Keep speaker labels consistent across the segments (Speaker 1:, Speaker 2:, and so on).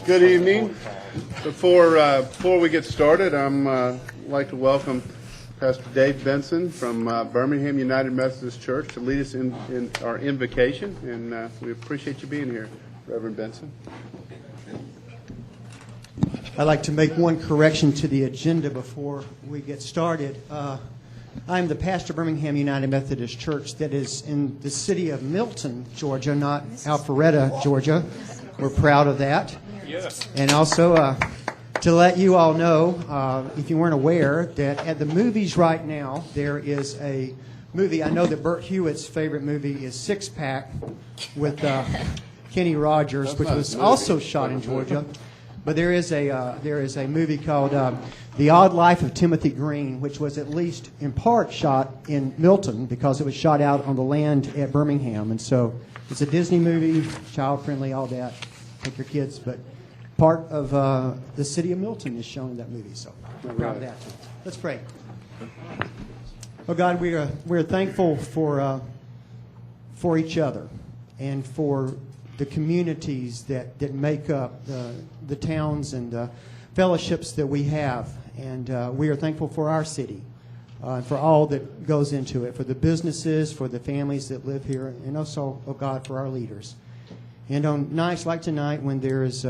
Speaker 1: Good evening. Before we get started, I'd like to welcome Pastor Dave Benson from Birmingham United Methodist Church to lead us in our invocation, and we appreciate you being here, Reverend Benson.
Speaker 2: I'd like to make one correction to the agenda before we get started. I'm the pastor of Birmingham United Methodist Church that is in the city of Milton, Georgia, not Alpharetta, Georgia. We're proud of that. Yes. And also to let you all know, if you weren't aware, that at the movies right now, there is a movie. I know that Burt Hewitt's favorite movie is Six Pack with Kenny Rogers, which was also shot in Georgia. But there is a movie called The Odd Life of Timothy Green, which was at least in part shot in Milton because it was shot out on the land at Birmingham. And so it's a Disney movie, child-friendly, all that. Take your kids. But part of the city of Milton is shown in that movie. So I'm proud of that. Let's pray. Oh, God, we're thankful for each other and for the communities that make up the towns and the fellowships that we have. And we are thankful for our city, for all that goes into it, for the businesses, for the families that live here, and also, oh God, for our leaders. And on nights like tonight when there is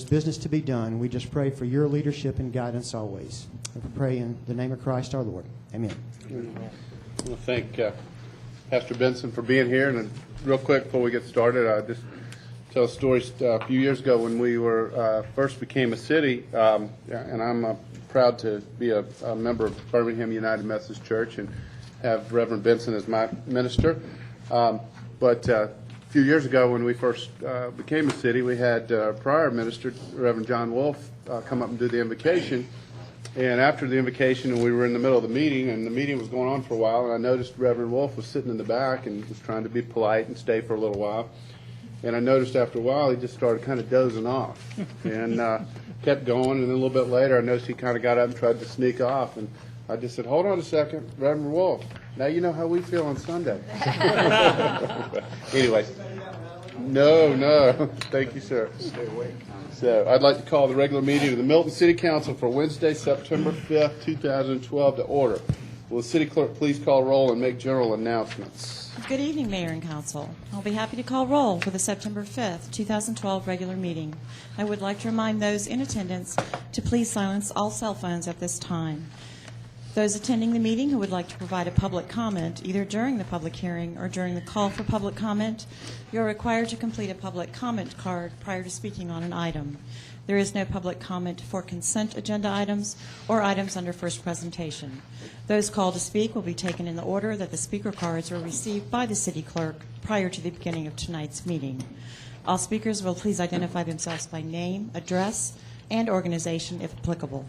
Speaker 2: business to be done, we just pray for your leadership and guidance always. And we pray in the name of Christ our Lord. Amen.
Speaker 1: I want to thank Pastor Benson for being here. And real quick before we get started, I just tell a story. A few years ago when we were first became a city, and I'm proud to be a member of Birmingham United Methodist Church and have Reverend Benson as my minister. But a few years ago when we first became a city, we had prior minister, Reverend John Wolf, come up and do the invocation. And after the invocation, we were in the middle of the meeting, and the meeting was going on for a while, and I noticed Reverend Wolf was sitting in the back and was trying to be polite and stay for a little while. And I noticed after a while he just started kind of dozing off and kept going. And then a little bit later I noticed he kind of got up and tried to sneak off. And I just said, hold on a second, Reverend Wolf. Now you know how we feel on Sunday. Anyway, no. Thank you, sir. Stay awake. So I'd like to call the regular meeting of the Milton City Council for Wednesday, September 5th, 2012 to order. Will the city clerk please call roll and make general announcements?
Speaker 3: Good evening, Mayor and Council. I'll be happy to call roll for the September 5th, 2012 regular meeting. I would like to remind those in attendance to please silence all cell phones at this time. Those attending the meeting who would like to provide a public comment, either during the public hearing or during the call for public comment, you're required to complete a public comment card prior to speaking on an item. There is no public comment for consent agenda items or items under first presentation. Those called to speak will be taken in the order that the speaker cards were received by the city clerk prior to the beginning of tonight's meeting. All speakers will please identify themselves by name, address, and organization if applicable.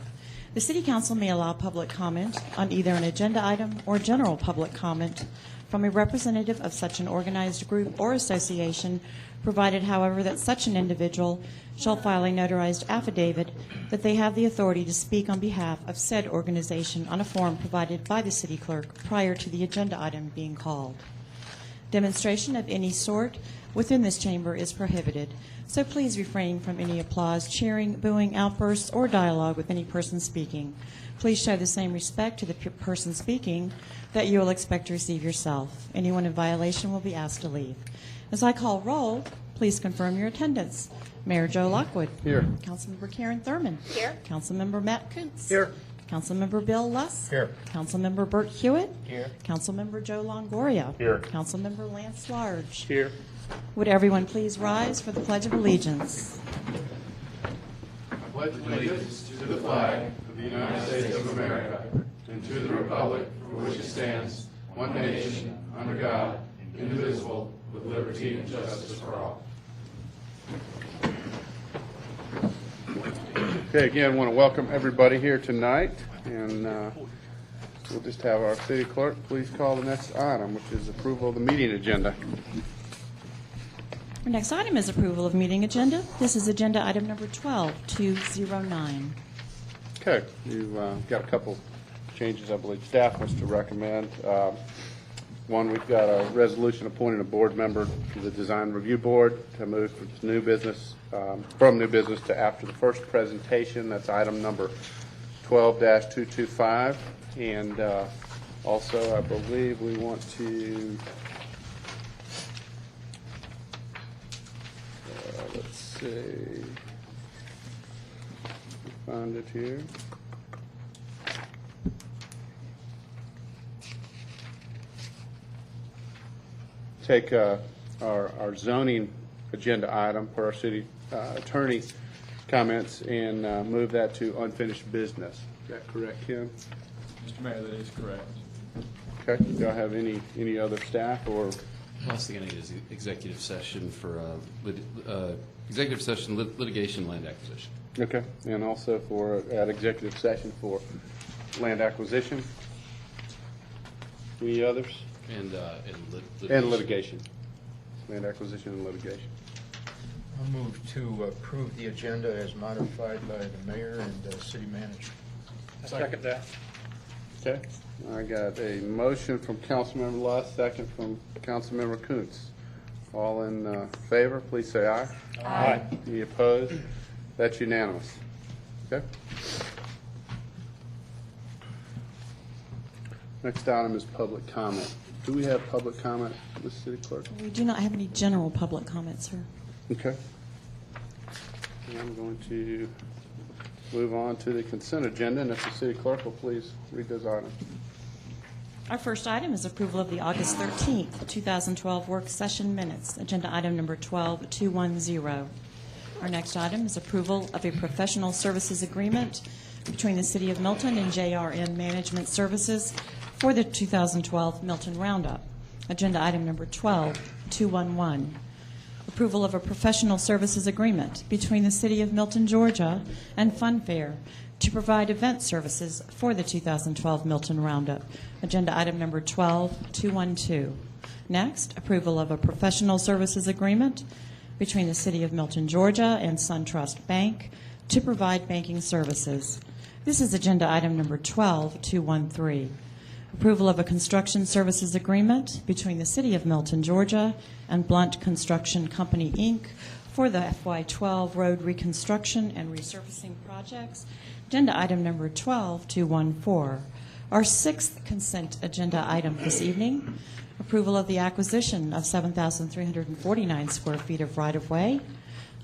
Speaker 3: The City Council may allow public comment on either an agenda item or general public comment from a representative of such an organized group or association, provided, however, that such an individual shall file a notarized affidavit that they have the authority to speak on behalf of said organization on a form provided by the city clerk prior to the agenda item being called. Demonstration of any sort within this chamber is prohibited, so please refrain from any applause, cheering, booing, outbursts, or dialogue with any person speaking. Please show the same respect to the person speaking that you will expect to receive yourself. Anyone in violation will be asked to leave. As I call roll, please confirm your attendance. Mayor Joe Lockwood.
Speaker 1: Here.
Speaker 3: Councilmember Karen Thurman.
Speaker 4: Here.
Speaker 3: Councilmember Matt Kuntz.
Speaker 1: Here.
Speaker 3: Councilmember Bill Luss.
Speaker 1: Here.
Speaker 3: Councilmember Burt Hewitt.
Speaker 1: Here.
Speaker 3: Councilmember Joe Longoria.
Speaker 1: Here.
Speaker 3: Councilmember Lance Large.
Speaker 1: Here.
Speaker 3: Would everyone please rise for the Pledge of Allegiance?
Speaker 1: I pledge allegiance to the flag of the United States of America and to the republic for which it stands, one nation, under God, indivisible, with liberty and justice for all. Okay, again, I want to welcome everybody here tonight, and we'll just have our city clerk please call the next item, which is approval of the meeting agenda.
Speaker 3: Our next item is approval of meeting agenda. This is agenda item number 12209.
Speaker 1: Okay, you've got a couple changes I believe staff wants to recommend. One, we've got a resolution appointing a board member to the Design Review Board to move from new business to after the first presentation. That's item number 12-225. And also, I believe we want to, let's see, find it here. Take our zoning agenda item per our city attorney comments and move that to unfinished business. Is that correct, Kim?
Speaker 4: Mr. Mayor, that is correct.
Speaker 1: Okay. Do I have any other staff or?
Speaker 5: Last thing I need is executive session for litigation land acquisition.
Speaker 1: Okay. And also for an executive session for land acquisition. Any others?
Speaker 5: And litigation.
Speaker 1: And litigation. Land acquisition and litigation.
Speaker 6: I'll move to approve the agenda as modified by the mayor and city manager.
Speaker 4: Second that.
Speaker 1: Okay. I got a motion from Councilmember Luss, second from Councilmember Kuntz. All in favor, please say aye.
Speaker 4: Aye.
Speaker 1: Any opposed? That's unanimous. Okay. Next item is public comment. Do we have public comment, Ms. City Clerk?
Speaker 3: We do not have any general public comments, sir.
Speaker 1: Okay. And I'm going to move on to the consent agenda, and if the City Clerk will please read those items.
Speaker 3: Our first item is approval of the August 13th, 2012 work session minutes, agenda item number 12210. Our next item is approval of a professional services agreement between the City of Milton and JRN Management Services for the 2012 Milton Roundup, agenda item number 12211. Approval of a professional services agreement between the City of Milton, Georgia and Funfair to provide event services for the 2012 Milton Roundup, agenda item number 12212. Next, approval of a professional services agreement between the City of Milton, Georgia and SunTrust Bank to provide banking services. This is agenda item number 12213. Approval of a construction services agreement between the City of Milton, Georgia and Blunt Construction Company, Inc. for the FY12 road reconstruction and resurfacing projects. Agenda item number 12214. Our sixth consent agenda item this evening, approval of the acquisition of 7,349 square feet of right-of-way,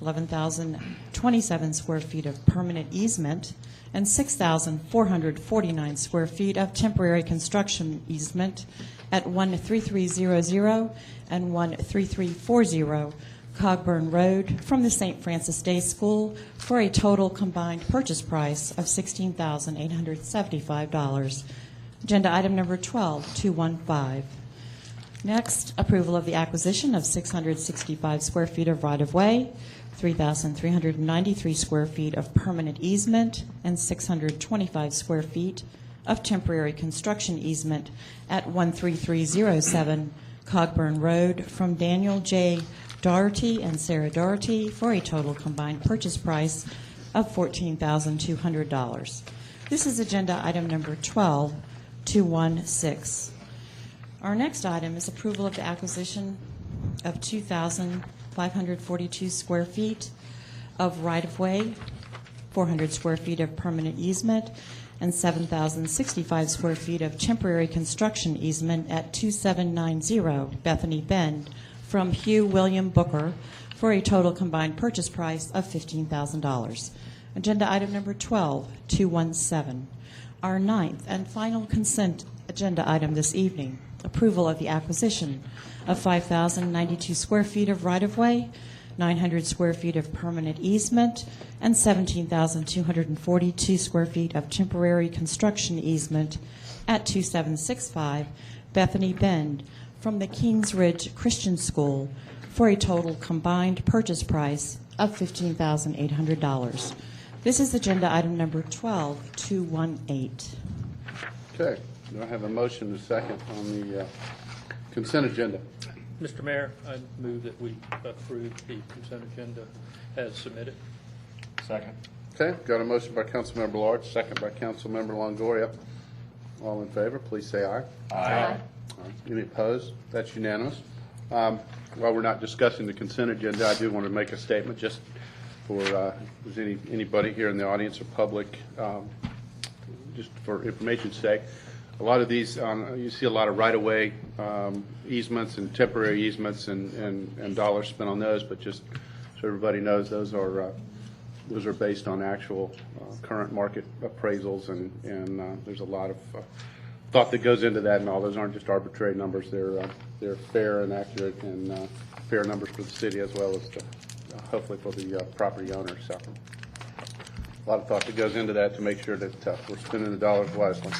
Speaker 3: 11,027 square feet of permanent easement, and 6,449 square feet of temporary construction easement at 13300 and 13340 Cogburn Road from the St. Francis Day School for a total combined purchase price of $16,875. Agenda item number 12215. Next, approval of the acquisition of 665 square feet of right-of-way, 3,393 square feet of permanent easement, and 625 square feet of temporary construction easement at 13307 Cogburn Road from Daniel J. Doherty and Sarah Doherty for a total combined purchase price of $14,200. This is agenda item number 12216. Our next item is approval of the acquisition of 2,542 square feet of right-of-way, 400 square feet of permanent easement, and 7,065 square feet of temporary construction easement at 2790 Bethany Bend from Hugh William Booker for a total combined purchase price of $15,000. Agenda item number 12217. Our ninth and final consent agenda item this evening, approval of the acquisition of 5,092 square feet of right-of-way, 900 square feet of permanent easement, and 17,242 square feet of temporary construction easement at 2765 Bethany Bend from the Kings Ridge Christian School for a total combined purchase price of $15,800. This is agenda item number 12218.
Speaker 1: Okay. Do I have a motion to second on the consent agenda?
Speaker 4: Mr. Mayor, I move that we approve the consent agenda as submitted.
Speaker 6: Second.
Speaker 1: Okay. Got a motion by Councilmember Large, second by Councilmember Longoria. All in favor, please say aye.
Speaker 7: Aye.
Speaker 1: Any opposed? That's unanimous. While we're not discussing the consent agenda, I do want to make a statement just for, if there's anybody here in the audience or public, just for information's sake. A lot of these, you see a lot of right-of-way easements and temporary easements and dollars spent on those, but just so everybody knows, those are based on actual current market appraisals, and there's a lot of thought that goes into that, and all those aren't just arbitrary numbers. They're fair and accurate and fair numbers for the city as well as hopefully for the property owners. So a lot of thought that goes into that to make sure that we're spending the dollars wisely.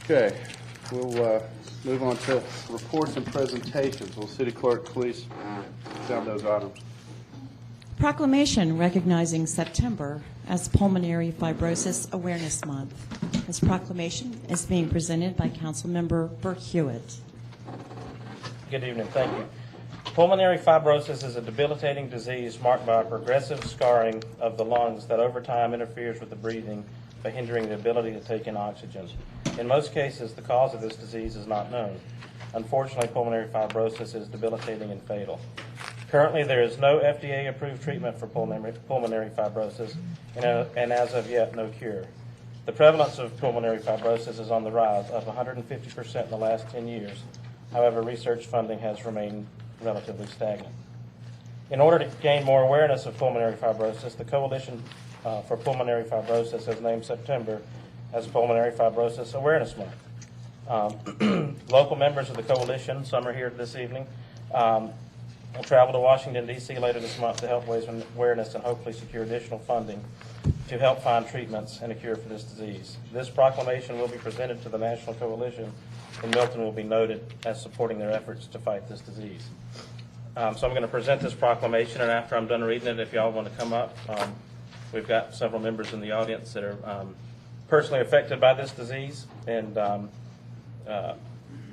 Speaker 1: Okay, we'll move on to reports and presentations. Will City Clerk please down those items?
Speaker 3: Proclamation recognizing September as Pulmonary Fibrosis Awareness Month. This proclamation is being presented by Councilmember Burke Hewitt.
Speaker 8: Good evening. Thank you. Pulmonary fibrosis is a debilitating disease marked by progressive scarring of the lungs that over time interferes with the breathing by hindering the ability to take in oxygen. In most cases, the cause of this disease is not known. Unfortunately, pulmonary fibrosis is debilitating and fatal. Currently, there is no FDA-approved treatment for pulmonary fibrosis, and as of yet, no cure. The prevalence of pulmonary fibrosis is on the rise, up 150% in the last 10 years. However, research funding has remained relatively stagnant. In order to gain more awareness of pulmonary fibrosis, the Coalition for Pulmonary Fibrosis has named September as Pulmonary Fibrosis Awareness Month. Local members of the coalition, some are here this evening, will travel to Washington, D.C. later this month to help raise awareness and hopefully secure additional funding to help find treatments and a cure for this disease. This proclamation will be presented to the National Coalition, and Milton will be noted as supporting their efforts to fight this disease. So I'm going to present this proclamation, and after I'm done reading it, if y'all want to come up, we've got several members in the audience that are personally affected by this disease, and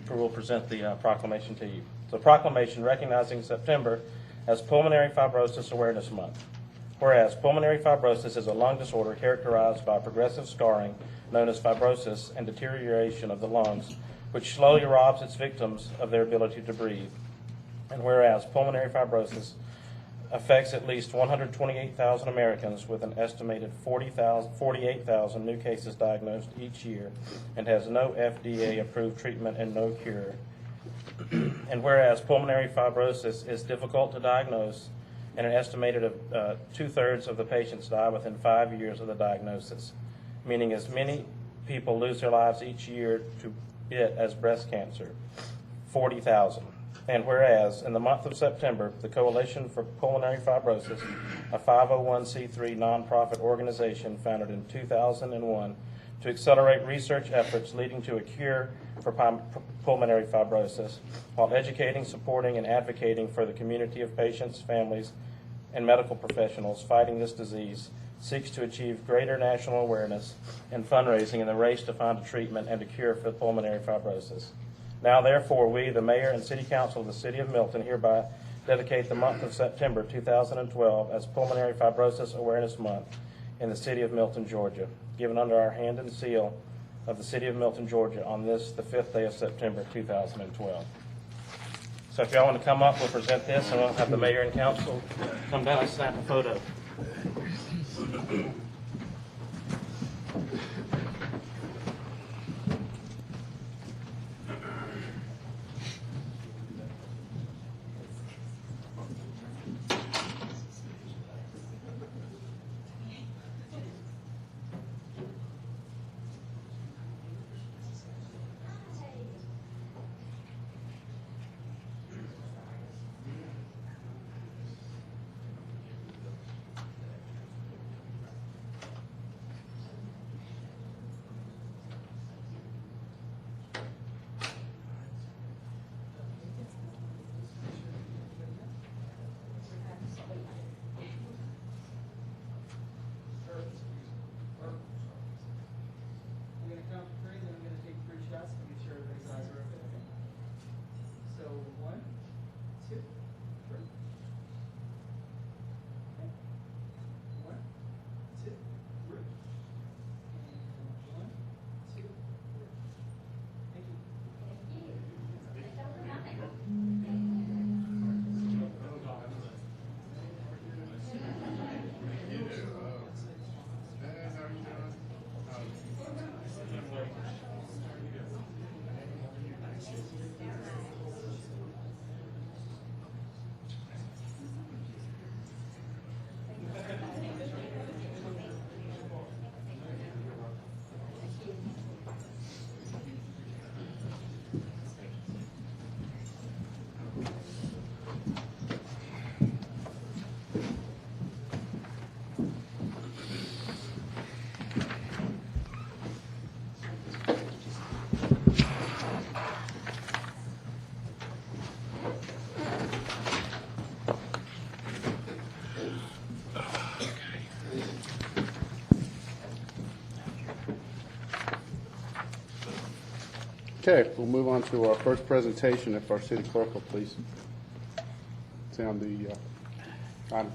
Speaker 8: we'll present the proclamation to you. So, proclamation recognizing September as Pulmonary Fibrosis Awareness Month. Whereas pulmonary fibrosis is a lung disorder characterized by progressive scarring known as fibrosis and deterioration of the lungs, which slowly robs its victims of their ability to breathe. And whereas pulmonary fibrosis affects at least 128,000 Americans with an estimated 48,000 new cases diagnosed each year and has no FDA-approved treatment and no cure. And whereas pulmonary fibrosis is difficult to diagnose and an estimated of two-thirds of the patients die within 5 years of the diagnosis, meaning as many people lose their lives each year to it as breast cancer, 40,000. And whereas in the month of September, the Coalition for Pulmonary Fibrosis, a 501c3 nonprofit organization founded in 2001 to accelerate research efforts leading to a cure for pulmonary fibrosis, while educating, supporting, and advocating for the community of patients, families, and medical professionals fighting this disease, seeks to achieve greater national awareness and fundraising in the race to find a treatment and a cure for pulmonary fibrosis. Now, therefore, we, the Mayor and City Council of the City of Milton, hereby dedicate the month of September 2012 as Pulmonary Fibrosis Awareness Month in the City of Milton, Georgia, given under our hand and seal of the City of Milton, Georgia on this, the 5th day of September 2012. So if y'all want to come up, we'll present this, and we'll have the Mayor and Council come down and snap a photo.
Speaker 1: Okay, we'll move on to our first presentation. If our city clerk will please sound the item.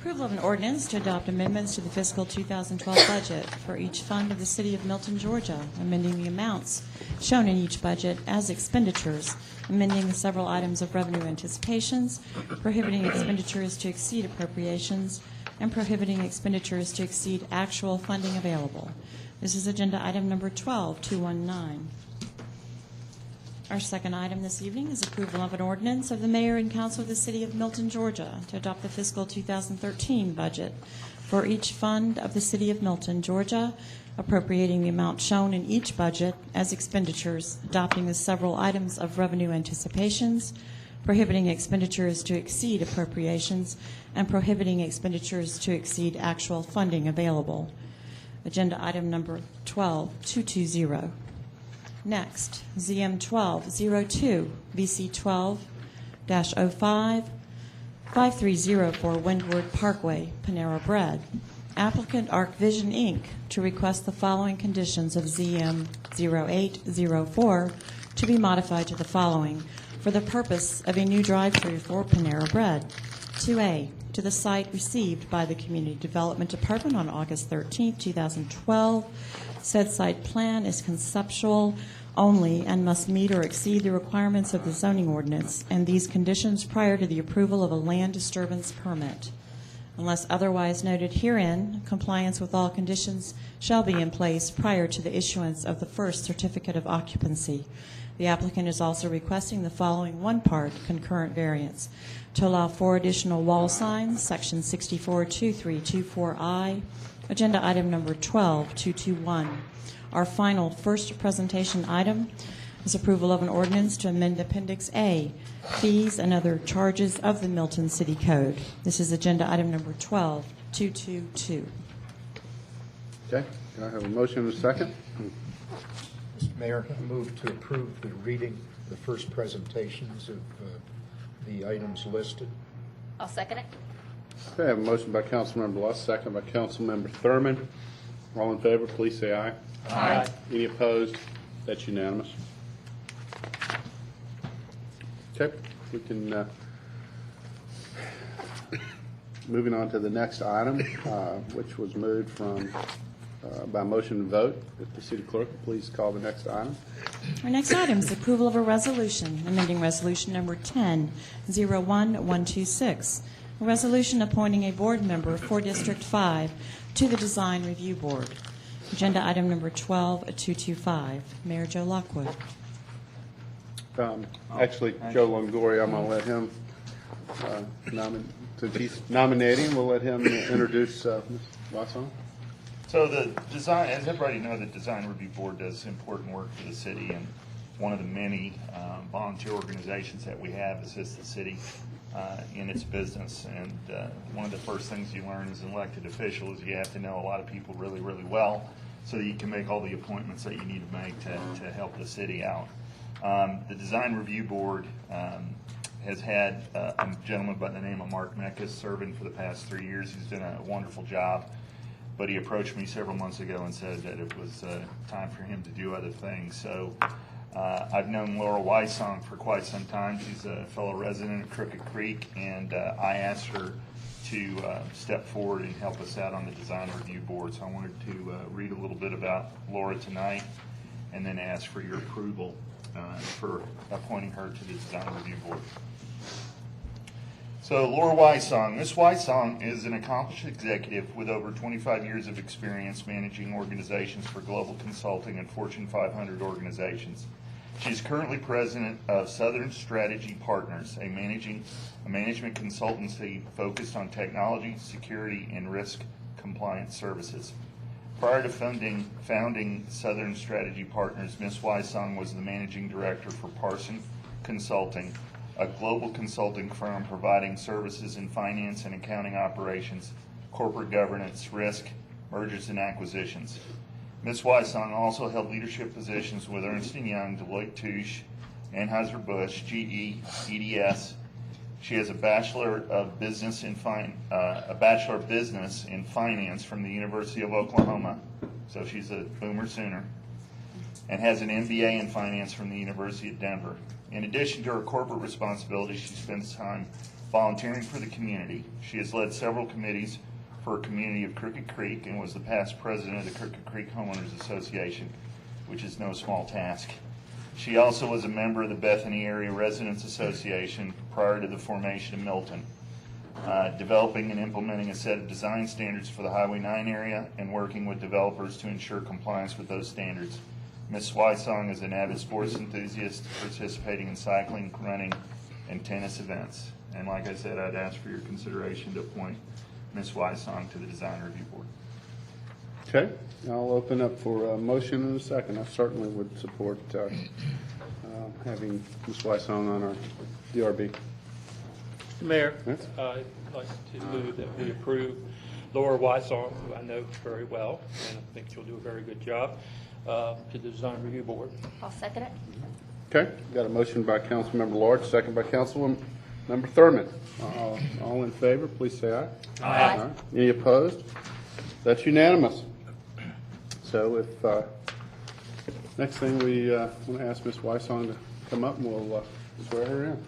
Speaker 3: Approval of an ordinance to adopt amendments to the fiscal 2012 budget for each fund of the City of Milton, Georgia, amending the amounts shown in each budget as expenditures, amending the several items of revenue anticipations, prohibiting expenditures to exceed appropriations, and prohibiting expenditures to exceed actual funding available. This is agenda item number 12219. Our second item this evening is approval of an ordinance of the Mayor and Council of the City of Milton, Georgia, to adopt the fiscal 2013 budget for each fund of the City of Milton, Georgia, appropriating the amount shown in each budget as expenditures, adopting the several items of revenue anticipations, prohibiting expenditures to exceed appropriations, and prohibiting expenditures to exceed actual funding available. Agenda item number 12220. Next, ZM 1202, VC 12-05, 5304 Windward Parkway, Panera Bread. Applicant Arc Vision, Inc., to request the following conditions of ZM 0804 to be modified to the following for the purpose of a new drive-through for Panera Bread. 2A, to the site received by the Community Development Department on August 13, 2012. Said site plan is conceptual only and must meet or exceed the requirements of the zoning ordinance and these conditions prior to the approval of a land disturbance permit. Unless otherwise noted herein, compliance with all conditions shall be in place prior to the issuance of the first certificate of occupancy. The applicant is also requesting the following one-part concurrent variance: to allow 4 additional wall signs, Section 642324I, agenda item number 12221. Our final first presentation item is approval of an ordinance to amend Appendix A, fees and other charges of the Milton City Code. This is agenda item number 12222.
Speaker 1: Okay, can I have a motion and a second?
Speaker 6: Mr. Mayor, I move to approve the reading, the first presentations of the items listed.
Speaker 7: I'll second it.
Speaker 1: Okay, I have a motion by Councilmember Luss, second by Councilmember Thurman. All in favor, please say aye.
Speaker 7: Aye.
Speaker 1: Any opposed? That's unanimous. Okay, we can, moving on to the next item, which was moved from, by motion and vote. If the city clerk would please call the next item.
Speaker 3: Our next item is approval of a resolution, amending resolution number 10-01126, a resolution appointing a board member for District 5 to the Design Review Board. Agenda item number 12225. Mayor Joe Lockwood.
Speaker 1: Actually, Joe Longoria, I'm going to let him, since he's nominating, we'll let him introduce Ms. Watson.
Speaker 9: So the design, as everybody knows, the Design Review Board does important work for the city, and one of the many volunteer organizations that we have assists the city in its business. And one of the first things you learn as an elected official is you have to know a lot of people really, really well so that you can make all the appointments that you need to make to help the city out. The Design Review Board has had a gentleman by the name of Mark Mekas serving for the past 3 years. He's done a wonderful job. But he approached me several months ago and said that it was time for him to do other things. So I've known Laura Wysong for quite some time. She's a fellow resident of Crooked Creek, and I asked her to step forward and help us out on the Design Review Board. So I wanted to read a little bit about Laura tonight and then ask for your approval for appointing her to the Design Review Board. So Laura Wysong. Ms. Wysong is an accomplished executive with over 25 years of experience managing organizations for global consulting and Fortune 500 organizations. She is currently president of Southern Strategy Partners, a management consultancy focused on technology, security, and risk compliance services. Prior to founding Southern Strategy Partners, Ms. Wysong was the managing director for Parson Consulting, a global consulting firm providing services in finance and accounting operations, corporate governance, risk, mergers and acquisitions. Ms. Wysong also held leadership positions with Ernst & Young, Deloitte Touche, Anheuser-Busch, GE, EDS. She has a Bachelor of Business in Finance from the University of Oklahoma, so she's a boomer sooner. and has an MBA in finance from the University of Denver. In addition to her corporate responsibilities, she spends time volunteering for the community. She has led several committees for a community of Crooked Creek and was the past president of the Crooked Creek Homeowners Association, which is no small task. She also was a member of the Bethany Area Residents Association prior to the formation of Milton, developing and implementing a set of design standards for the Highway 9 area and working with developers to ensure compliance with those standards. Ms. Swysong is an avid sports enthusiast, participating in cycling, running, and tennis events. And like I said, I'd ask for your consideration to appoint Ms. Swysong to the Design Review Board.
Speaker 1: Okay, I'll open up for a motion in a second. I certainly would support having Ms. Wysong on our DRB.
Speaker 4: Mr. Mayor,
Speaker 1: Yes.
Speaker 4: I'd like to move that we approve Laura Wysong, who I know very well, and I think she'll do a very good job, to the Design Review Board.
Speaker 7: I'll second it.
Speaker 1: Okay, got a motion by Councilmember Lord, second by Councilmember Thurman. All in favor, please say aye.
Speaker 7: Aye.
Speaker 1: Any opposed? That's unanimous. So if, next thing we want to ask Ms. Wysong to come up and we'll swear her in.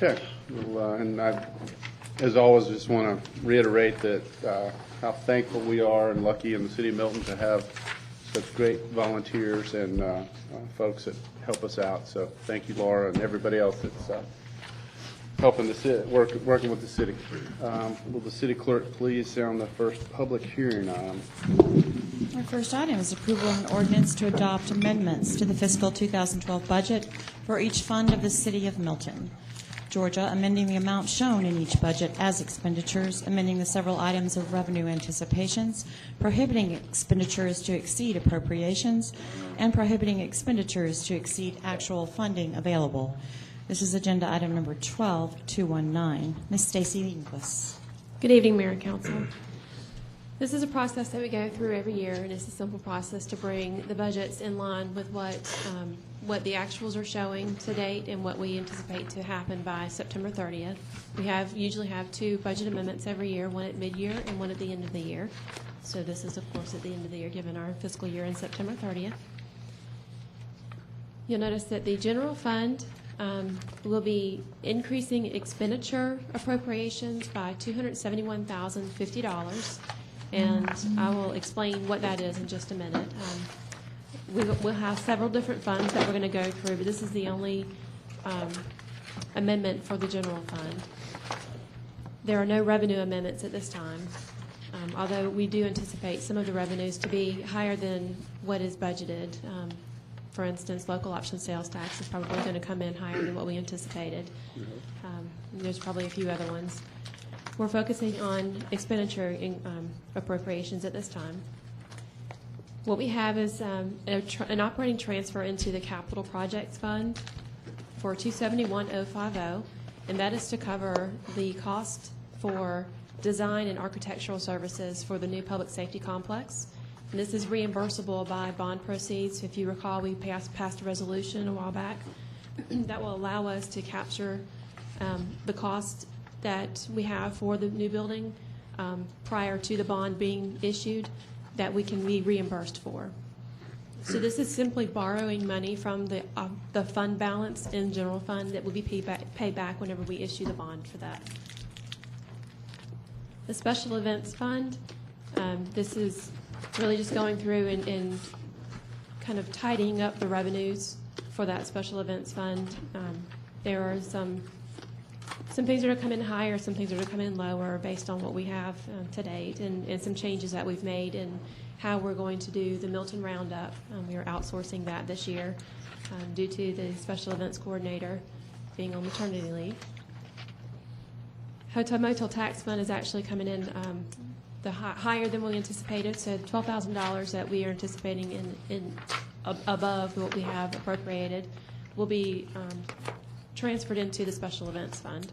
Speaker 1: Okay, well, and I, as always, just want to reiterate that how thankful we are and lucky in the city of Milton to have such great volunteers and folks that help us out. So thank you, Laura, and everybody else that's helping the city, working with the city. Will the city clerk please sound the first public hearing item?
Speaker 3: Our first item is approval of an ordinance to adopt amendments to the fiscal 2012 budget for each fund of the city of Milton, Georgia, amending the amount shown in each budget as expenditures, amending the several items of revenue anticipations, prohibiting expenditures to exceed appropriations, and prohibiting expenditures to exceed actual funding available. This is agenda item number 12219. Ms. Stacy Inglis.
Speaker 10: Good evening, Mayor and Council. This is a process that we go through every year, and it's a simple process to bring the budgets in line with what the actuals are showing to date and what we anticipate to happen by September 30th. We usually have two budget amendments every year, one at mid-year and one at the end of the year. So this is, of course, at the end of the year, given our fiscal year in September 30th. You'll notice that the general fund will be increasing expenditure appropriations by $271,050, and I will explain what that is in just a minute. We'll have several different funds that we're going to go through, but this is the only amendment for the general fund. There are no revenue amendments at this time, although we do anticipate some of the revenues to be higher than what is budgeted. For instance, local option sales tax is probably going to come in higher than what we anticipated. There's probably a few other ones. We're focusing on expenditure appropriations at this time. What we have is an operating transfer into the capital projects fund for $271,050, and that is to cover the cost for design and architectural services for the new public safety complex. And this is reimbursable by bond proceeds. If you recall, we passed a resolution a while back that will allow us to capture the cost that we have for the new building prior to the bond being issued that we can be reimbursed for. So this is simply borrowing money from the fund balance in general fund that will be paid back whenever we issue the bond for that. The special events fund, this is really just going through and kind of tidying up the revenues for that special events fund. There are some things that are coming higher, some things that are coming lower based on what we have to date, and some changes that we've made in how we're going to do the Milton Roundup. We are outsourcing that this year due to the special events coordinator being on maternity leave. Hotel motel tax fund is actually coming in higher than we anticipated, so $12,000 that we are anticipating in above what we have appropriated will be transferred into the special events fund.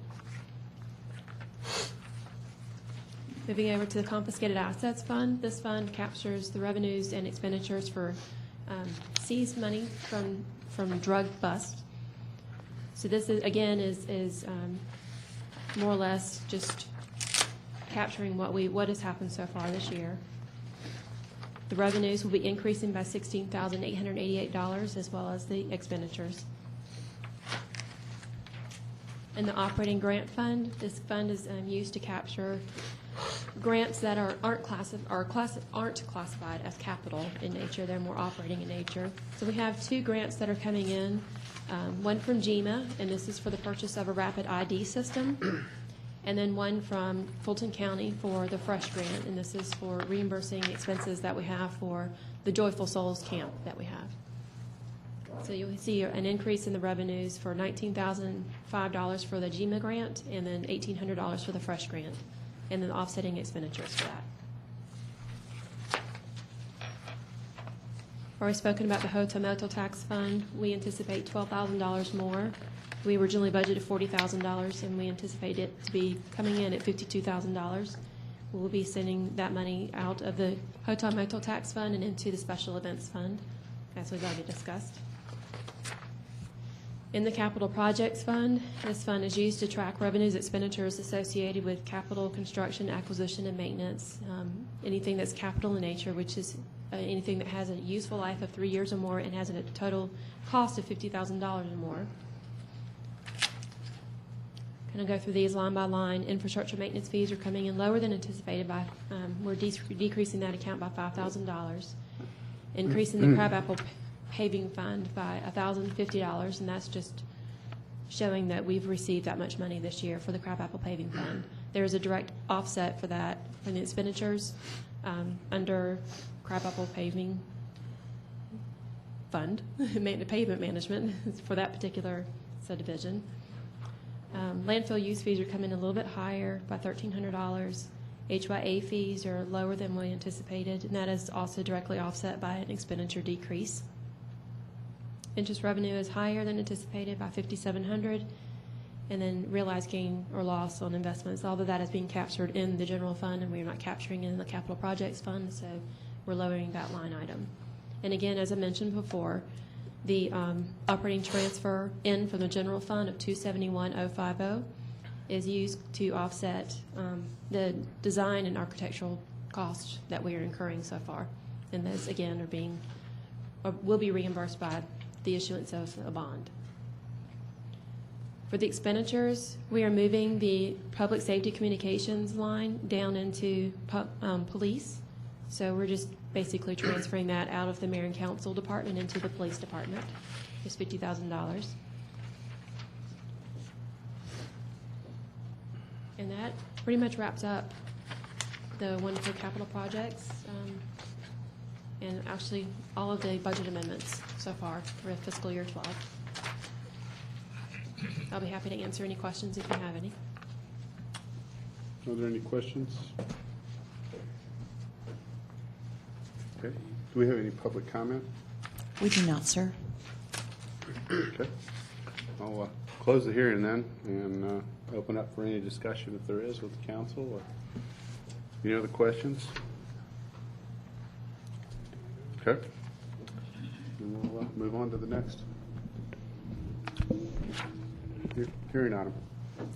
Speaker 10: Moving over to the confiscated assets fund, this fund captures the revenues and expenditures for seized money from drug bust. So this is, again, is more or less just capturing what has happened so far this year. The revenues will be increasing by $16,888 as well as the expenditures. In the operating grant fund, this fund is used to capture grants that aren't classified as capital in nature. They're more operating in nature. So we have two grants that are coming in, one from GEMA, and this is for the purchase of a rapid ID system, and then one from Fulton County for the FRESH grant, and this is for reimbursing expenses that we have for the Joyful Souls camp that we have. So you'll see an increase in the revenues for $19,005 for the GEMA grant and then $1,800 for the FRESH grant, and then offsetting expenditures for that. Already spoken about the hotel motel tax fund. We anticipate $12,000 more. We originally budgeted $40,000, and we anticipate it to be coming in at $52,000. We'll be sending that money out of the hotel motel tax fund and into the special events fund, as we've already discussed. In the capital projects fund, this fund is used to track revenues, expenditures associated with capital construction, acquisition, and maintenance. Anything that's capital in nature, which is anything that has a useful life of 3 years or more and has a total cost of $50,000 or more. Kind of go through these line by line. Infrastructure maintenance fees are coming in lower than anticipated we're decreasing that account by $5,000. Increasing the crabapple paving fund by $1,050, and that's just showing that we've received that much money this year for the crabapple paving fund. There is a direct offset for that from the expenditures under crabapple paving fund, pavement management for that particular subdivision. Landfill use fees are coming a little bit higher by $1,300. HYA fees are lower than we anticipated, and that is also directly offset by an expenditure decrease. Interest revenue is higher than anticipated by $5,700, and then realized gain or loss on investments. All of that is being captured in the general fund, and we're not capturing it in the capital projects fund, so we're lowering that line item. And again, as I mentioned before, the operating transfer in from the general fund of $271,050 is used to offset the design and architectural costs that we are incurring so far, and those again will be reimbursed by the issuance of a bond. For the expenditures, we are moving the public safety communications line down into police. So we're just basically transferring that out of the mayor and council department into the police department. It's $50,000. And that pretty much wraps up the one for capital projects. And actually all of the budget amendments so far for fiscal year 12. I'll be happy to answer any questions if you have any.
Speaker 1: Are there any questions? Okay. Do we have any public comment?
Speaker 3: We do not, sir.
Speaker 1: Okay. I'll close the hearing then and open up for any discussion if there is with the council or any other questions. Okay. And we'll move on to the next hearing item.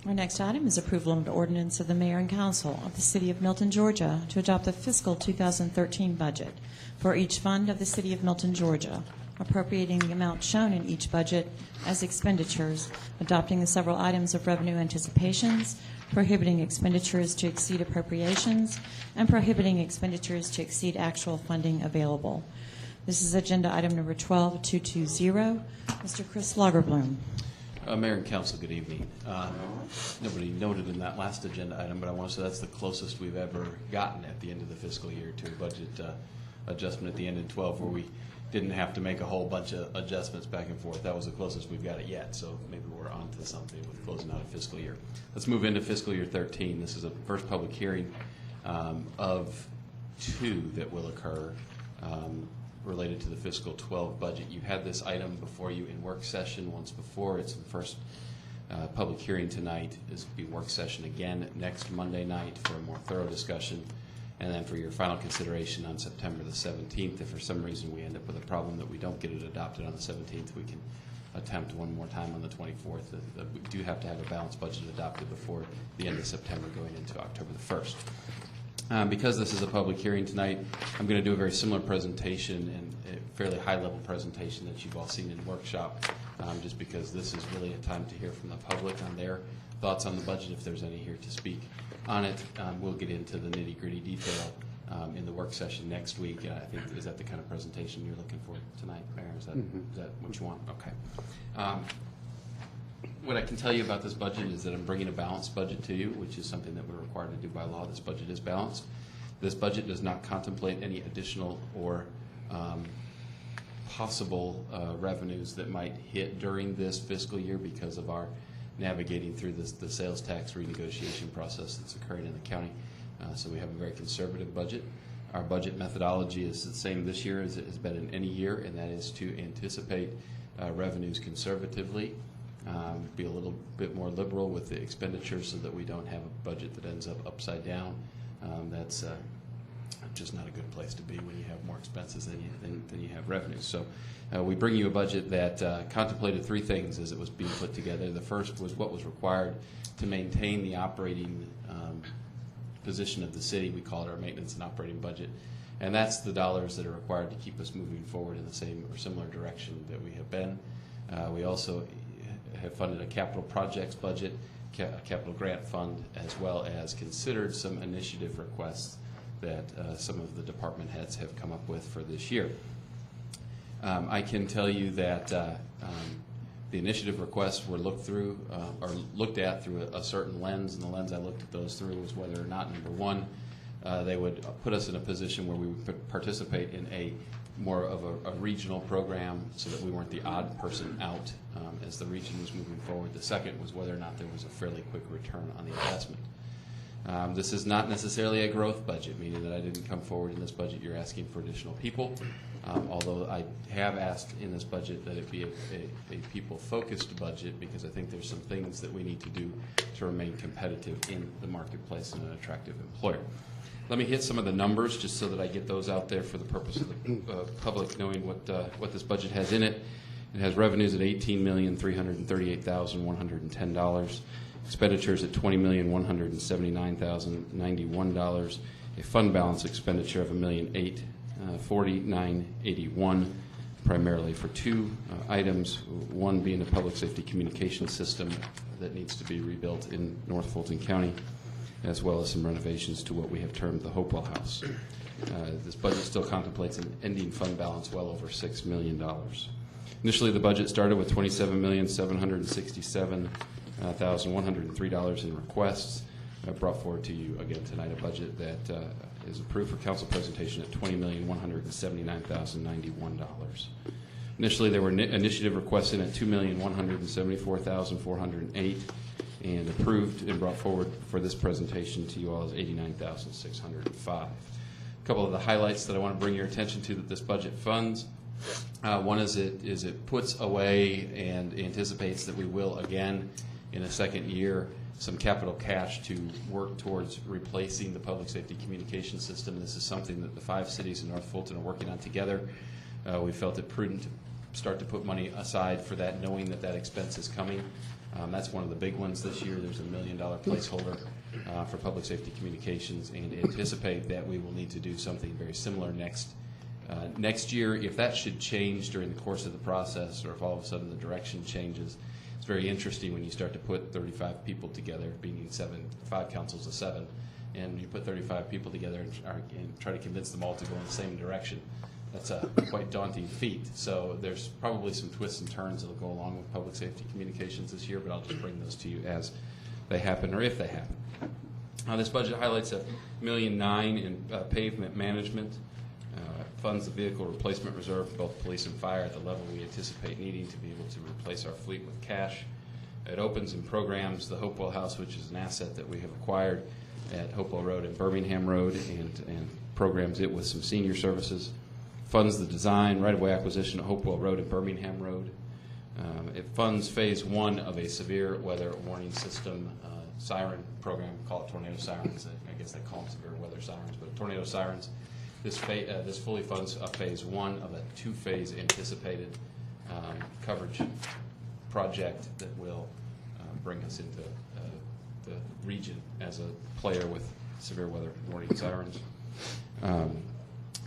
Speaker 3: Our next item is approval of an ordinance of the Mayor and Council of the City of Milton, Georgia, to adopt the fiscal 2013 budget for each fund of the City of Milton, Georgia, appropriating the amount shown in each budget as expenditures, adopting the several items of revenue anticipations, prohibiting expenditures to exceed appropriations, and prohibiting expenditures to exceed actual funding available. This is agenda item number 12220. Mr. Chris Lagerbloom.
Speaker 5: Mayor and Council, good evening. Nobody noted in that last agenda item, but I want to say that's the closest we've ever gotten at the end of the fiscal year to a budget adjustment at the end of 12 where we didn't have to make a whole bunch of adjustments back and forth. That was the closest we've got it yet, so maybe we're on to something with closing out a fiscal year. Let's move into fiscal year 13. This is a first public hearing of 2 that will occur related to the fiscal 12 budget. You had this item before you in work session once before. It's the first public hearing tonight. This will be work session again next Monday night for a more thorough discussion, and then for your final consideration on September the 17th. If for some reason we end up with a problem that we don't get it adopted on the 17th, we can attempt one more time on the 24th. We do have to have a balanced budget adopted before the end of September going into October the 1st. Because this is a public hearing tonight, I'm going to do a very similar presentation and a fairly high-level presentation that you've all seen in workshop, just because this is really a time to hear from the public on their thoughts on the budget, if there's any here to speak on it. We'll get into the nitty-gritty detail in the work session next week. I think, is that the kind of presentation you're looking for tonight, Mayor? Is that what you want? Okay. What I can tell you about this budget is that I'm bringing a balanced budget to you, which is something that we're required to do by law. This budget is balanced. This budget does not contemplate any additional or possible revenues that might hit during this fiscal year because of our navigating through the sales tax renegotiation process that's occurring in the county. So we have a very conservative budget. Our budget methodology is the same this year as it has been in any year, and that is to anticipate revenues conservatively, be a little bit more liberal with the expenditures so that we don't have a budget that ends up upside down. That's just not a good place to be when you have more expenses than you have revenues. So we bring you a budget that contemplated 3 things as it was being put together. The first was what was required to maintain the operating position of the city. We call it our maintenance and operating budget. And that's the dollars that are required to keep us moving forward in the same or similar direction that we have been. We also have funded a capital projects budget, a capital grant fund, as well as considered some initiative requests that some of the department heads have come up with for this year. I can tell you that the initiative requests were looked at through a certain lens, and the lens I looked at those through was whether or not, number one, they would put us in a position where we would participate in a more of a regional program so that we weren't the odd person out as the region was moving forward. The second was whether or not there was a fairly quick return on the investment. This is not necessarily a growth budget, meaning that I didn't come forward in this budget. You're asking for additional people, although I have asked in this budget that it be a people-focused budget because I think there's some things that we need to do to remain competitive in the marketplace and an attractive employer. Let me hit some of the numbers just so that I get those out there for the purpose of the public knowing what this budget has in it. It has revenues at $18,338,110, expenditures at $20,179,091, a fund balance expenditure of $1,849,081, primarily for 2 items, one being the public safety communication system that needs to be rebuilt in North Fulton County, as well as some renovations to what we have termed the Hopewell House. This budget still contemplates an ending fund balance well over $6 million. Initially, the budget started with $27,767,103 in requests. I brought forward to you again tonight a budget that is approved for council presentation at $20,179,091. Initially, there were initiative requests in at $2,174,408. and approved and brought forward for this presentation to you all is $89,605. A couple of the highlights that I want to bring your attention to that this budget funds One is it puts away and anticipates that we will again in a second year some capital cash to work towards replacing the public safety communication system. This is something that the 5 cities in North Fulton are working on together. We felt it prudent to start to put money aside for that, knowing that that expense is coming. That's one of the big ones this year. There's a $1 million placeholder for public safety communications, and anticipate that we will need to do something very similar next year. If that should change during the course of the process, or if all of a sudden the direction changes, it's very interesting when you start to put 35 people together, being 5 councils of 7, and you put 35 people together and try to convince them all to go in the same direction. That's a quite daunting feat. So there's probably some twists and turns that will go along with public safety communications this year, but I'll just bring those to you as they happen, or if they happen. This budget highlights $1.9 million in pavement management, funds the vehicle replacement reserve for both police and fire at the level we anticipate needing to be able to replace our fleet with cash. It opens and programs the Hopewell House, which is an asset that we have acquired at Hopewell Road and Birmingham Road, and programs it with some senior services. Funds the design, right-of-way acquisition at Hopewell Road and Birmingham Road. It funds phase 1 of a severe weather warning system siren program. Call it tornado sirens. I guess they call them severe weather sirens, but tornado sirens. This fully funds phase 1 of a 2-phase anticipated coverage project that will bring us into the region as a player with severe weather warning sirens.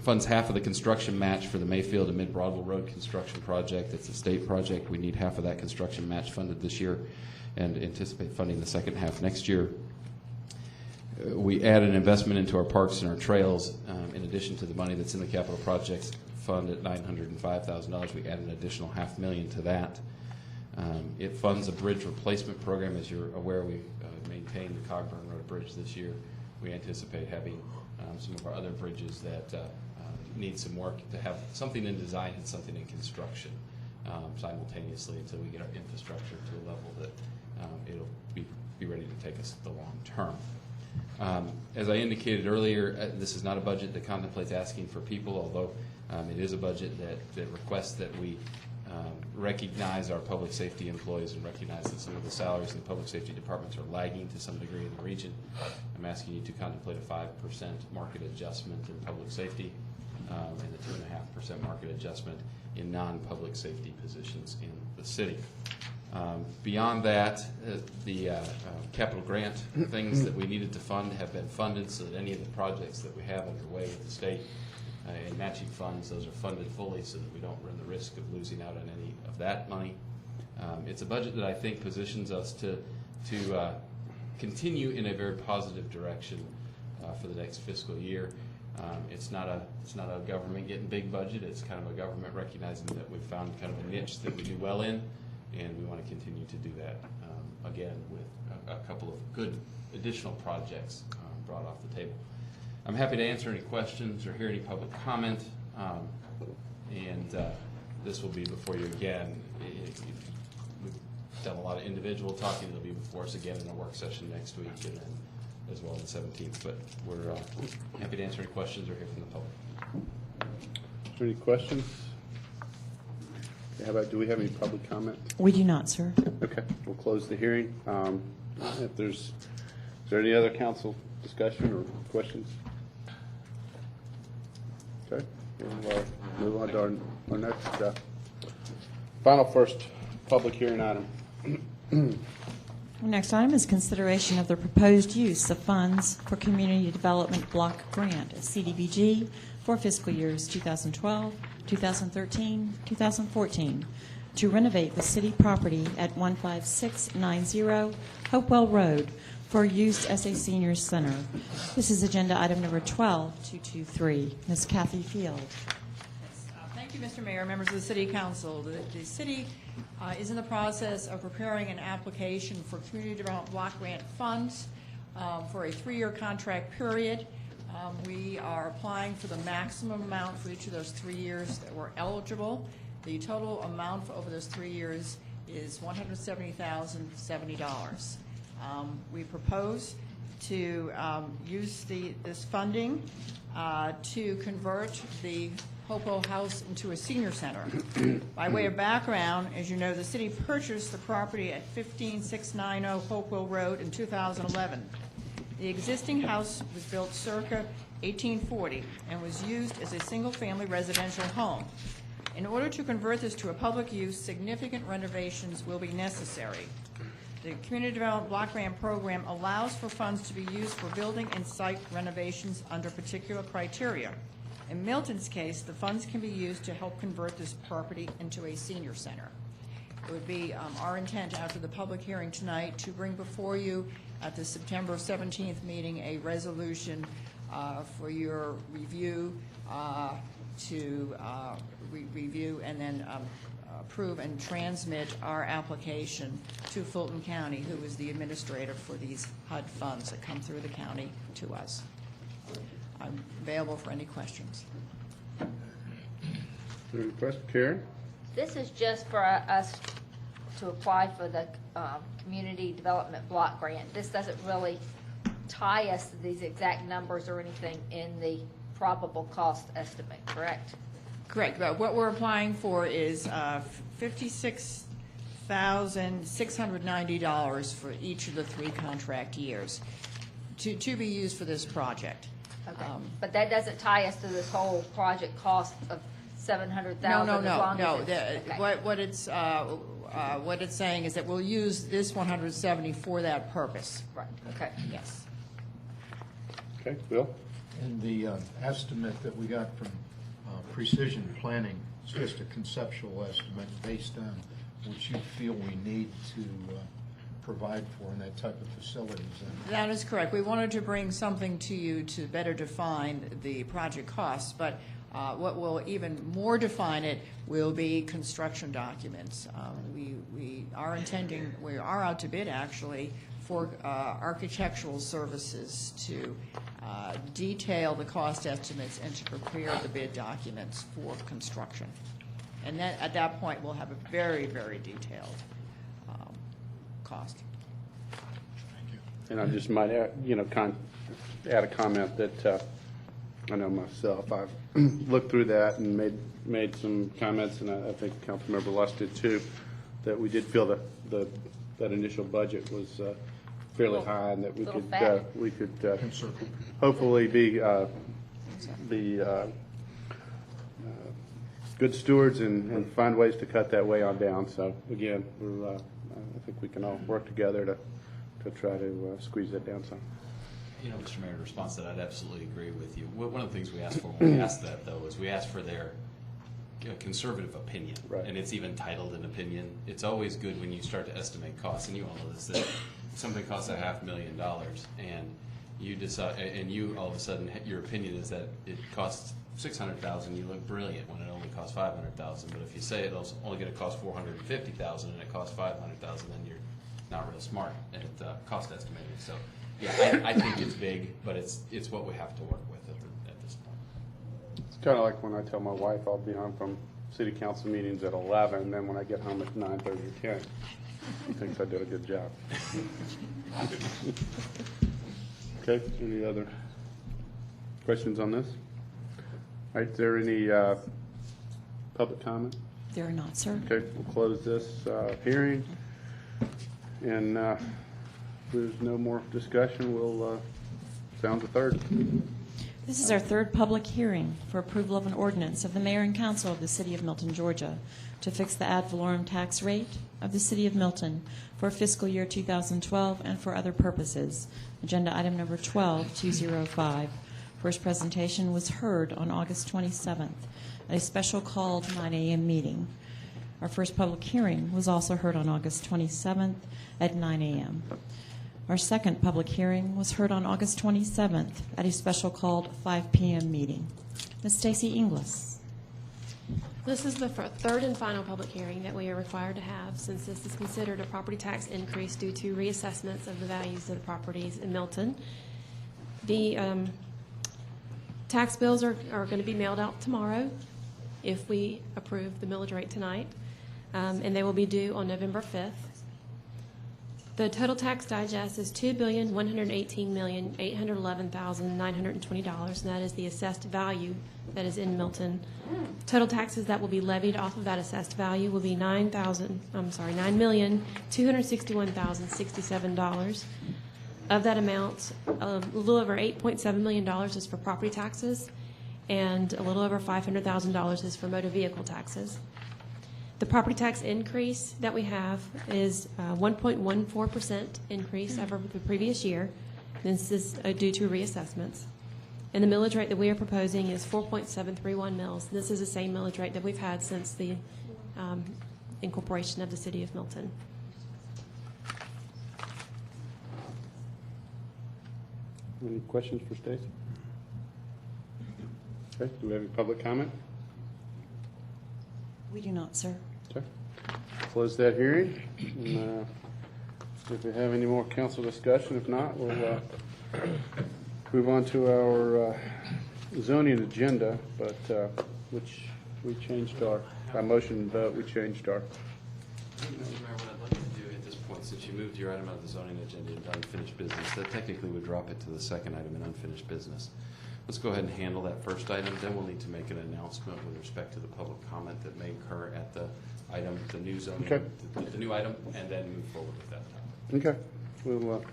Speaker 5: Funds half of the construction match for the Mayfield and Mid-Broadwell Road construction project. It's a state project. We need half of that construction match funded this year and anticipate funding the second half next year. We add an investment into our parks and our trails. In addition to the money that's in the capital projects fund at $905,000, we add an additional $500,000 to that. It funds a bridge replacement program. As you're aware, we maintained the Cogburn Road Bridge this year. We anticipate having some of our other bridges that need some work to have something in design and something in construction simultaneously until we get our infrastructure to a level that it'll be ready to take us the long term. As I indicated earlier, this is not a budget that contemplates asking for people, although it is a budget that requests that we recognize our public safety employees and recognize that some of the salaries in the public safety departments are lagging to some degree in the region. I'm asking you to contemplate a 5% market adjustment in public safety and a 2.5% market adjustment in non-public safety positions in the city. Beyond that, the capital grant things that we needed to fund have been funded, so that any of the projects that we have underway with the state and matching funds, those are funded fully so that we don't run the risk of losing out on any of that money. It's a budget that I think positions us to continue in a very positive direction for the next fiscal year. It's not a government getting big budget. It's kind of a government recognizing that we've found kind of a niche that we do well in, and we want to continue to do that again with a couple of good additional projects brought off the table. I'm happy to answer any questions or hear any public comment, and this will be before you again. We've done a lot of individual talking. It'll be before us again in a work session next week, and then as well on the 17th. But we're happy to answer any questions or hear from the public.
Speaker 1: Is there any questions? How about, do we have any public comment?
Speaker 3: We do not, sir.
Speaker 1: Okay, we'll close the hearing. Is there any other council discussion or questions? Okay, we'll move on to our next final first public hearing item.
Speaker 3: Our next item is consideration of the proposed use of funds for Community Development Block Grant, CDBG, for fiscal years 2012, 2013, 2014, to renovate the city property at 15690 Hopewell Road for use as a senior center. This is agenda item number 12223. Ms. Kathy Field.
Speaker 7: Thank you, Mr. Mayor, members of the City Council. The city is in the process of preparing an application for Community Development Block Grant funds for a 3-year contract period. We are applying for the maximum amount for each of those 3 years that we're eligible. The total amount for over those 3 years is $170,070. We propose to use this funding to convert the Hopewell House into a senior center. By way of background, as you know, the city purchased the property at 15690 Hopewell Road in 2011. The existing house was built circa 1840 and was used as a single-family residential home. In order to convert this to a public use, significant renovations will be necessary. The Community Development Block Grant Program allows for funds to be used for building and site renovations under particular criteria. In Milton's case, the funds can be used to help convert this property into a senior center. It would be our intent after the public hearing tonight to bring before you at the September 17th meeting a resolution for your review review and then approve and transmit our application to Fulton County, who is the administrator for these HUD funds that come through the county to us. I'm available for any questions.
Speaker 1: Any questions, Karen?
Speaker 11: This is just for us to apply for the Community Development Block Grant. This doesn't really tie us to these exact numbers or anything in the probable cost estimate, correct?
Speaker 7: Correct. But what we're applying for is $56,690 for each of the 3 contract years to be used for this project.
Speaker 11: Okay. But that doesn't tie us to this whole project cost of $700,000.
Speaker 7: No. What it's saying is that we'll use this 170 for that purpose.
Speaker 11: Right. Okay.
Speaker 7: Yes.
Speaker 1: Okay, Bill?
Speaker 6: And the estimate that we got from Precision Planning is just a conceptual estimate based on what you feel we need to provide for in that type of facilities.
Speaker 7: That is correct. We wanted to bring something to you to better define the project costs, but what will even more define it will be construction documents. We are out to bid actually for architectural services to detail the cost estimates and to prepare the bid documents for construction. And then at that point, we'll have a very, very detailed cost.
Speaker 1: And I just might add, add a comment that I know myself, I've looked through that and made some comments, and I think Councilmember Luss did too, that we did feel that that initial budget was fairly high, and that we could hopefully be good stewards and find ways to cut that way on down. So again, I think we can all work together to try to squeeze that down some.
Speaker 5: Mr. Mayor, in response to that, I'd absolutely agree with you. One of the things we asked for when we asked that, though, is we asked for their conservative opinion,
Speaker 1: right.
Speaker 5: And it's even titled an opinion. It's always good when you start to estimate costs, and you all know this, that something costs $500,000, and you decide, and you all of a sudden your opinion is that it costs $600,000. You look brilliant when it only costs $500,000. But if you say it's only going to cost $450,000 and it costs $500,000, then you're not real smart at cost estimating. So, yeah, I think it's big, but it's what we have to work with at this point.
Speaker 1: It's kind of like when I tell my wife I'll be home from city council meetings at 11, and then when I get home at 9:30 or 10, she thinks I did a good job. Okay, any other questions on this? All right, is there any public comment?
Speaker 3: There are not, sir.
Speaker 1: Okay, we'll close this hearing, and if there's no more discussion, we'll sound the third.
Speaker 3: This is our third public hearing for approval of an ordinance of the Mayor and Council of the City of Milton, Georgia, to fix the ad valorem tax rate of the City of Milton for fiscal year 2012 and for other purposes. Agenda item number 12-205. First presentation was heard on August 27th at a special called 9 a.m. meeting. Our first public hearing was also heard on August 27th at 9 a.m. Our second public hearing was heard on August 27th at a special called 5 p.m. meeting. Ms. Stacy Inglis.
Speaker 10: This is the third and final public hearing that we are required to have, since this is considered a property tax increase due to reassessments of the values of the properties in Milton. The tax bills are going to be mailed out tomorrow if we approve the millage rate tonight, and they will be due on November 5th. The total tax digest is $2,118,811,920, and that is the assessed value that is in Milton. Total taxes that will be levied off of that assessed value will be $9,261,067. Of that amount, a little over $8.7 million is for property taxes, and a little over $500,000 is for motor vehicle taxes. The property tax increase that we have is 1.14% increase over the previous year. This is due to reassessments. And the millage rate that we are proposing is 4.731 mils. This is the same millage rate that we've had since the incorporation of the city of Milton.
Speaker 1: Any questions for Stacy? Okay, do we have any public comment?
Speaker 3: We do not, sir.
Speaker 1: Okay. Close that hearing. And, if we have any more council discussion, if not, we'll move on to our zoning agenda, but which we changed by motion and vote, we changed our.
Speaker 5: Mr. Mayor, what I'd like to do at this point, since you moved your item out of the zoning agenda into unfinished business, that technically would drop it to the second item in unfinished business. Let's go ahead and handle that first item. Then we'll need to make an announcement with respect to the public comment that may occur at the item, the new zoning,
Speaker 1: Okay.
Speaker 5: the new item, and then move forward with that topic.
Speaker 1: Okay. We'll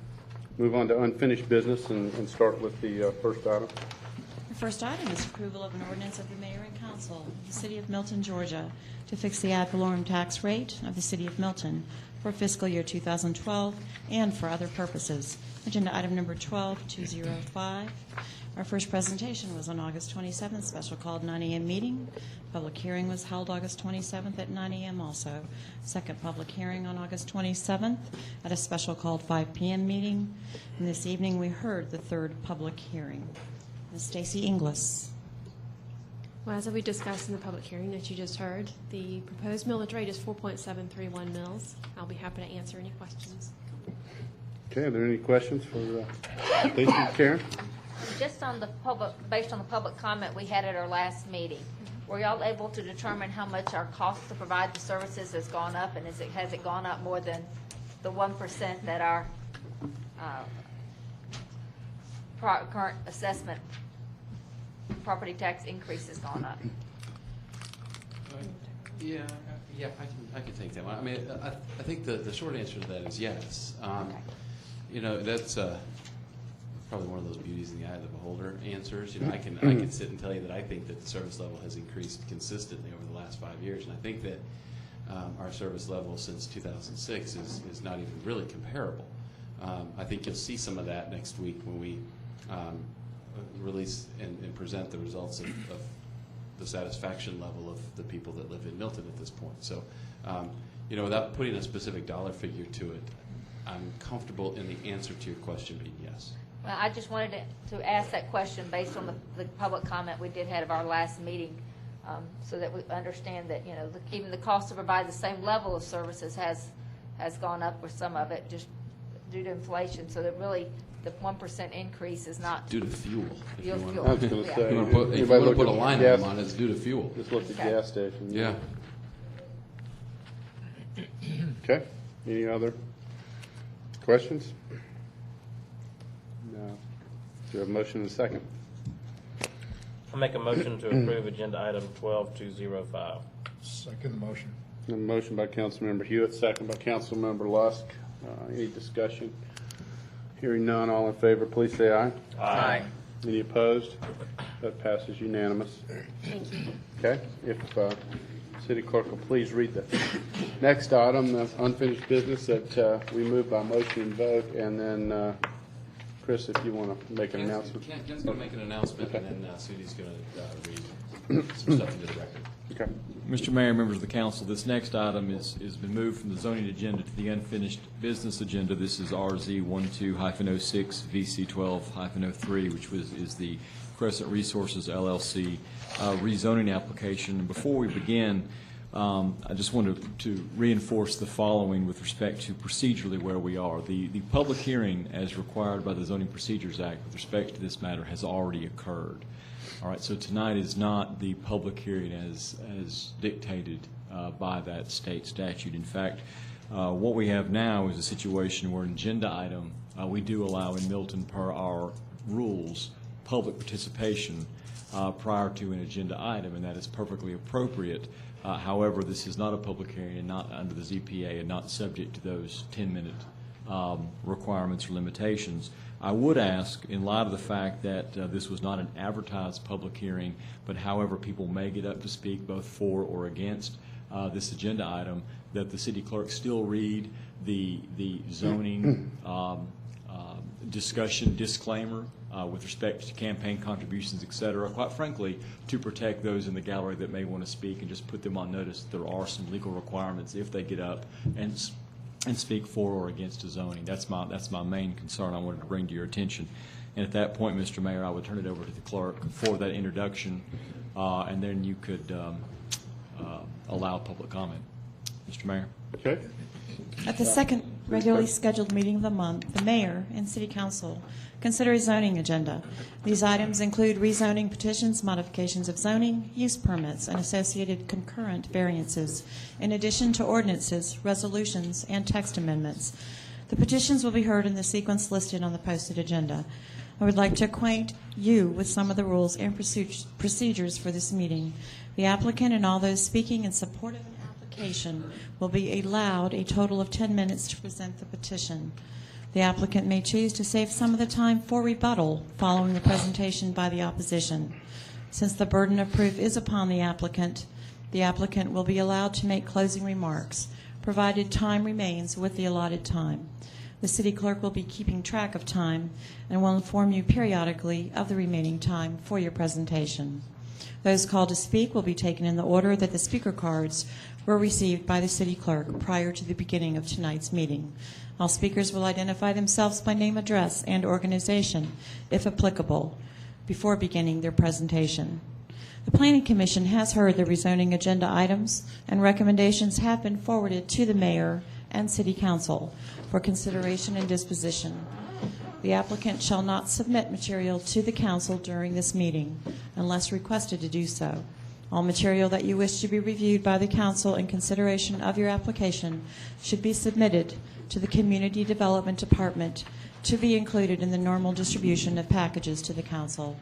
Speaker 1: move on to unfinished business and start with the first item.
Speaker 3: The first item is approval of an ordinance of the mayor and council of the city of Milton, Georgia, to fix the ad valorem tax rate of the city of Milton for fiscal year 2012 and for other purposes. Agenda item number 12205. Our first presentation was on August 27th, special called 9 a.m. meeting. Public hearing was held August 27th at 9 a.m. also. Second public hearing on August 27th at a special called 5 p.m. meeting. And this evening we heard the third public hearing. Ms. Stacy Inglis.
Speaker 10: Well, as we discussed in the public hearing that you just heard, the proposed millage rate is 4.731 mils. I'll be happy to answer any questions.
Speaker 1: Okay, are there any questions for Stacy and Karen?
Speaker 11: Just on the public, based on the public comment we had at our last meeting, were y'all able to determine how much our cost to provide the services has gone up, and has it gone up more than the 1% that our current assessment property tax increase has gone up?
Speaker 5: Yeah, I can take that one. I mean, I think the short answer to that is yes.
Speaker 11: Okay.
Speaker 5: You know, that's probably one of those beauties in the eye of the beholder answers. You know, I can sit and tell you that I think that the service level has increased consistently over the last 5 years, and I think that our service level since 2006 is not even really comparable. I think you'll see some of that next week when we release and present the results of the satisfaction level of the people that live in Milton at this point. So, you know, without putting a specific dollar figure to it, I'm comfortable in the answer to your question being yes.
Speaker 11: Well, I just wanted to ask that question based on the public comment we did have of our last meeting, so that we understand that, you know, even the cost to provide the same level of services has gone up with some of it just due to inflation. So that really the 1% increase is not
Speaker 5: Due to fuel. If you want
Speaker 11: fuel.
Speaker 1: I was going to
Speaker 11: Yeah.
Speaker 1: say.
Speaker 5: if you want to put a line item on it, it's due to fuel.
Speaker 1: Just look at
Speaker 11: Okay.
Speaker 1: gas stations.
Speaker 5: Yeah.
Speaker 1: Okay. Any other questions? No. Do you have a motion and a second?
Speaker 8: I'll make a motion to approve agenda item 12205.
Speaker 6: Second the motion.
Speaker 1: A motion by Councilmember Hewitt, second by Councilmember Lusk. Any discussion? Hearing none, all in favor, please say aye.
Speaker 8: Aye.
Speaker 1: Any opposed? That passes unanimous.
Speaker 10: Thank you.
Speaker 1: Okay, if City Clerk will please read the next item, the unfinished business that we move by motion and vote, and then, Chris, if you want to make an announcement.
Speaker 5: Ken's going to make an announcement,
Speaker 1: Okay.
Speaker 5: and then Sudi's going to read some stuff into the record.
Speaker 1: Okay.
Speaker 12: Mr. Mayor, members of the council, this next item has been moved from the zoning agenda to the unfinished business agenda. This is RZ 12-06 VC 12-03, which is the Crescent Resources LLC rezoning application. And before we begin, I just wanted to reinforce the following with respect to procedurally where we are. The public hearing, as required by the Zoning Procedures Act with respect to this matter, has already occurred. All right, so tonight is not the public hearing as dictated by that state statute. In fact, What we have now is a situation where an agenda item, we do allow in Milton per our rules, public participation prior to an agenda item, and that is perfectly appropriate. However, this is not a public hearing and not under the ZPA and not subject to those 10-minute requirements or limitations. I would ask, in light of the fact that this was not an advertised public hearing, but however people may get up to speak both for or against this agenda item, that the city clerk still read the zoning discussion disclaimer with respect to campaign contributions, et cetera, quite frankly, to protect those in the gallery that may want to speak and just put them on notice that there are some legal requirements if they get up and speak for or against a zoning. That's my main concern I wanted to bring to your attention. And at that point, Mr. Mayor, I would turn it over to the clerk for that introduction, and then you could allow public comment. Mr. Mayor.
Speaker 1: Okay.
Speaker 3: At the second regularly scheduled meeting of the month, the mayor and city council consider a zoning agenda. These items include rezoning petitions, modifications of zoning, use permits, and associated concurrent variances, in addition to ordinances, resolutions, and text amendments. The petitions will be heard in the sequence listed on the posted agenda. I would like to acquaint you with some of the rules and procedures for this meeting. The applicant and all those speaking in support of an application will be allowed a total of 10 minutes to present the petition. The applicant may choose to save some of the time for rebuttal following the presentation by the opposition. Since the burden of proof is upon the applicant will be allowed to make closing remarks, provided time remains with the allotted time. The city clerk will be keeping track of time and will inform you periodically of the remaining time for your presentation. Those called to speak will be taken in the order that the speaker cards were received by the city clerk prior to the beginning of tonight's meeting. All speakers will identify themselves by name, address, and organization, if applicable, before beginning their presentation. The Planning Commission has heard the rezoning agenda items, and recommendations have been forwarded to the mayor and city council for consideration and disposition. The applicant shall not submit material to the council during this meeting unless requested to do so. All material that you wish to be reviewed by the council in consideration of your application should be submitted to the Community Development Department to be included in the normal distribution of packages to the council.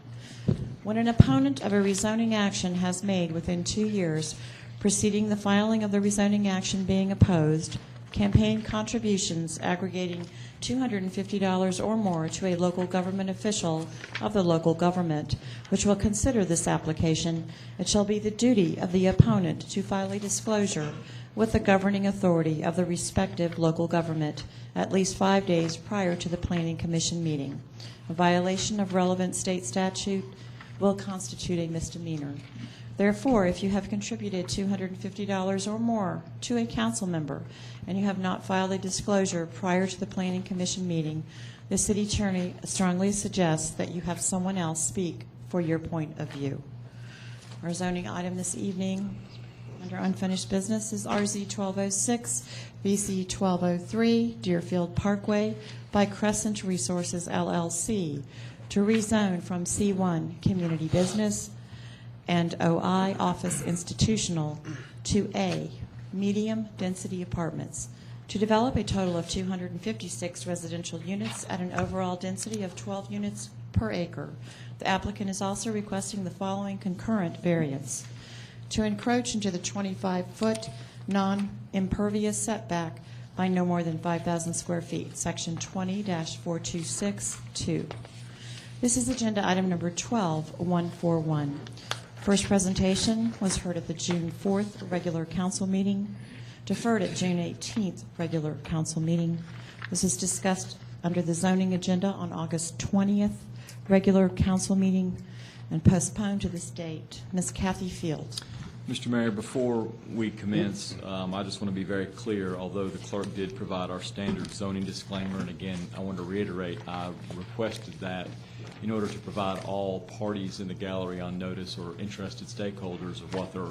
Speaker 3: When an opponent of a rezoning action has made within 2 years preceding the filing of the rezoning action being opposed, campaign contributions aggregating $250 or more to a local government official of the local government, which will consider this application, it shall be the duty of the opponent to file a disclosure with the governing authority of the respective local government at least 5 days prior to the Planning Commission meeting. A violation of relevant state statute will constitute a misdemeanor. Therefore, if you have contributed $250 or more to a council member and you have not filed a disclosure prior to the Planning Commission meeting, the city attorney strongly suggests that you have someone else speak for your point of view. Our zoning item this evening under unfinished business is RZ 1206, VC 1203, Deerfield Parkway by Crescent Resources LLC to rezone from C1 Community Business and OI Office Institutional to A, Medium Density Apartments, to develop a total of 256 residential units at an overall density of 12 units per acre. The applicant is also requesting the following concurrent variance: to encroach into the 25-foot non-impervious setback by no more than 5,000 square feet, Section 20-4262. This is agenda item number 12141. First presentation was heard at the June 4th regular council meeting, deferred at June 18th regular council meeting. This is discussed under the zoning agenda on August 20th regular council meeting and postponed to this date. Ms. Kathy Field.
Speaker 12: Mr. Mayor, before we commence, I just want to be very clear, although the clerk did provide our standard zoning disclaimer, and again, I want to reiterate, I requested that in order to provide all parties in the gallery on notice or interested stakeholders of what their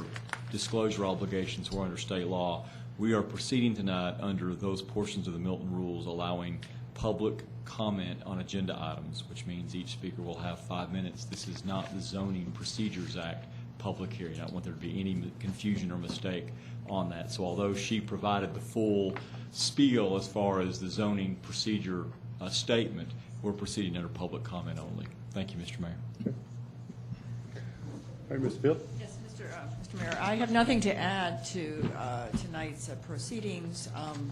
Speaker 12: disclosure obligations were under state law. We are proceeding tonight under those portions of the Milton rules allowing public comment on agenda items, which means each speaker will have 5 minutes. This is not the Zoning Procedures Act public hearing. I don't want there to be any confusion or mistake on that. So although she provided the full spiel as far as the zoning procedure statement. We're proceeding under public comment only. Thank you, Mr. Mayor.
Speaker 1: All right, Ms. Field?
Speaker 7: Yes, Mr. Mayor, I have nothing to add to tonight's proceedings,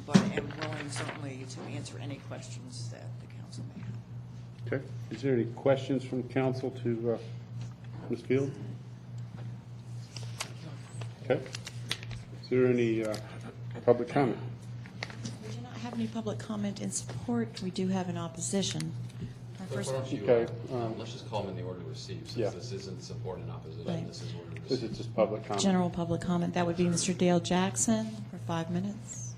Speaker 7: but am willing certainly to answer any questions that the council may have.
Speaker 1: Okay. Is there any questions from council to Ms. Field? Okay. Is there any public comment?
Speaker 3: We do not have any public comment in support. We do have an opposition. Our first,
Speaker 1: Okay,
Speaker 5: Let's just call them in the order received,
Speaker 1: Yeah.
Speaker 5: since this isn't support and opposition,
Speaker 3: Right.
Speaker 5: this is order
Speaker 1: this
Speaker 5: received.
Speaker 1: is just public comment.
Speaker 3: general public comment. That would be Mr. Dale Jackson for 5 minutes.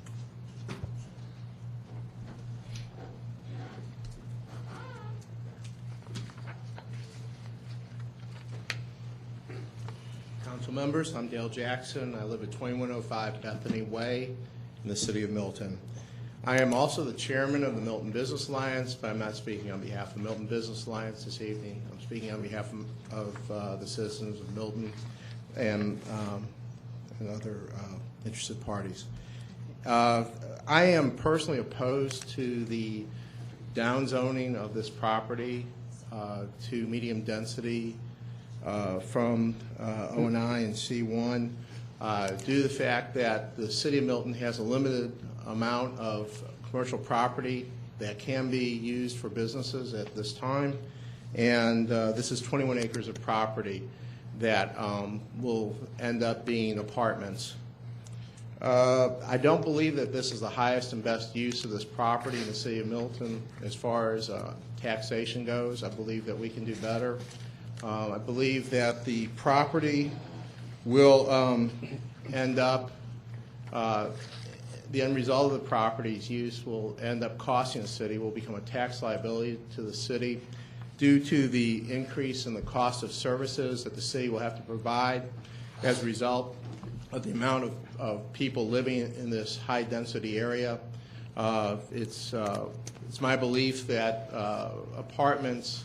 Speaker 13: Council members, I'm Dale Jackson. I live at 2105 Bethany Way in the city of Milton. I am also the chairman of the Milton Business Alliance, but I'm not speaking on behalf of Milton Business Alliance this evening. I'm speaking on behalf of the citizens of Milton and other interested parties. I am personally opposed to the downzoning of this property to medium density from O&I and C1 due to the fact that the city of Milton has a limited amount of commercial property that can be used for businesses at this time, and this is 21 acres of property that will end up being apartments. I don't believe that this is the highest and best use of this property in the city of Milton as far as taxation goes. I believe that we can do better. I believe that the property will end up, the end result of the property's use will end up costing the city, will become a tax liability to the city due to the increase in the cost of services that the city will have to provide as a result of the amount of people living in this high-density area. It's my belief that apartments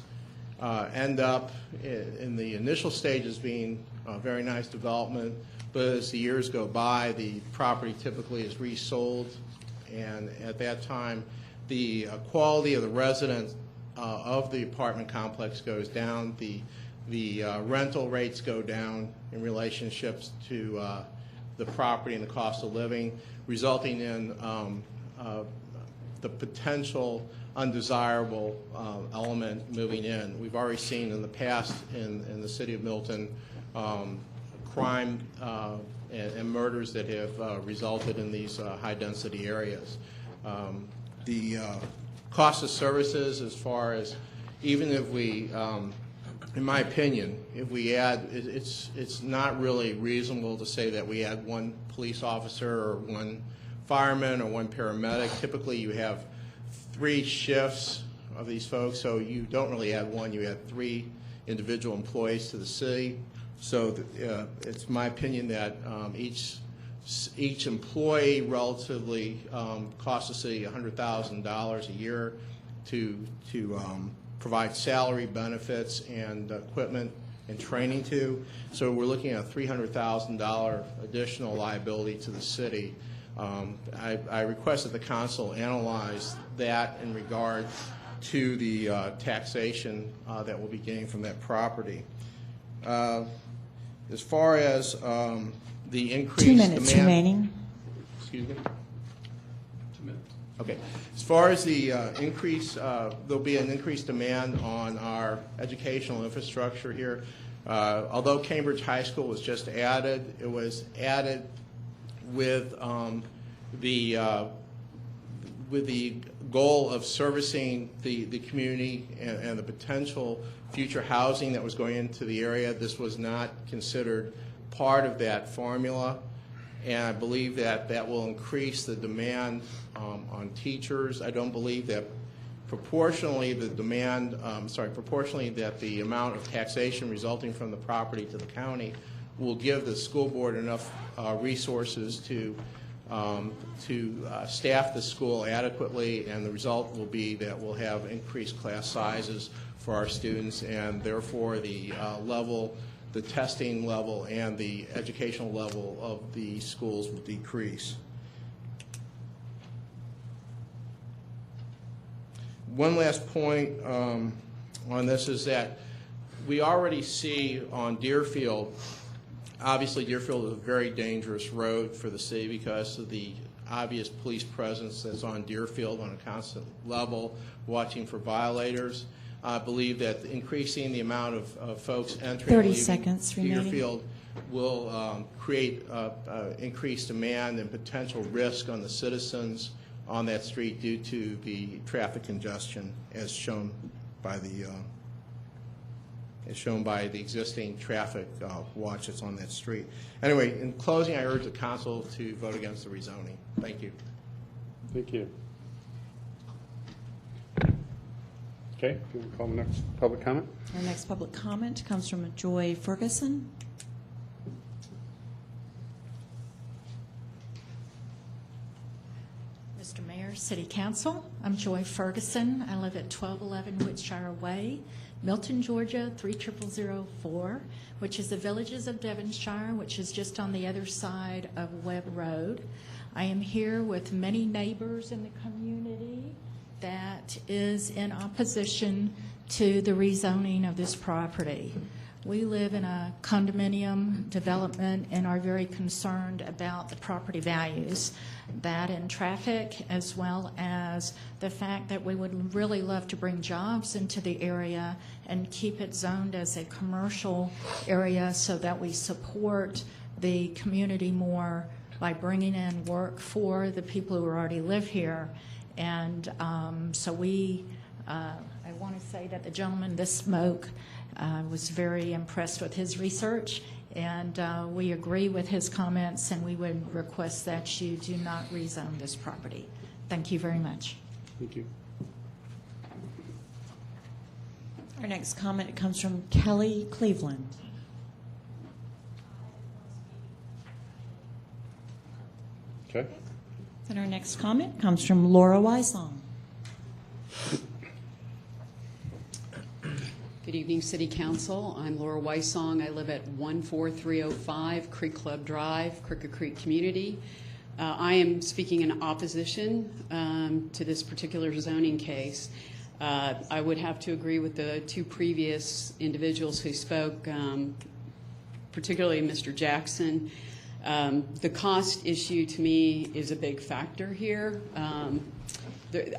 Speaker 13: end up in the initial stages being a very nice development, but as the years go by, the property typically is resold, and at that time, the quality of the residents of the apartment complex goes down. The rental rates go down in relationships to the property and the cost of living, resulting in the potential undesirable element moving in. We've already seen in the past in the city of Milton crime and murders that have resulted in these high-density areas. The cost of services, as far as even if we, in my opinion, if we add, it's not really reasonable to say that we add one police officer or one fireman or one paramedic. Typically, you have 3 shifts of these folks, so you don't really add one, you add 3 individual employees to the city. So it's my opinion that each employee relatively costs the city $100,000 a year to provide salary, benefits, and equipment and training to. So we're looking at a $300,000 additional liability to the city. I request that the council analyze that in regard to the taxation that will be gained from that property. As far as the increased
Speaker 3: 2 minutes
Speaker 13: demand,
Speaker 3: remaining.
Speaker 13: excuse me.
Speaker 5: 2 minutes.
Speaker 13: Okay. As far as the increase, there'll be an increased demand on our educational infrastructure here. Although Cambridge High School was just added, it was added with the goal of servicing the community and the potential future housing that was going into the area. This was not considered part of that formula, and I believe that that will increase the demand on teachers. I don't believe that proportionally the demand, proportionally that the amount of taxation resulting from the property to the county will give the school board enough resources to staff the school adequately, and the result will be that we'll have increased class sizes for our students, and therefore the the testing level and the educational level of the schools will decrease. One last point on this is that we already see on Deerfield, obviously Deerfield is a very dangerous road for the city because of the obvious police presence that's on Deerfield on a constant level, watching for violators. I believe that increasing the amount of folks entering
Speaker 3: 30
Speaker 13: and leaving
Speaker 3: seconds remaining.
Speaker 13: Deerfield will create increased demand and potential risk on the citizens on that street due to the traffic congestion as shown by the existing traffic watch that's on that street. Anyway, in closing, I urge the council to vote against the rezoning. Thank you.
Speaker 1: Thank you. Okay, do you want to call the next public comment?
Speaker 3: Our next public comment comes from Joy Ferguson.
Speaker 14: Mr. Mayor, City Council, I'm Joy Ferguson. I live at 1211 Whitshire Way, Milton, Georgia, 30004, which is the Villages of Devonshire, which is just on the other side of Webb Road. I am here with many neighbors in the community that is in opposition to the rezoning of this property. We live in a condominium development and are very concerned about the property values, that and traffic, as well as the fact that we would really love to bring jobs into the area and keep it zoned as a commercial area so that we support the community more by bringing in work for the people who already live here. And so I want to say that the gentleman, this smoke, was very impressed with his research, and we agree with his comments, and we would request that you do not rezone this property. Thank you very much.
Speaker 1: Thank you.
Speaker 3: Our next comment comes from Kelly Cleveland.
Speaker 1: Okay.
Speaker 3: And our next comment comes from Laura Weisong.
Speaker 15: Good evening, City Council. I'm Laura Weisong. I live at 14305 Creek Club Drive, Crooked Creek Community. I am speaking in opposition to this particular zoning case. I would have to agree with the two previous individuals who spoke, particularly Mr. Jackson. The cost issue to me is a big factor here.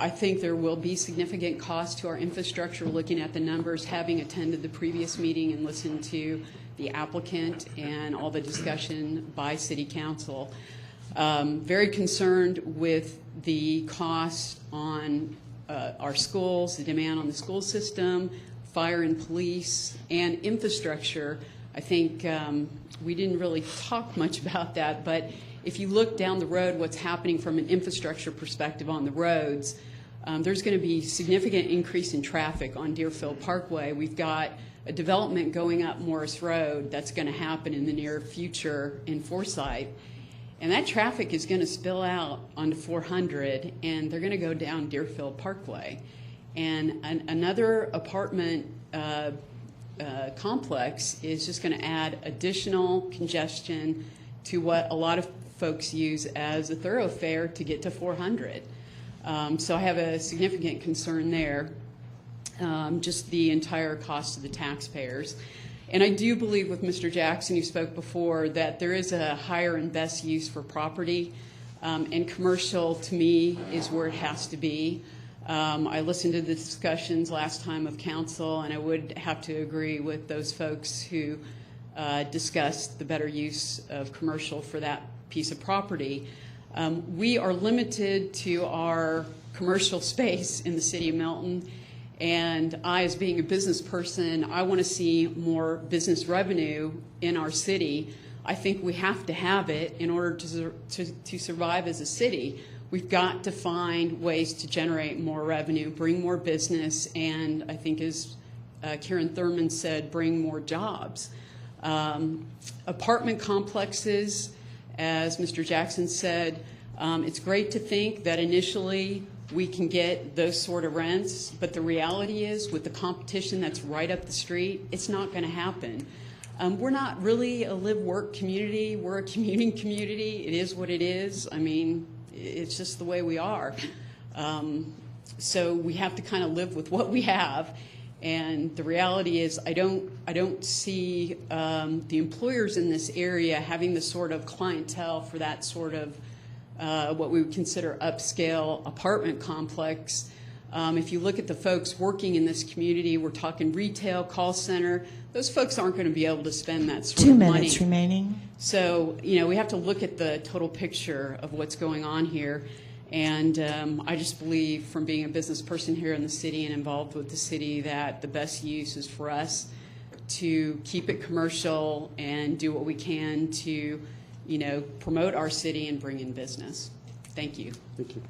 Speaker 15: I think there will be significant cost to our infrastructure, looking at the numbers, having attended the previous meeting and listened to the applicant and all the discussion by City Council. Very concerned with the cost on our schools, the demand on the school system, fire and police, and infrastructure. I think we didn't really talk much about that, but if you look down the road, what's happening from an infrastructure perspective on the roads, there's going to be significant increase in traffic on Deerfield Parkway. We've got a development going up Morris Road that's going to happen in the near future in Forsyth, and that traffic is going to spill out onto 400, and they're going to go down Deerfield Parkway. And another apartment complex is just going to add additional congestion to what a lot of folks use as a thoroughfare to get to 400. So I have a significant concern there, just the entire cost of the taxpayers. And I do believe with Mr. Jackson, who spoke before, that there is a higher and best use for property, and commercial, to me, is where it has to be. I listened to the discussions last time of council, and I would have to agree with those folks who discussed the better use of commercial for that piece of property. We are limited to our commercial space in the city of Milton, and I, as being a business person, I want to see more business revenue in our city. I think we have to have it in order to survive as a city. We've got to find ways to generate more revenue, bring more business, and I think, as Karen Thurman said, bring more jobs. Apartment complexes, as Mr. Jackson said, it's great to think that initially we can get those sort of rents, but the reality is, with the competition that's right up the street, it's not going to happen. We're not really a live-work community. We're a commuting community. It is what it is. I mean, it's just the way we are. So we have to kind of live with what we have. And the reality is, I don't see the employers in this area having the sort of clientele for that sort of what we would consider upscale apartment complex. If you look at the folks working in this community, we're talking retail, call center. Those folks aren't going to be able to spend that sort of money.
Speaker 3: 2 minutes remaining.
Speaker 15: So, we have to look at the total picture of what's going on here. And I just believe, from being a business person here in the city and involved with the city, that the best use is for us to keep it commercial and do what we can to, promote our city and bring in business. Thank you.
Speaker 1: Thank you.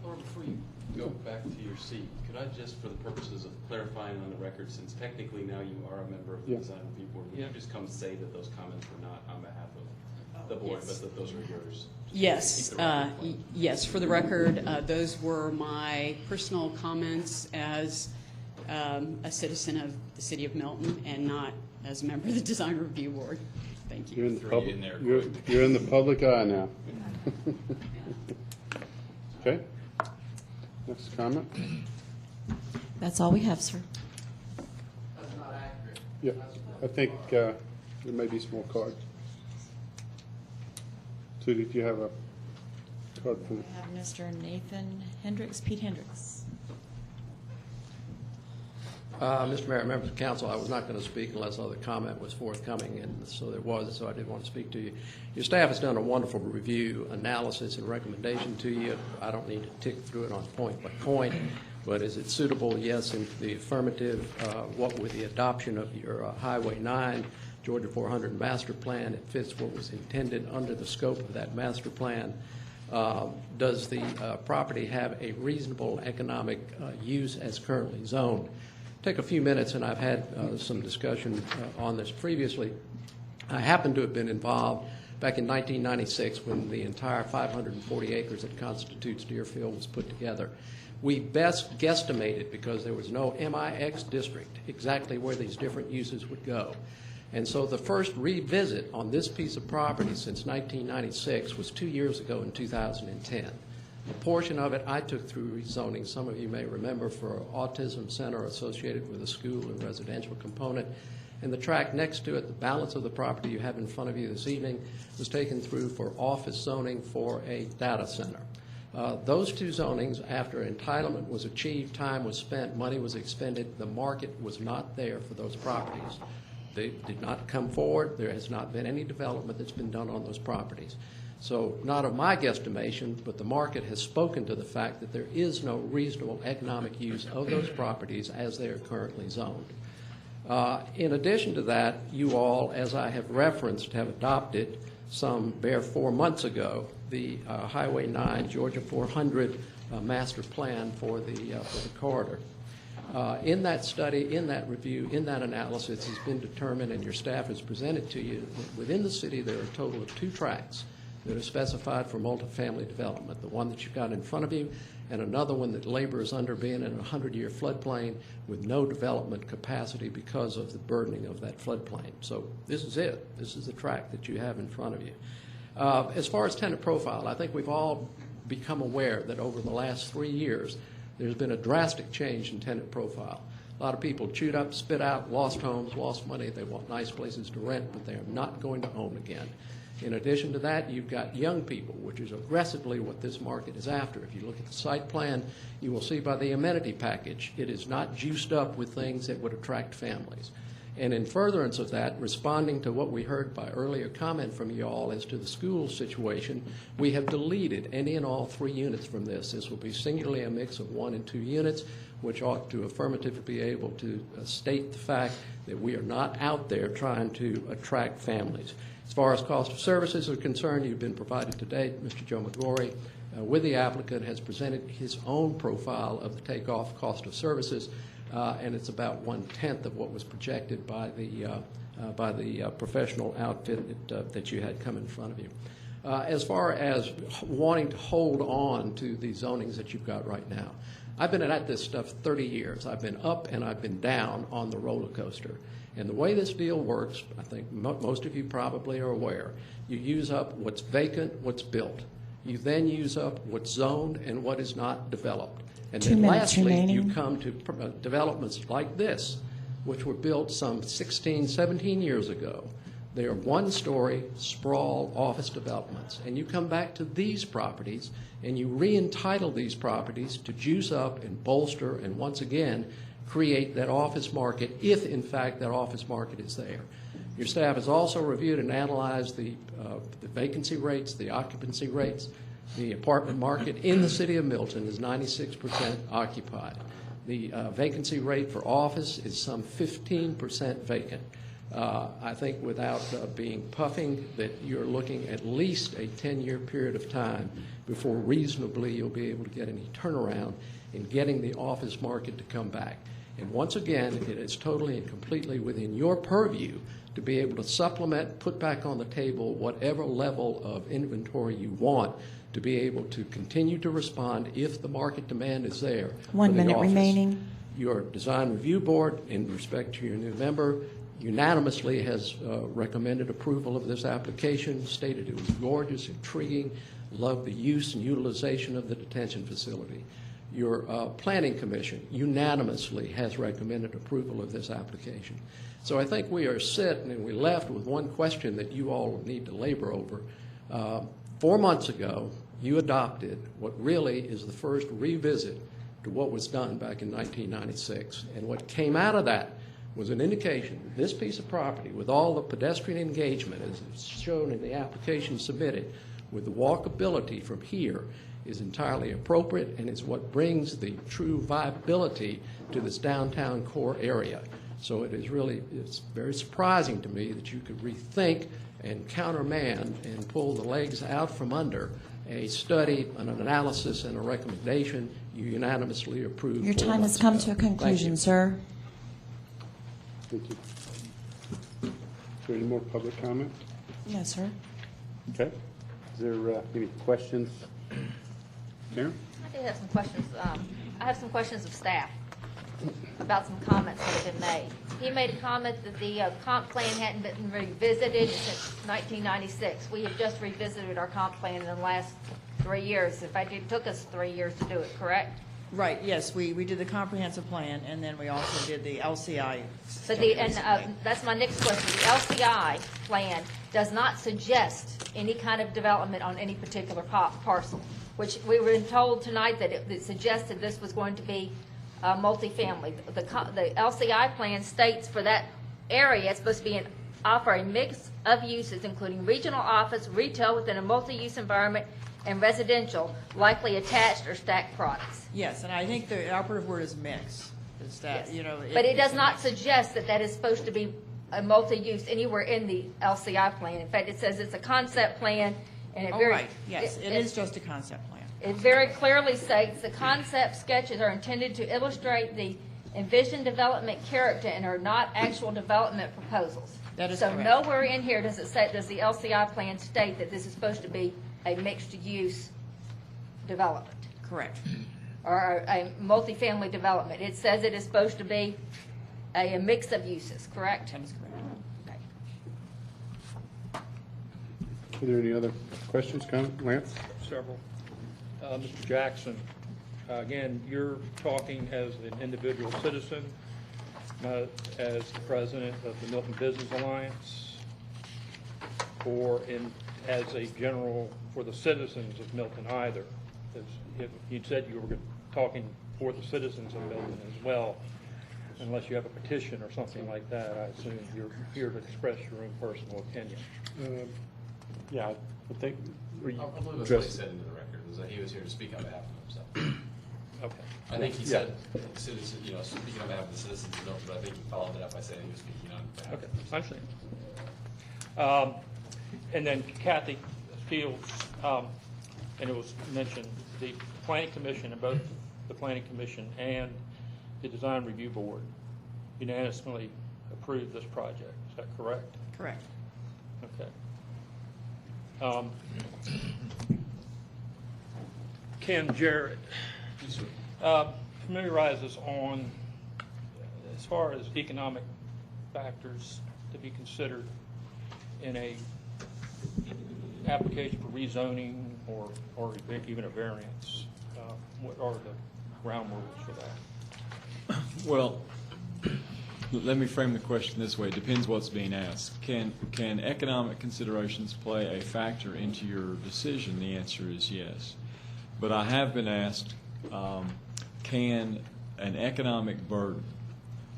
Speaker 5: Laura, before you go back to your seat, could I just, for the purposes of clarifying on the record, since technically now you are a member of the Design Review Board, would you just come say that those comments were not on behalf of the board, but that those are yours?
Speaker 15: Yes, yes. For the record, those were my personal comments as a citizen of the city of Milton and not as a member of the Design Review Board. Thank you.
Speaker 1: You're in the public eye now. Okay. Next comment.
Speaker 3: That's all we have, sir.
Speaker 1: That's not accurate. Yeah, I think there may be some more cards. So did you have a card for?
Speaker 3: We have Mr. Nathan Hendricks, Pete Hendricks.
Speaker 16: Mr. Mayor, members of council, I was not going to speak unless other comment was forthcoming, and so there was, so I did want to speak to you. Your staff has done a wonderful review, analysis, and recommendation to you. I don't need to tick through it on point by point, but is it suitable? Yes, in the affirmative. What with the adoption of your Highway 9, Georgia 400 master plan, it fits what was intended under the scope of that master plan. Does the property have a reasonable economic use as currently zoned? Take a few minutes, and I've had some discussion on this previously. I happen to have been involved back in 1996 when the entire 540 acres that constitutes Deerfield was put together. We best guesstimated, because there was no MIX district, exactly where these different uses would go. And so the first revisit on this piece of property since 1996 was 2 years ago in 2010. A portion of it I took through rezoning. Some of you may remember, for autism center associated with a school and residential component. And the tract next to it, the balance of the property you have in front of you this evening, was taken through for office zoning for a data center. Those two zonings, after entitlement was achieved, time was spent, money was expended, the market was not there for those properties. They did not come forward. There has not been any development that's been done on those properties. So not of my guesstimation, but the market has spoken to the fact that there is no reasonable economic use of those properties as they are currently zoned. In addition to that, you all, as I have referenced, have adopted some bare 4 months ago the Highway 9 Georgia 400 master plan for the corridor. In that study, in that review, in that analysis, it's been determined, and your staff has presented to you, that within the city there are a total of 2 tracts that are specified for multifamily development, the one that you've got in front of you, and another one that labors under being in a 100-year floodplain with no development capacity because of the burdening of that floodplain. So this is it. This is the tract that you have in front of you. As far as tenant profile, I think we've all become aware that over the last 3 years, there's been a drastic change in tenant profile. A lot of people chewed up, spit out, lost homes, lost money. They want nice places to rent, but they are not going to own again. In addition to that, you've got young people, which is aggressively what this market is after. If you look at the site plan, you will see by the amenity package, it is not juiced up with things that would attract families. And in furtherance of that, responding to what we heard by earlier comment from you all as to the school situation, we have deleted any and all 3 units from this. This will be singularly a mix of 1 and 2 units, which ought to affirmatively be able to state the fact that we are not out there trying to attract families. As far as cost of services are concerned, you've been provided today. Mr. Joe McGorry, with the applicant, has presented his own profile of the takeoff cost of services, and it's about 1/10 of what was projected by the professional outfit that you had come in front of you. As far as wanting to hold on to the zonings that you've got right now, I've been at this stuff 30 years. I've been up and I've been down on the roller coaster. And the way this deal works, I think most of you probably are aware, you use up what's vacant, what's built. You then use up what's zoned and what is not developed. And
Speaker 3: 2
Speaker 16: then
Speaker 3: minutes
Speaker 16: lastly, you
Speaker 3: remaining.
Speaker 16: come to developments like this, which were built some 16, 17 years ago. They are one-story, sprawl office developments. And you come back to these properties, and you re-entitle these properties to juice up and bolster and once again create that office market, if in fact that office market is there. Your staff has also reviewed and analyzed the vacancy rates, the occupancy rates. The apartment market in the city of Milton is 96% occupied. The vacancy rate for office is some 15% vacant. I think without being puffing that you're looking at least a 10-year period of time before reasonably you'll be able to get any turnaround in getting the office market to come back. And once again, it is totally and completely within your purview to be able to supplement, put back on the table whatever level of inventory you want to be able to continue to respond if the market demand is there.
Speaker 3: 1
Speaker 16: for the
Speaker 3: minute
Speaker 16: office.
Speaker 3: remaining.
Speaker 16: Your design review board, in respect to your new member, unanimously has recommended approval of this application, stated it was gorgeous, intriguing, loved the use and utilization of the detention facility. Your planning commission unanimously has recommended approval of this application. So I think we are sitting and we're left with one question that you all need to labor over. 4 months ago, you adopted what really is the first revisit to what was done back in 1996. And what came out of that was an indication that this piece of property, with all the pedestrian engagement as it's shown in the application submitted, with the walkability from here, is entirely appropriate and is what brings the true viability to this downtown core area. So it is really, it's very surprising to me that you could rethink and countermand and pull the legs out from under a study, an analysis, and a recommendation you unanimously approved.
Speaker 3: Your
Speaker 16: 4
Speaker 3: time has
Speaker 16: months
Speaker 3: come
Speaker 16: ago.
Speaker 3: to a
Speaker 16: Thank
Speaker 3: conclusion,
Speaker 16: you.
Speaker 3: sir.
Speaker 1: Thank you. Is there any more public comment?
Speaker 3: No, sir.
Speaker 1: Okay. Is there any questions? Karen?
Speaker 11: I do have some questions. I have some questions of staff about some comments that have been made. He made a comment that the comp plan hadn't been revisited since 1996. We have just revisited our comp plan in the last 3 years. In fact, it took us 3 years to do it, correct?
Speaker 7: Right, yes, we did the comprehensive plan, and then we also did the LCI.
Speaker 11: But that's my next question. The LCI plan does not suggest any kind of development on any particular parcel, which we were told tonight that it suggested this was going to be multifamily. The LCI plan states for that area it's supposed to be offer a mix of uses, including regional office, retail within a multi-use environment, and residential, likely attached or stacked products.
Speaker 7: Yes, and I think the operative word is mix. Is that,
Speaker 11: Yes.
Speaker 7: But
Speaker 11: But it
Speaker 7: it's
Speaker 11: does
Speaker 7: a
Speaker 11: not
Speaker 7: mix.
Speaker 11: suggest that that is supposed to be a multi-use anywhere in the LCI plan. In fact, it says it's a concept plan, and it
Speaker 7: Oh,
Speaker 11: very...
Speaker 7: right, yes, it is just a concept plan.
Speaker 11: It very clearly states the concept sketches are intended to illustrate the envisioned development character and are not actual development proposals.
Speaker 7: That is
Speaker 11: so
Speaker 7: correct.
Speaker 11: nowhere in here does it say, does the LCI plan state that this is supposed to be a mixed-use development
Speaker 7: Correct.
Speaker 11: or a multifamily development. It says it is supposed to be a mix of uses, correct?
Speaker 7: That is correct.
Speaker 1: Are there any other questions, comments? Lance?
Speaker 4: Several. Mr. Jackson, again, you're talking as an individual citizen, not as the president of the Milton Business Alliance, or as a general for the citizens of Milton either. If you said you were talking for the citizens of Milton as well, unless you have a petition or something like that, I assume you're here to express your own personal opinion.
Speaker 1: Yeah, I think.
Speaker 5: I believe that's what he said into the record, was that he was here to speak on behalf of himself.
Speaker 4: Okay.
Speaker 5: I think he said, citizen, speaking on behalf of the citizens of Milton, but I think he followed it up by saying he was speaking on behalf
Speaker 4: Okay,
Speaker 5: of himself.
Speaker 4: I understand. And then Kathy Fields, and it was mentioned, the Planning Commission, and both the Planning Commission and the Design Review Board unanimously approved this project. Is that correct?
Speaker 7: Correct.
Speaker 4: Okay. Ken Jarrett, familiarize us on, as far as economic factors to be considered in a application for rezoning or even a variance? What are the ground rules for that?
Speaker 12: Well, let me frame the question this way. It depends what's being asked. Can economic considerations play a factor into your decision? The answer is yes. But I have been asked, can an economic burden,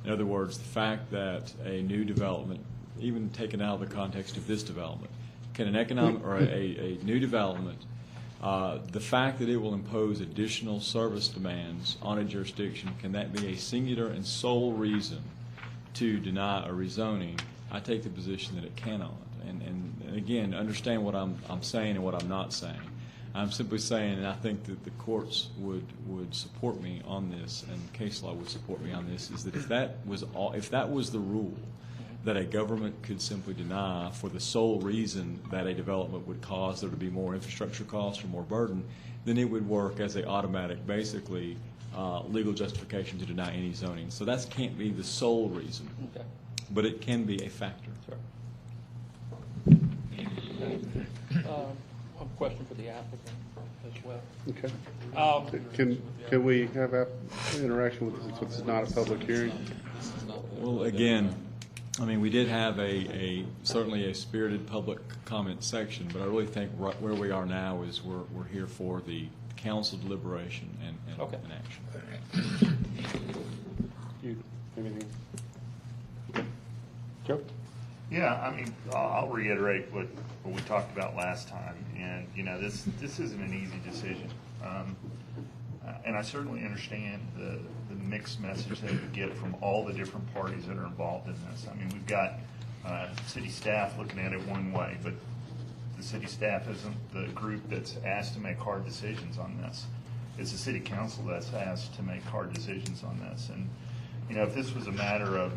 Speaker 12: in other words, the fact that a new development, even taken out of the context of this development, can an economic or a new development, the fact that it will impose additional service demands on a jurisdiction, can that be a singular and sole reason to deny a rezoning? I take the position that it cannot. And again, understand what I'm saying and what I'm not saying. I'm simply saying, and I think that the courts would support me on this, and case law would support me on this, is that if that was the rule, that a government could simply deny for the sole reason that a development would cause there to be more infrastructure costs or more burden, then it would work as an automatic, basically, legal justification to deny any zoning. So that can't be the sole reason,
Speaker 4: Okay.
Speaker 12: but it can be a factor.
Speaker 4: Sure. A question for the applicant as well.
Speaker 1: Okay. Can we have interaction with this? This is not a public hearing.
Speaker 12: Well, again, I mean, we did have certainly a spirited public comment section, but I really think where we are now is we're here for the council deliberation and action.
Speaker 1: Anything? Joe?
Speaker 9: Yeah, I mean, I'll reiterate what we talked about last time, and this isn't an easy decision, and I certainly understand the mixed message that we get from all the different parties that are involved in this. I mean, we've got city staff looking at it one way, but the city staff isn't the group that's asked to make hard decisions on this. It's the city council that's asked to make hard decisions on this, and if this was a matter of,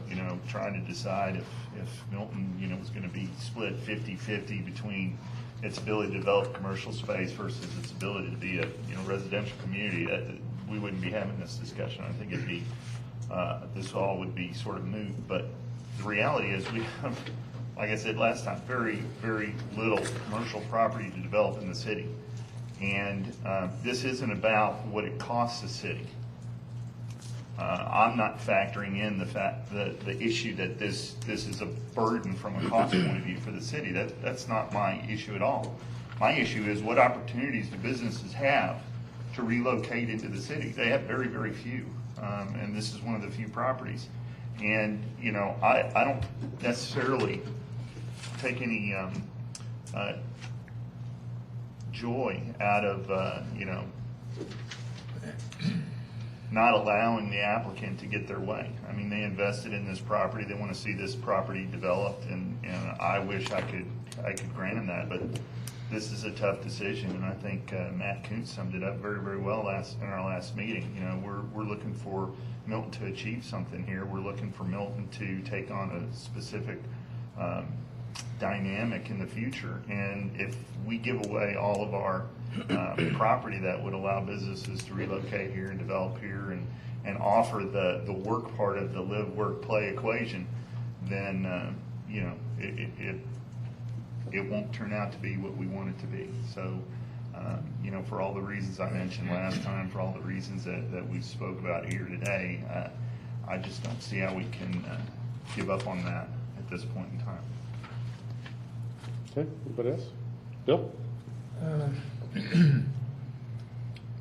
Speaker 9: trying to decide if Milton, was going to be split 50-50 between its ability to develop commercial space versus its ability to be a, residential community, we wouldn't be having this discussion. I think it'd be, this all would be sort of moot. But the reality is we have, like I said last time, very, very little commercial property to develop in the city. And this isn't about what it costs the city. I'm not factoring in the issue that this is a burden from a cost point of view for the city. That's not my issue at all. My issue is what opportunities do businesses have to relocate into the city? They have very, very few, and this is one of the few properties. And I don't necessarily take any joy out of not allowing the applicant to get their way. I mean, they invested in this property. They want to see this property developed, and I wish I could grant them that. But this is a tough decision, and I think Matt Kuntz summed it up very, very well in our last meeting. We're looking for Milton to achieve something here. We're looking for Milton to take on a specific dynamic in the future. And if we give away all of our property that would allow businesses to relocate here and develop here and offer the work part of the live, work, play equation, then it won't turn out to be what we want it to be. So, for all the reasons I mentioned last time, for all the reasons that we spoke about here today, I just don't see how we can give up on that at this point in time.
Speaker 1: Okay, anybody else? Bill?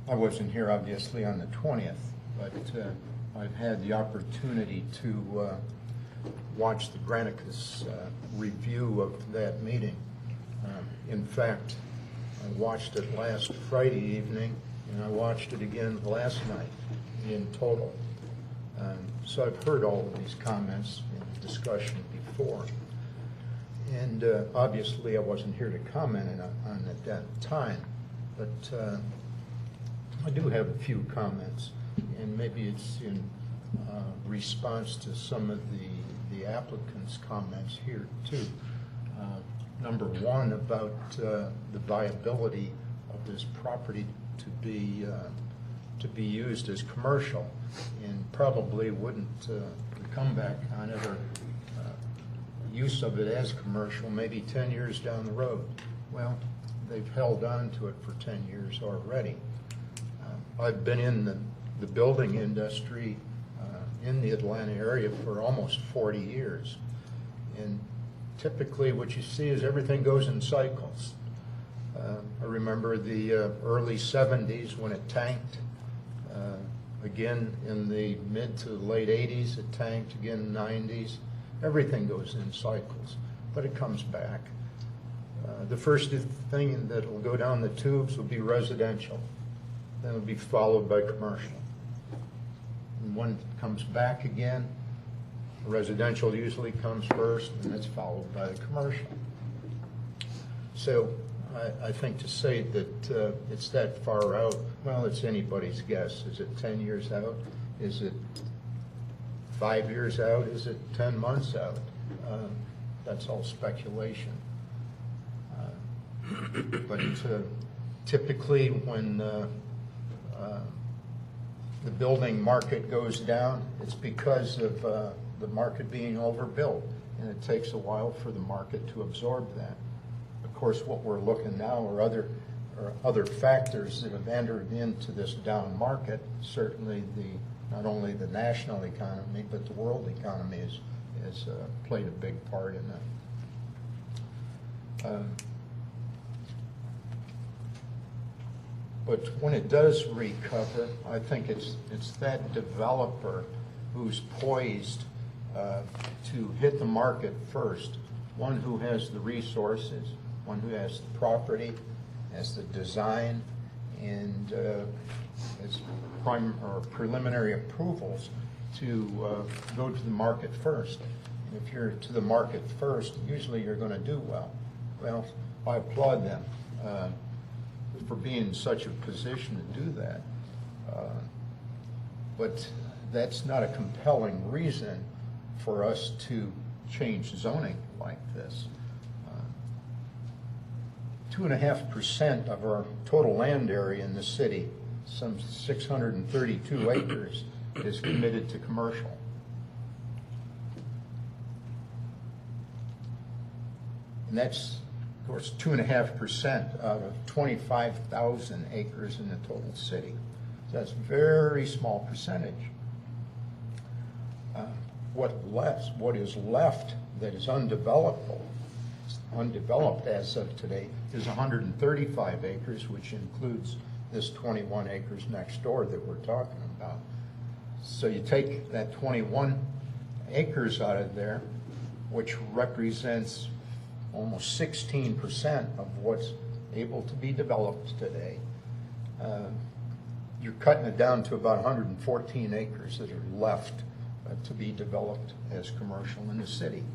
Speaker 6: I wasn't here, obviously, on the 20th, but I've had the opportunity to watch the Granicus review of that meeting. In fact, I watched it last Friday evening, and I watched it again last night in total. So I've heard all of these comments in discussion before. And obviously, I wasn't here to comment on it at that time, but I do have a few comments, and maybe it's in response to some of the applicants' comments here too. Number one, about the viability of this property to be used as commercial, and probably wouldn't come back on it or use of it as commercial maybe 10 years down the road. Well, they've held on to it for 10 years already. I've been in the building industry in the Atlanta area for almost 40 years. And typically what you see is everything goes in cycles. I remember the early 70s when it tanked. Again, in the mid to late 80s, it tanked. Again, in the 90s. Everything goes in cycles, but it comes back. The first thing that will go down the tubes will be residential. Then it'll be followed by commercial. And when it comes back again, residential usually comes first, and that's followed by the commercial. So I think to say that it's that far out, well, it's anybody's guess. Is it 10 years out? Is it 5 years out? Is it 10 months out? That's all speculation. But typically when the building market goes down, it's because of the market being overbuilt, and it takes a while for the market to absorb that. Of course, what we're looking now are other factors that have entered into this down market. Certainly, not only the national economy, but the world economy has played a big part in that. But when it does recover, I think it's that developer who's poised to hit the market first, one who has the resources, one who has the property, has the design, and has preliminary approvals to go to the market first. And if you're to the market first, usually you're going to do well. Well, I applaud them for being in such a position to do that. But that's not a compelling reason for us to change zoning like this. 2.5% of our total land area in the city, some 632 acres, is committed to commercial. And that's, of course, 2.5% out of 25,000 acres in the total city. So that's a very small percentage. What is left that is undeveloped as of today is 135 acres, which includes this 21 acres next door that we're talking about. So you take that 21 acres out of there, which represents almost 16% of what's able to be developed today. You're cutting it down to about 114 acres that are left to be developed as commercial in the city.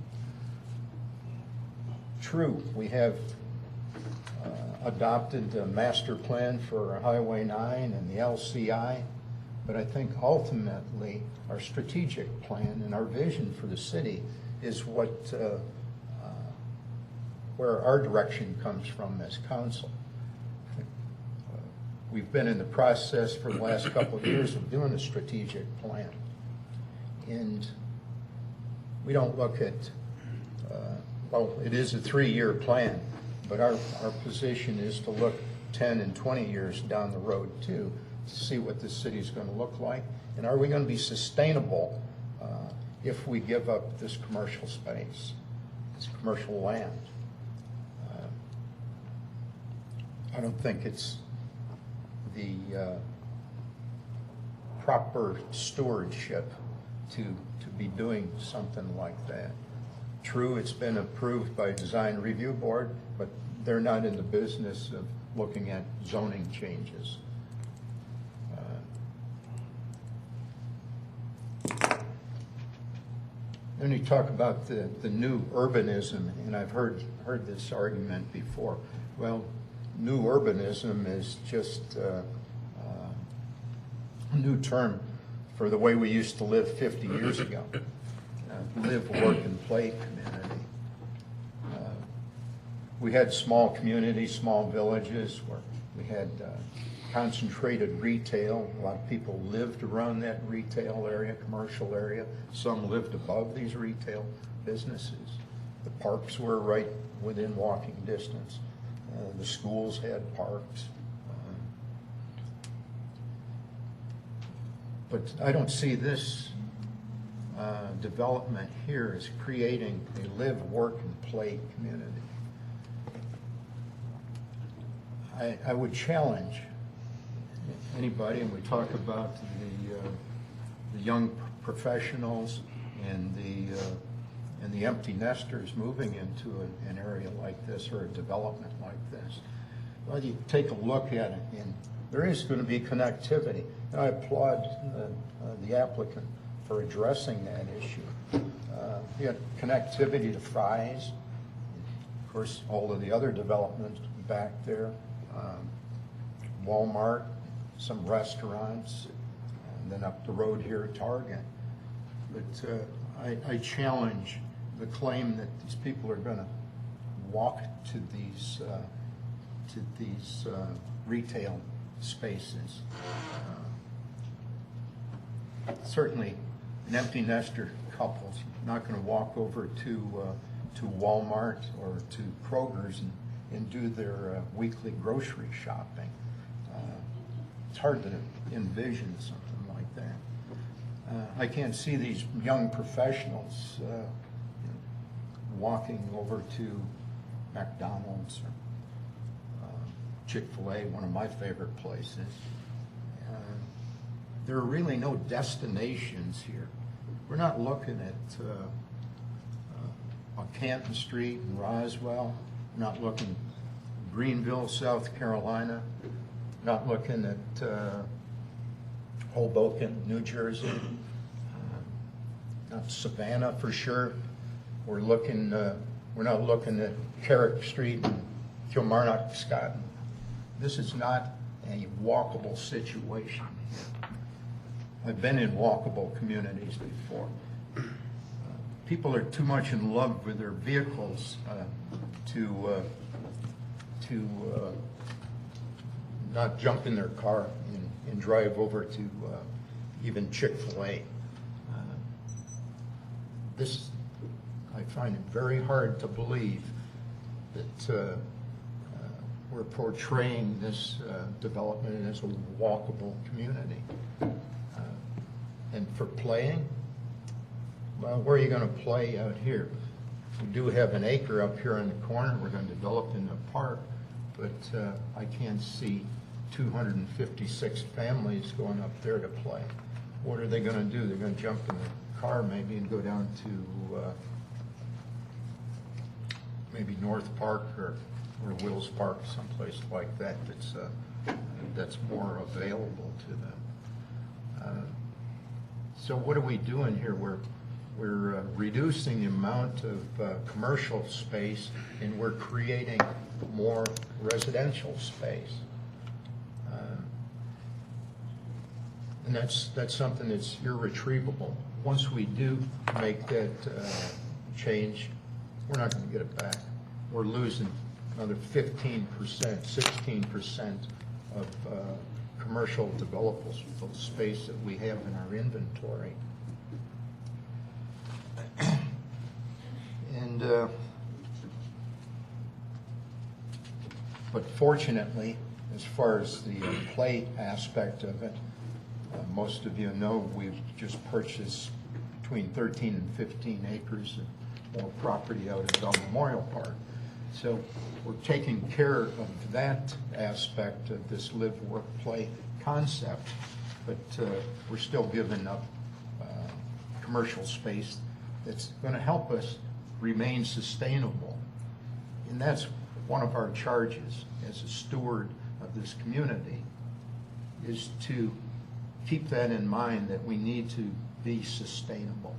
Speaker 6: True, we have adopted a master plan for Highway 9 and the LCI, but I think ultimately our strategic plan and our vision for the city is where our direction comes from as council. We've been in the process for the last couple of years of doing a strategic plan. And we don't look at, well, it is a 3-year plan, but our position is to look 10 and 20 years down the road too, to see what this city is going to look like. And are we going to be sustainable if we give up this commercial space, this commercial land? I don't think it's the proper stewardship to be doing something like that. True, it's been approved by Design Review Board, but they're not in the business of looking at zoning changes. Then you talk about the new urbanism, and I've heard this argument before. Well, new urbanism is just a new term for the way we used to live 50 years ago. Live, work, and play community. We had small communities, small villages where we had concentrated retail. A lot of people lived around that retail area, commercial area. Some lived above these retail businesses. The parks were right within walking distance. The schools had parks. But I don't see this development here as creating a live, work, and play community. I would challenge anybody, and we talk about the young professionals and the empty nesters moving into an area like this or a development like this. Well, you take a look at it, and there is going to be connectivity. And I applaud the applicant for addressing that issue. You got connectivity to Fry's, of course, all of the other developments back there, Walmart, some restaurants, and then up the road here, Target. But I challenge the claim that these people are going to walk to these retail spaces. Certainly, an empty nester couple's not going to walk over to Walmart or to Kroger's and do their weekly grocery shopping. It's hard to envision something like that. I can't see these young professionals walking over to McDonald's or Chick-fil-A, one of my favorite places. There are really no destinations here. We're not looking at on Canton Street in Roswell. We're not looking at Greenville, South Carolina. We're not looking at Hoboken, New Jersey. Not Savannah for sure. We're looking. We're not looking at Carrick Street and Kilmarnock, Scotland. This is not a walkable situation. I've been in walkable communities before. People are too much in love with their vehicles to not jump in their car and drive over to even Chick-fil-A. This, I find it very hard to believe that we're portraying this development as a walkable community. And for playing, well, where are you going to play out here? We do have an acre up here in the corner we're going to develop in the park, but I can't see 256 families going up there to play. What are they going to do? They're going to jump in the car maybe and go down to maybe North Park or Wills Park, someplace like that that's more available to them. So what are we doing here? We're reducing the amount of commercial space, and we're creating more residential space. And that's something that's irretrievable. Once we do make that change, we're not going to get it back. We're losing another 15%, 16% of commercial developable space that we have in our inventory. And but fortunately, as far as the play aspect of it, most of you know we've just purchased between 13 and 15 acres of more property out at Bell Memorial Park. So we're taking care of that aspect of this live, work, play concept, but we're still giving up commercial space that's going to help us remain sustainable. And that's one of our charges as a steward of this community, is to keep that in mind, that we need to be sustainable.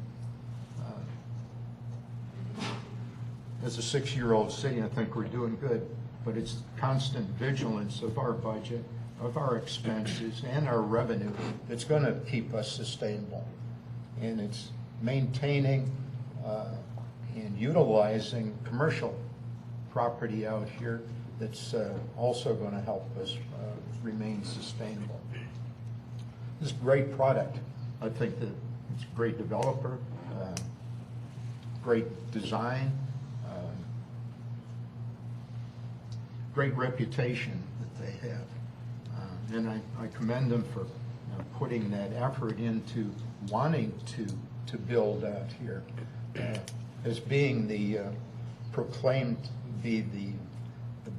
Speaker 6: As a 6-year-old city, I think we're doing good, but it's constant vigilance of our budget, of our expenses, and our revenue that's going to keep us sustainable. And it's maintaining and utilizing commercial property out here that's also going to help us remain sustainable. This is a great product. I think that it's a great developer, great design, great reputation that they have. And I commend them for putting that effort into wanting to build out here. As being the proclaimed the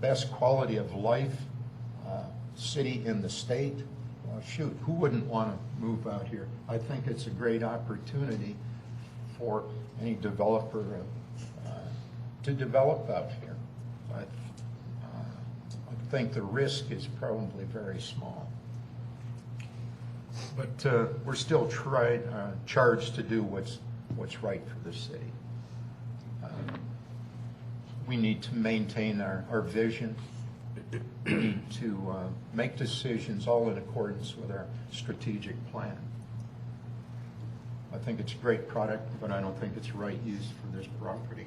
Speaker 6: best quality of life city in the state, shoot, who wouldn't want to move out here? I think it's a great opportunity for any developer to develop out here. I think the risk is probably very small. But we're still charged to do what's right for the city. We need to maintain our vision. We need to make decisions all in accordance with our strategic plan. I think it's a great product, but I don't think it's right use for this property.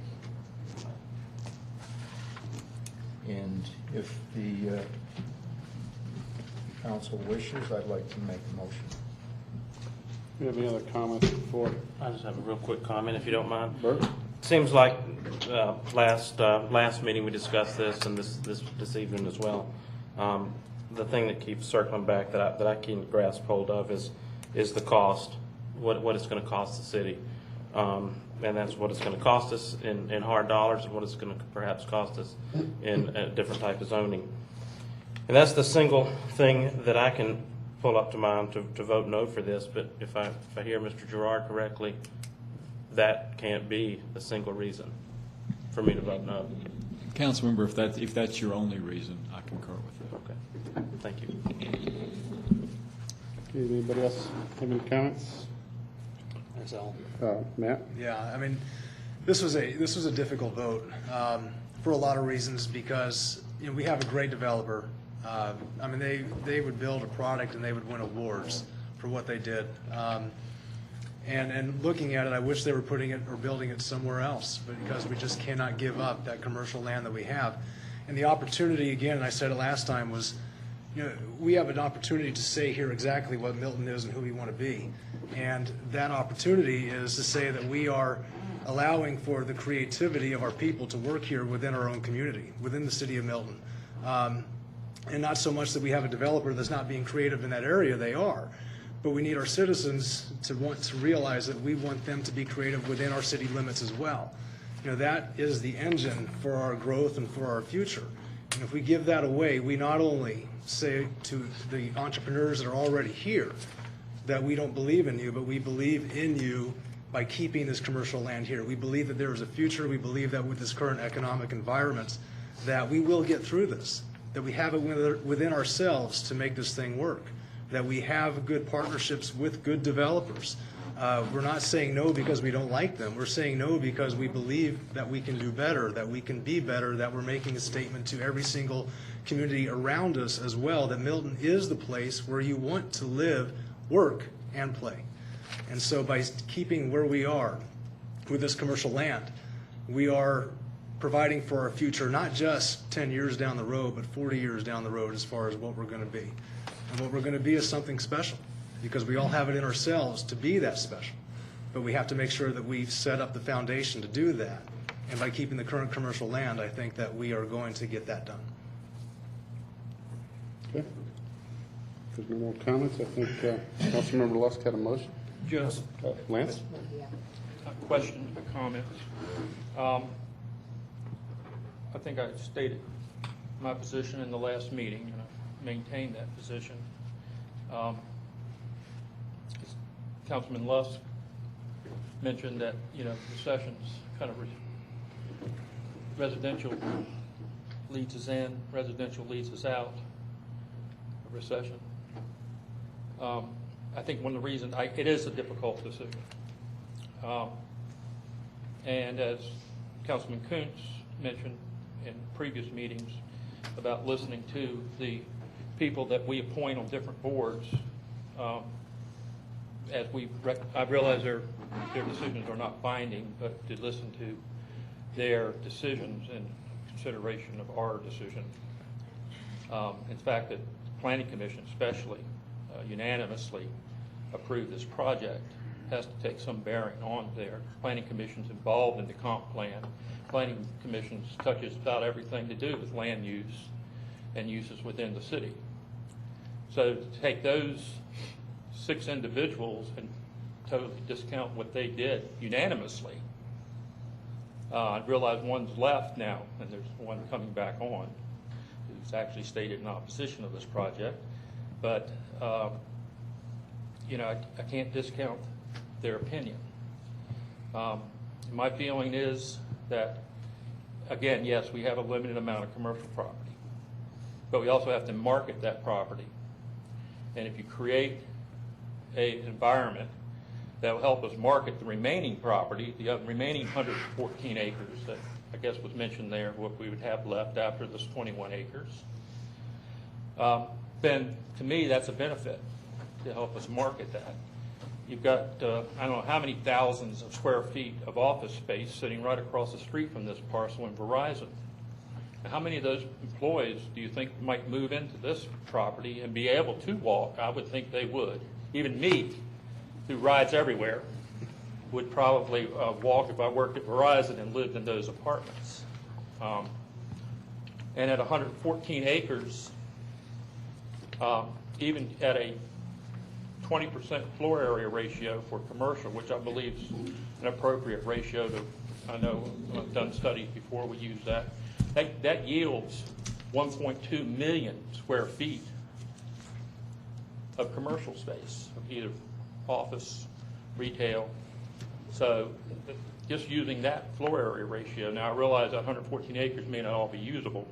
Speaker 6: And if the council wishes, I'd like to make a motion.
Speaker 1: Do you have any other comments before?
Speaker 8: I just have a real quick comment, if you don't mind.
Speaker 1: Bert?
Speaker 8: Seems like last meeting we discussed this, and this evening as well. The thing that keeps circling back that I can grasp hold of is the cost, what it's going to cost the city, and that's what it's going to cost us in hard dollars, and what it's going to perhaps cost us in a different type of zoning. And that's the single thing that I can pull up to mind to vote no for this. But if I hear Mr. Gerard correctly, that can't be the single reason for me to vote no.
Speaker 12: Councilmember, if that's your only reason, I concur with that.
Speaker 8: Okay. Thank you.
Speaker 1: Okay, anybody else have any comments?
Speaker 17: That's all.
Speaker 1: Matt?
Speaker 17: Yeah, I mean, this was a difficult vote for a lot of reasons because we have a great developer. I mean, they would build a product and they would win awards for what they did. And looking at it, I wish they were putting it or building it somewhere else, but because we just cannot give up that commercial land that we have. And the opportunity, again, and I said it last time, was we have an opportunity to say here exactly what Milton is and who we want to be. And that opportunity is to say that we are allowing for the creativity of our people to work here within our own community, within the city of Milton. And not so much that we have a developer that's not being creative in that area, they are. But we need our citizens to want to realize that we want them to be creative within our city limits as well. That is the engine for our growth and for our future. And if we give that away, we not only say to the entrepreneurs that are already here that we don't believe in you, but we believe in you by keeping this commercial land here. We believe that there is a future. We believe that with this current economic environment that we will get through this, that we have it within ourselves to make this thing work, that we have good partnerships with good developers. We're not saying no because we don't like them. We're saying no because we believe that we can do better, that we can be better, that we're making a statement to every single community around us as well, that Milton is the place where you want to live, work, and play. And so by keeping where we are with this commercial land, we are providing for our future, not just 10 years down the road, but 40 years down the road as far as what we're going to be. And what we're going to be is something special, because we all have it in ourselves to be that special. But we have to make sure that we've set up the foundation to do that. And by keeping the current commercial land, I think that we are going to get that done.
Speaker 1: Okay. If there's no more comments, I think Councilmember Lusk had a motion.
Speaker 4: Just
Speaker 1: Lance?
Speaker 4: a question, a comment. I think I stated my position in the last meeting, and I maintained that position. Councilman Lusk mentioned that, recession's kind of residential leads us in, residential leads us out of recession. I think one of the reasons, it is a difficult decision. And as Councilman Kuntz mentioned in previous meetings about listening to the people that we appoint on different boards, I realize their decisions are not binding, but to listen to their decisions in consideration of our decision. In fact, the Planning Commission especially unanimously approved this project has to take some bearing on there. Planning Commission's involved in the comp plan. Planning Commission touches about everything to do with land use and uses within the city. So to take those 6 individuals and totally discount what they did unanimously, I realize one's left now, and there's one coming back on who's actually stated in opposition of this project. But, you know, I can't discount their opinion. My feeling is that, again, yes, we have a limited amount of commercial property, but we also have to market that property. And if you create an environment that will help us market the remaining property, the remaining 114 acres that I guess was mentioned there, what we would have left after this 21 acres, then to me that's a benefit to help us market that. You've got, I don't know how many thousands of square feet of office space sitting right across the street from this parcel in Verizon. Now, how many of those employees do you think might move into this property and be able to walk? I would think they would. Even me, who rides everywhere, would probably walk if I worked at Verizon and lived in those apartments. And at 114 acres, even at a 20% floor area ratio for commercial, which I believe is an appropriate ratio to, I know I've done studies before we use that, that yields 1.2 million square feet of commercial space, either office, retail. So just using that floor area ratio, now I realize that 114 acres may not all be usable,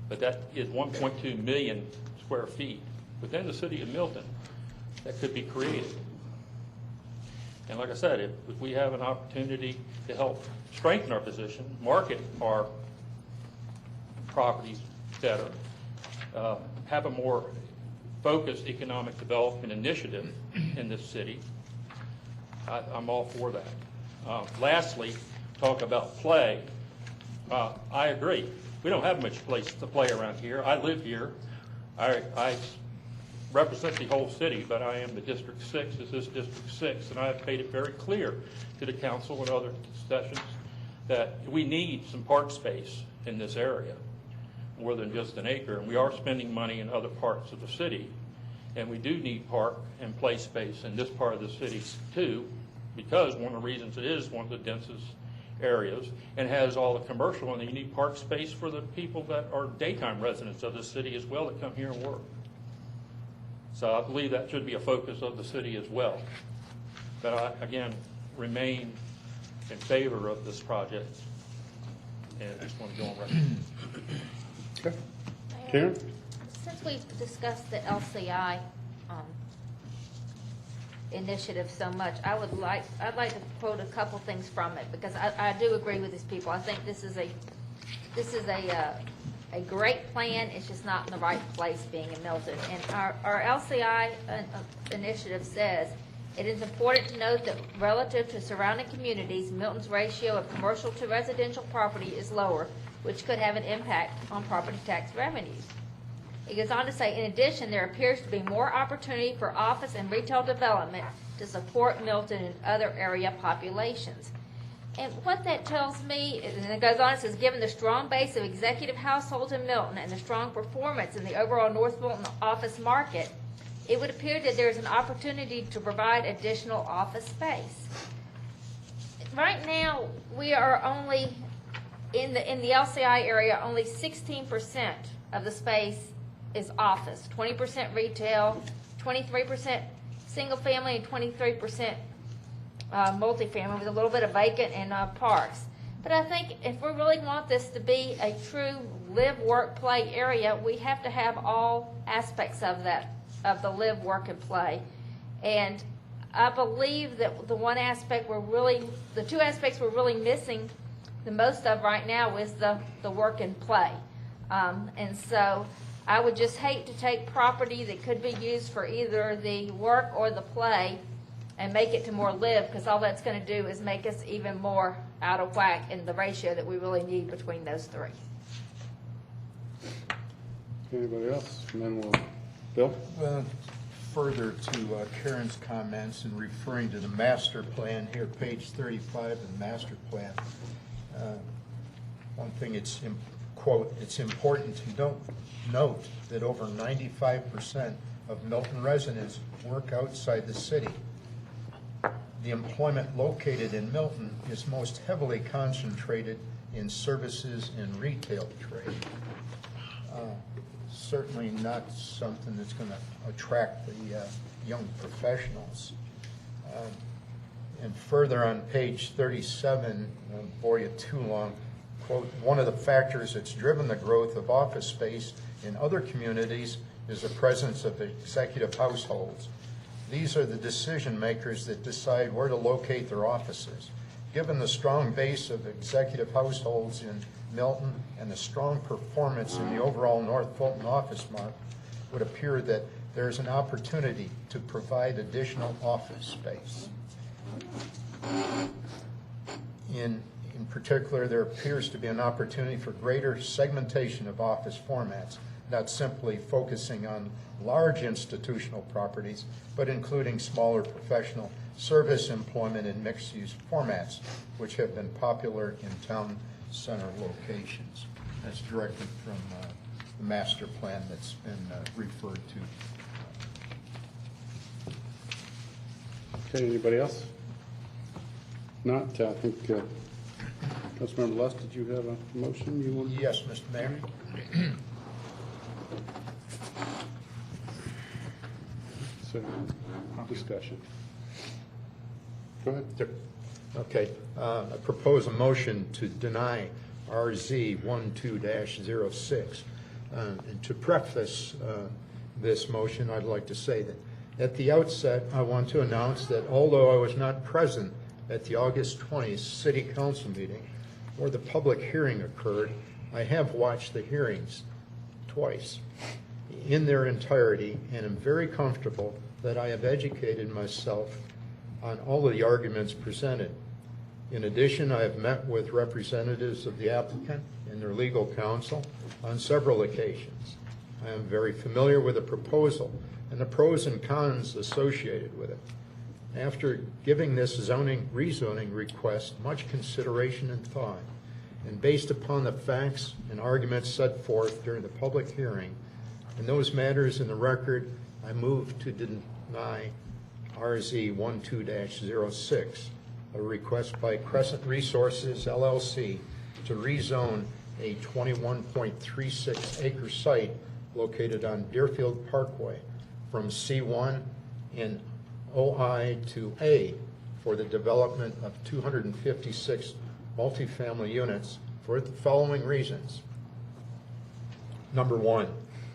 Speaker 4: but that is 1.2 million square feet within the city of Milton that could be created. And like I said, if we have an opportunity to help strengthen our position, market our properties better, have a more focused economic development initiative in this city, I'm all for that. Lastly, talk about play. I agree. We don't have much place to play around here. I live here. I represent the whole city, but I am the District 6. This is District 6, and I have made it very clear to the council and other sessions that we need some park space in this area, more than just an acre. And we are spending money in other parts of the city, and we do need park and play space in this part of the city too, because one of the reasons it is one of the densest areas and has all the commercial, and you need park space for the people that are daytime residents of the city as well that come here and work. So I believe that should be a focus of the city as well. But I, again, remain in favor of this project, and I just want to go on record.
Speaker 1: Okay. Karen?
Speaker 11: Since we've discussed the LCI initiative so much, I'd like to quote a couple things from it, because I do agree with these people. I think this is a great plan. It's just not in the right place, being in Milton. And our LCI initiative says, it is important to note that relative to surrounding communities, Milton's ratio of commercial to residential property is lower, which could have an impact on property tax revenues. It goes on to say, in addition, there appears to be more opportunity for office and retail development to support Milton and other area populations. And what that tells me, and it goes on, it says, given the strong base of executive households in Milton and the strong performance in the overall North Milton office market, it would appear that there is an opportunity to provide additional office space. Right now, we are only, in the LCI area, only 16% of the space is office, 20% retail, 23% single family, and 23% multifamily, with a little bit of vacant and parks. But I think if we really want this to be a true live, work, play area, we have to have all aspects of that, of the live, work, and play. And I believe that the two aspects we're really missing the most of right now is the work and play. And so I would just hate to take property that could be used for either the work or the play and make it to more live, because all that's going to do is make us even more out of whack in the ratio that we really need between those three.
Speaker 1: Anybody else? And then we'll, Bill?
Speaker 6: Further to Karen's comments and referring to the master plan here, page 35 of the master plan, one thing it's quote, "It's important to note that over 95% of Milton residents work outside the city. The employment located in Milton is most heavily concentrated in services and retail trade." Certainly not something that's going to attract the young professionals. And further on page 37, I won't bore you too long, quote, "One of the factors that's driven the growth of office space in other communities is the presence of executive households. These are the decision makers that decide where to locate their offices. Given the strong base of executive households in Milton and the strong performance in the overall North Fulton office market, it would appear that there is an opportunity to provide additional office space. In particular, there appears to be an opportunity for greater segmentation of office formats, not simply focusing on large institutional properties, but including smaller professional service, employment, and mixed-use formats, which have been popular in town center locations." That's directly from the master plan that's been referred to.
Speaker 1: Okay, anybody else? Not, I think, Councilmember Lust, did you have a motion you want?
Speaker 6: Yes, Mr. Mayor.
Speaker 1: So, discussion. Go ahead.
Speaker 6: Okay. I propose a motion to deny RZ 12-06. And to preface this motion, I'd like to say that at the outset, I want to announce that although I was not present at the August 20th City Council meeting where the public hearing occurred, I have watched the hearings twice in their entirety and am very comfortable that I have educated myself on all of the arguments presented. In addition, I have met with representatives of the applicant and their legal counsel on several occasions. I am very familiar with the proposal and the pros and cons associated with it. After giving this rezoning request much consideration and thought, and based upon the facts and arguments set forth during the public hearing, and those matters in the record, I move to deny RZ 12-06, a request by Crescent Resources, LLC, to rezone a 21.36 acre site located on Deerfield Parkway from C1 and OI to A for the development of 256 multifamily units for the following reasons. Number one,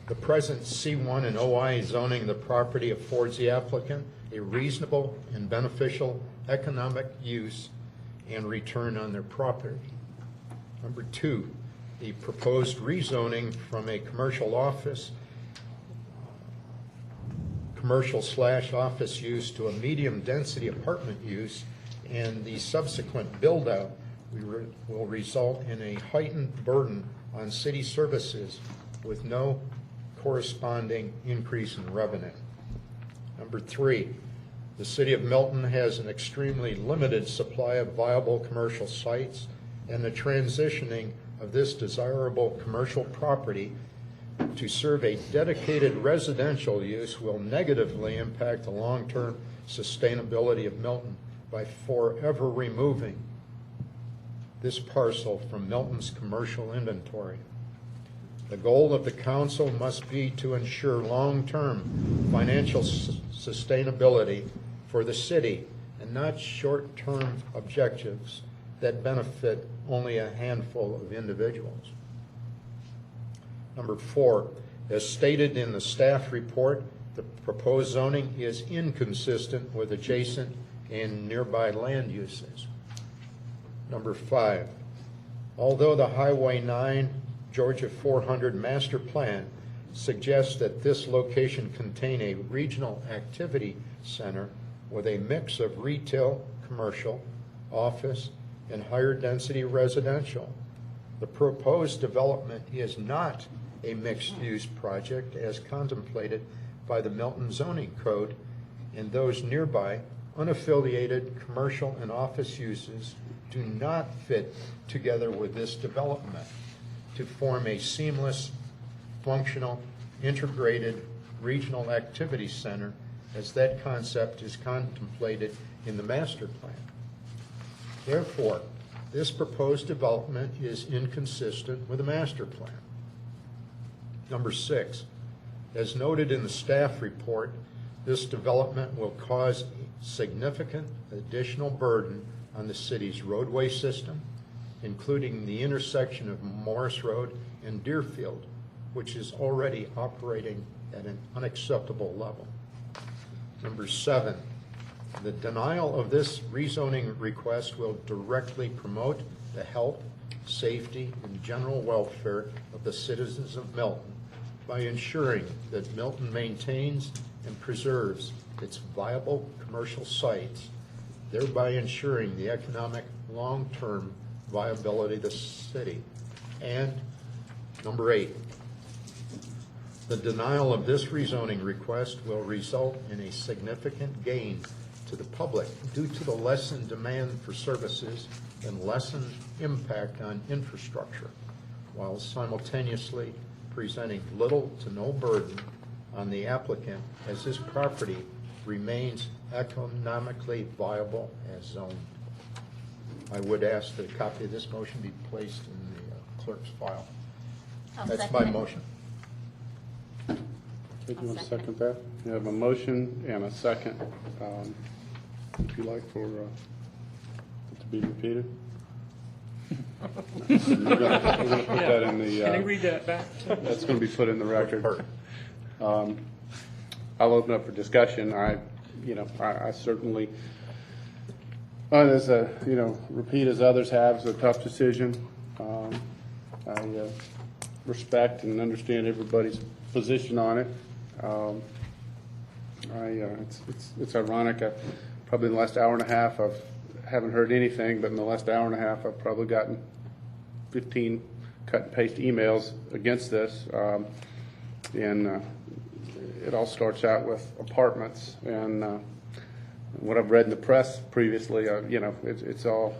Speaker 6: the present C1 and OI zoning of the property affords the applicant a reasonable and beneficial economic use and return on their property. Number two, the proposed rezoning from a commercial/office use to a medium density apartment use, and the subsequent build out will result in a heightened burden on city services with no corresponding increase in revenue. Number three, the City of Milton has an extremely limited supply of viable commercial sites, and the transitioning of this desirable commercial property to serve a dedicated residential use will negatively impact the long-term sustainability of Milton by forever removing this parcel from Milton's commercial inventory. The goal of the council must be to ensure long-term financial sustainability for the city and not short-term objectives that benefit only a handful of individuals. Number four, as stated in the staff report, the proposed zoning is inconsistent with adjacent and nearby land uses. Number five, although the Highway 9 Georgia 400 master plan suggests that this location contain a regional activity center with a mix of retail, commercial, office, and higher density residential, the proposed development is not a mixed-use project as contemplated by the Milton zoning code, and those nearby unaffiliated commercial and office uses do not fit together with this development. to form a seamless, functional, integrated regional activity center as that concept is contemplated in the master plan. Therefore, this proposed development is inconsistent with the master plan. Number 6, as noted in the staff report, this development will cause significant additional burden on the city's roadway system, including the intersection of Morris Road and Deerfield, which is already operating at an unacceptable level. Number 7, the denial of this rezoning request will directly promote the health, safety, and general welfare of the citizens of Milton by ensuring that Milton maintains and preserves its viable commercial sites, thereby ensuring the economic long-term viability of the city. And number 8, the denial of this rezoning request will result in a significant gain to the public due to the lessened demand for services and lessened impact on infrastructure, while simultaneously presenting little to no burden on the applicant as this property remains economically viable as zoned. I would ask that a copy of this motion be placed in the clerk's file. That's my motion.
Speaker 1: Okay, do you want to second that? You have a motion and a second. Would you like for it to be repeated? We're going to put that in the...
Speaker 4: Can you read that back?
Speaker 1: That's going to be put in the record. I'll open up for discussion. I certainly, repeat as others have, it's a tough decision. I respect and understand everybody's position on it. It's ironic. Probably in the last hour and a half, I haven't heard anything, but in the last hour and a half, I've probably gotten 15 cut and paste emails against this. And it all starts out with apartments. And what I've read in the press previously, it's all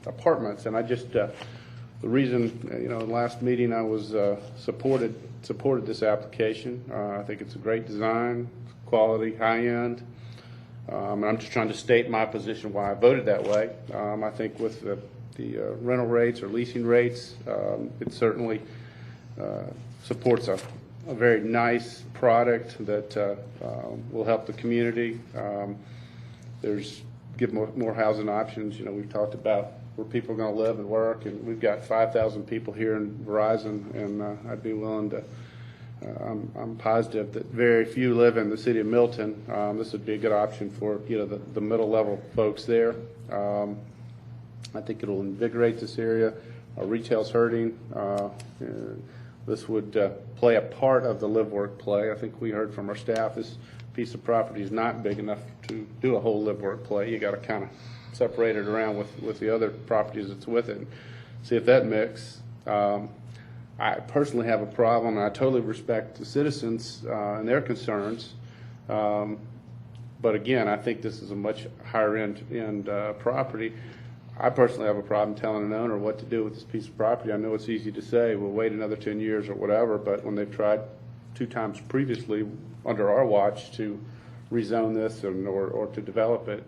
Speaker 1: apartments. And I just, the reason, in the last meeting I was supported this application. I think it's a great design, quality, high end. I'm just trying to state my position why I voted that way. I think with the rental rates or leasing rates, it certainly supports a very nice product that will help the community. Give more housing options. We've talked about where people are going to live and work, and we've got 5,000 people here in Verizon, and I'd be willing to. I'm positive that very few live in the city of Milton. This would be a good option for the middle level folks there. I think it'll invigorate this area. Our retail's hurting. This would play a part of the live-work play. I think we heard from our staff this piece of property is not big enough to do a whole live-work play. You got to kind of separate it around with the other properties that's with it and see if that mix. I personally have a problem, and I totally respect the citizens and their concerns. But again, I think this is a much higher end property. I personally have a problem telling an owner what to do with this piece of property. I know it's easy to say, we'll wait another 10 years or whatever, but when they've tried 2 times previously under our watch to rezone this or to develop it,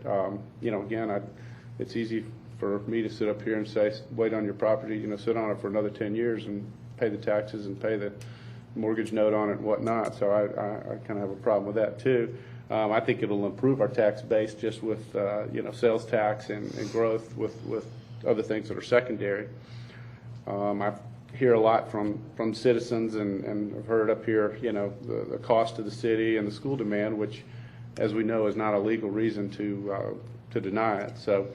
Speaker 1: again, it's easy for me to sit up here and say, wait on your property, sit on it for another 10 years and pay the taxes and pay the mortgage note on it and whatnot. So I kind of have a problem with that too. I think it'll improve our tax base just with sales tax and growth with other things that are secondary. I hear a lot from citizens and I've heard up here the cost to the city and the school demand, which as we know is not a legal reason to deny it. So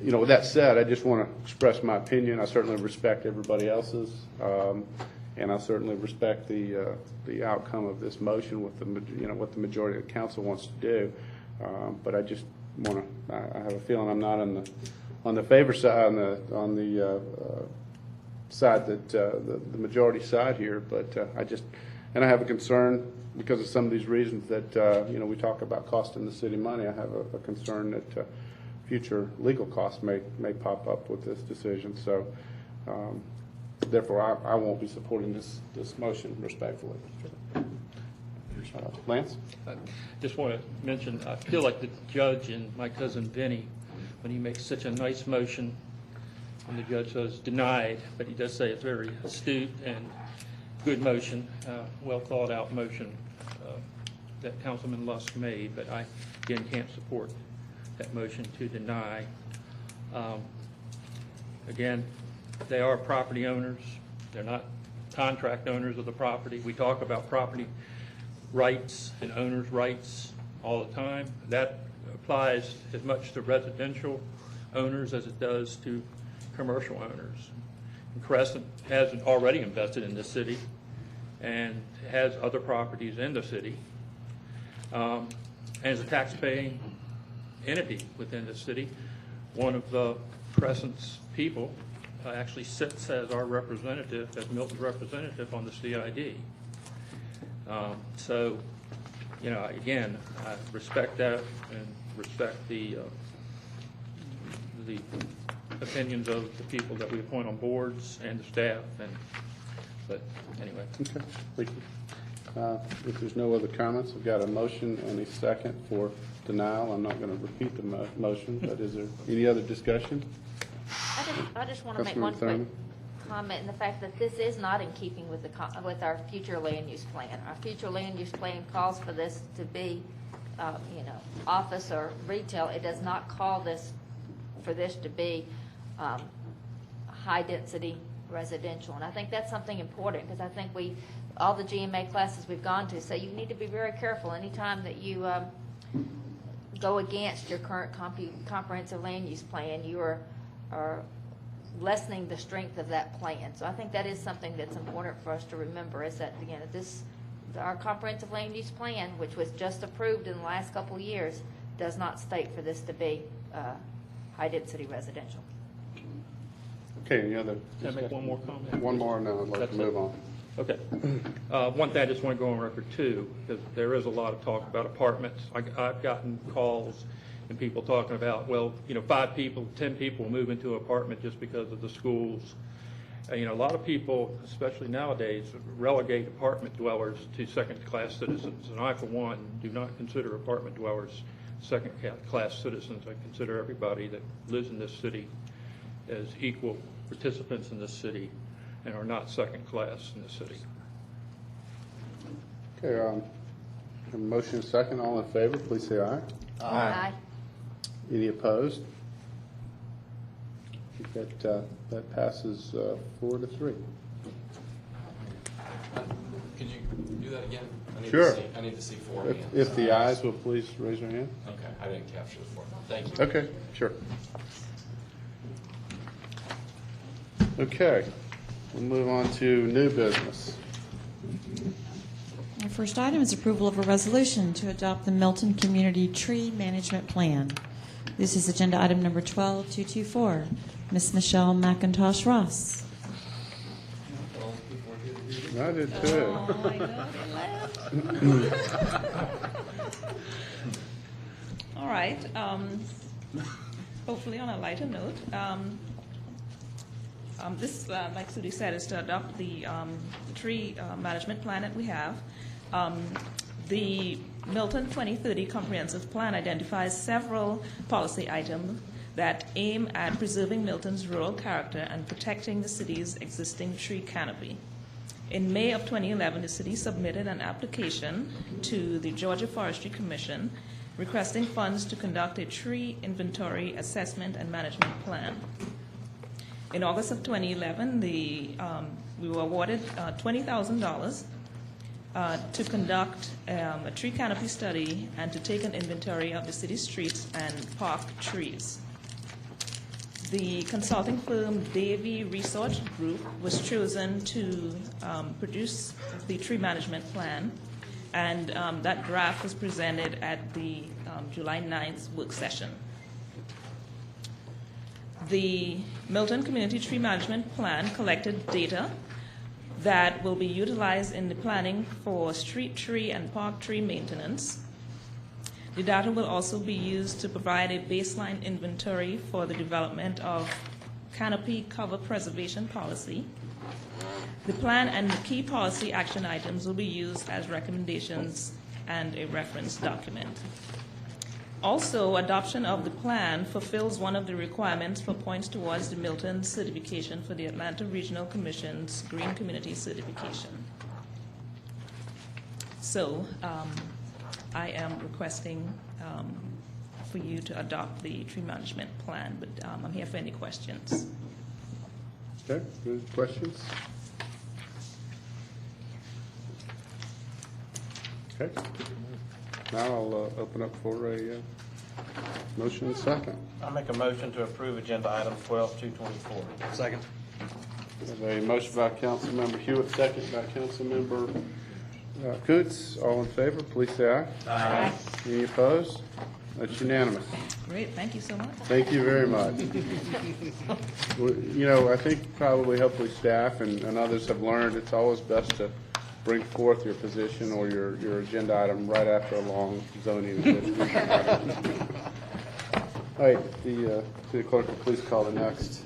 Speaker 1: with that said, I just want to express my opinion. I certainly respect everybody else's, and I certainly respect the outcome of this motion with what the majority of the council wants to do. But I just want to. I have a feeling I'm not on the favor side, on the side that the majority side here. But I have a concern because of some of these reasons that we talk about costing the city money. I have a concern that future legal costs may pop up with this decision. So therefore, I won't be supporting this motion respectfully. Lance?
Speaker 4: I just want to mention, I feel like the judge and my cousin Vinny, when he makes such a nice motion, and the judge says denied, but he does say it's very astute and good motion, well thought out motion that Councilman Lusk made, but I, again, can't support that motion to deny. Again, they are property owners. They're not contract owners of the property. We talk about property rights and owners' rights all the time. That applies as much to residential owners as it does to commercial owners. And Crescent hasn't already invested in this city and has other properties in the city. And as a tax-paying entity within the city, one of the Crescent's people actually sits as our representative, as Milton's representative on the CID. So, you know, again, I respect that and respect the opinions of the people that we appoint on boards and the staff. But anyway.
Speaker 1: Okay, thank you. If there's no other comments, I've got a motion and a second for denial. I'm not going to repeat the motion, but is there any other discussion?
Speaker 11: I just want to make one quick comment in the fact that this is not in keeping with with our future land use plan. Our future land use plan calls for this to be, office or retail. It does not call for this to be high density residential, and I think that's something important because I think all the GMA classes we've gone to say you need to be very careful anytime that you go against your current comprehensive land use plan. You are lessening the strength of that plan. So I think that is something that's important for us to remember is that, again, our comprehensive land use plan, which was just approved in the last couple of years, does not state for this to be high-density residential.
Speaker 1: Okay, any other
Speaker 4: Can I make one more comment?
Speaker 1: One more, and then I'd like to move on.
Speaker 4: Okay. One thing I just want to go on record, too, because there is a lot of talk about apartments. I've gotten calls and people talking about, well, 5 people, 10 people will move into an apartment just because of the schools. A lot of people, especially nowadays, relegate apartment dwellers to second-class citizens. And I, for one, do not consider apartment dwellers second-class citizens. I consider everybody that lives in this city as equal participants in this city and are not second-class in the city.
Speaker 1: Okay, a motion second. All in favor, please say aye.
Speaker 11: Aye.
Speaker 1: Any opposed? I think that passes 4-3.
Speaker 5: Could you do that again?
Speaker 1: Sure.
Speaker 5: I need to see 4 hands.
Speaker 1: If the ayes will please raise your hand.
Speaker 5: Okay, I didn't capture the 4. Thank you.
Speaker 1: Okay, sure. Okay, we'll move on to new business.
Speaker 3: Our first item is approval of a resolution to adopt the Milton Community Tree Management Plan. This is agenda item number 12224. Ms. Michelle McIntosh Ross.
Speaker 1: I did too.
Speaker 18: All right. Hopefully on a lighter note. This, like Sudie said, is to adopt the tree management plan that we have. The Milton 2030 Comprehensive Plan identifies several policy items that aim at preserving Milton's rural character and protecting the city's existing tree canopy. In May of 2011, the city submitted an application to the Georgia Forestry Commission requesting funds to conduct a tree inventory assessment and management plan. In August of 2011, we were awarded $20,000 to conduct a tree canopy study and to take an inventory of the city streets and park trees. The consulting firm Davie Research Group was chosen to produce the tree management plan, and that draft was presented at the July 9th work session. The Milton Community Tree Management Plan collected data that will be utilized in the planning for street tree and park tree maintenance. The data will also be used to provide a baseline inventory for the development of canopy cover preservation policy The plan and the key policy action items will be used as recommendations and a reference document. Also, adoption of the plan fulfills one of the requirements for points towards the Milton certification for the Atlanta Regional Commission's Green Community Certification. So, I am requesting for you to adopt the tree management plan, but I'm here for any questions.
Speaker 1: Okay, any questions? Okay. Now I'll open up for a motion and second.
Speaker 8: I make a motion to approve agenda item 12-224.
Speaker 17: Second.
Speaker 1: We have a motion by Councilmember Hewitt, second by Councilmember Coots. All in favor, please say aye.
Speaker 18: Aye.
Speaker 1: Any opposed? That's unanimous.
Speaker 18: Great, thank you so much.
Speaker 1: Thank you very much. Well, you know, I think probably hopefully staff and others have learned it's always best to bring forth your position or your agenda item right after a long zoning. All right, the city clerk will please call the next.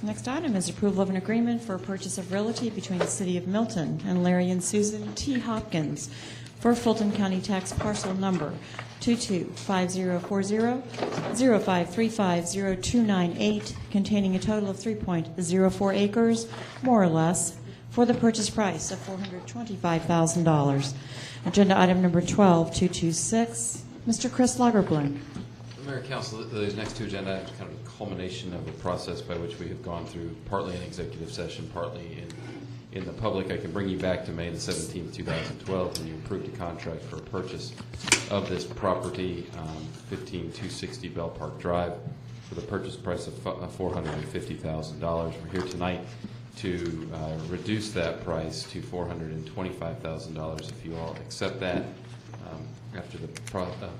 Speaker 3: Next item is approval of an agreement for purchase of realty between the City of Milton and Larry and Susan T. Hopkins for Fulton County Tax Parcel Number 225040-05350298, containing a total of 3.04 acres, more or less, for the purchase price of $425,000. Agenda item number 12226. Mr. Chris Lagerblum.
Speaker 5: Mayor and Council, those next two agenda items are kind of a culmination of a process by which we have gone through, partly in executive session, partly in the public. I can bring you back to May the 17th, 2012, when you approved a contract for a purchase of this property, 15260 Bell Park Drive, for the purchase price of $450,000. We're here tonight to reduce that price to $425,000 if you all accept that. After the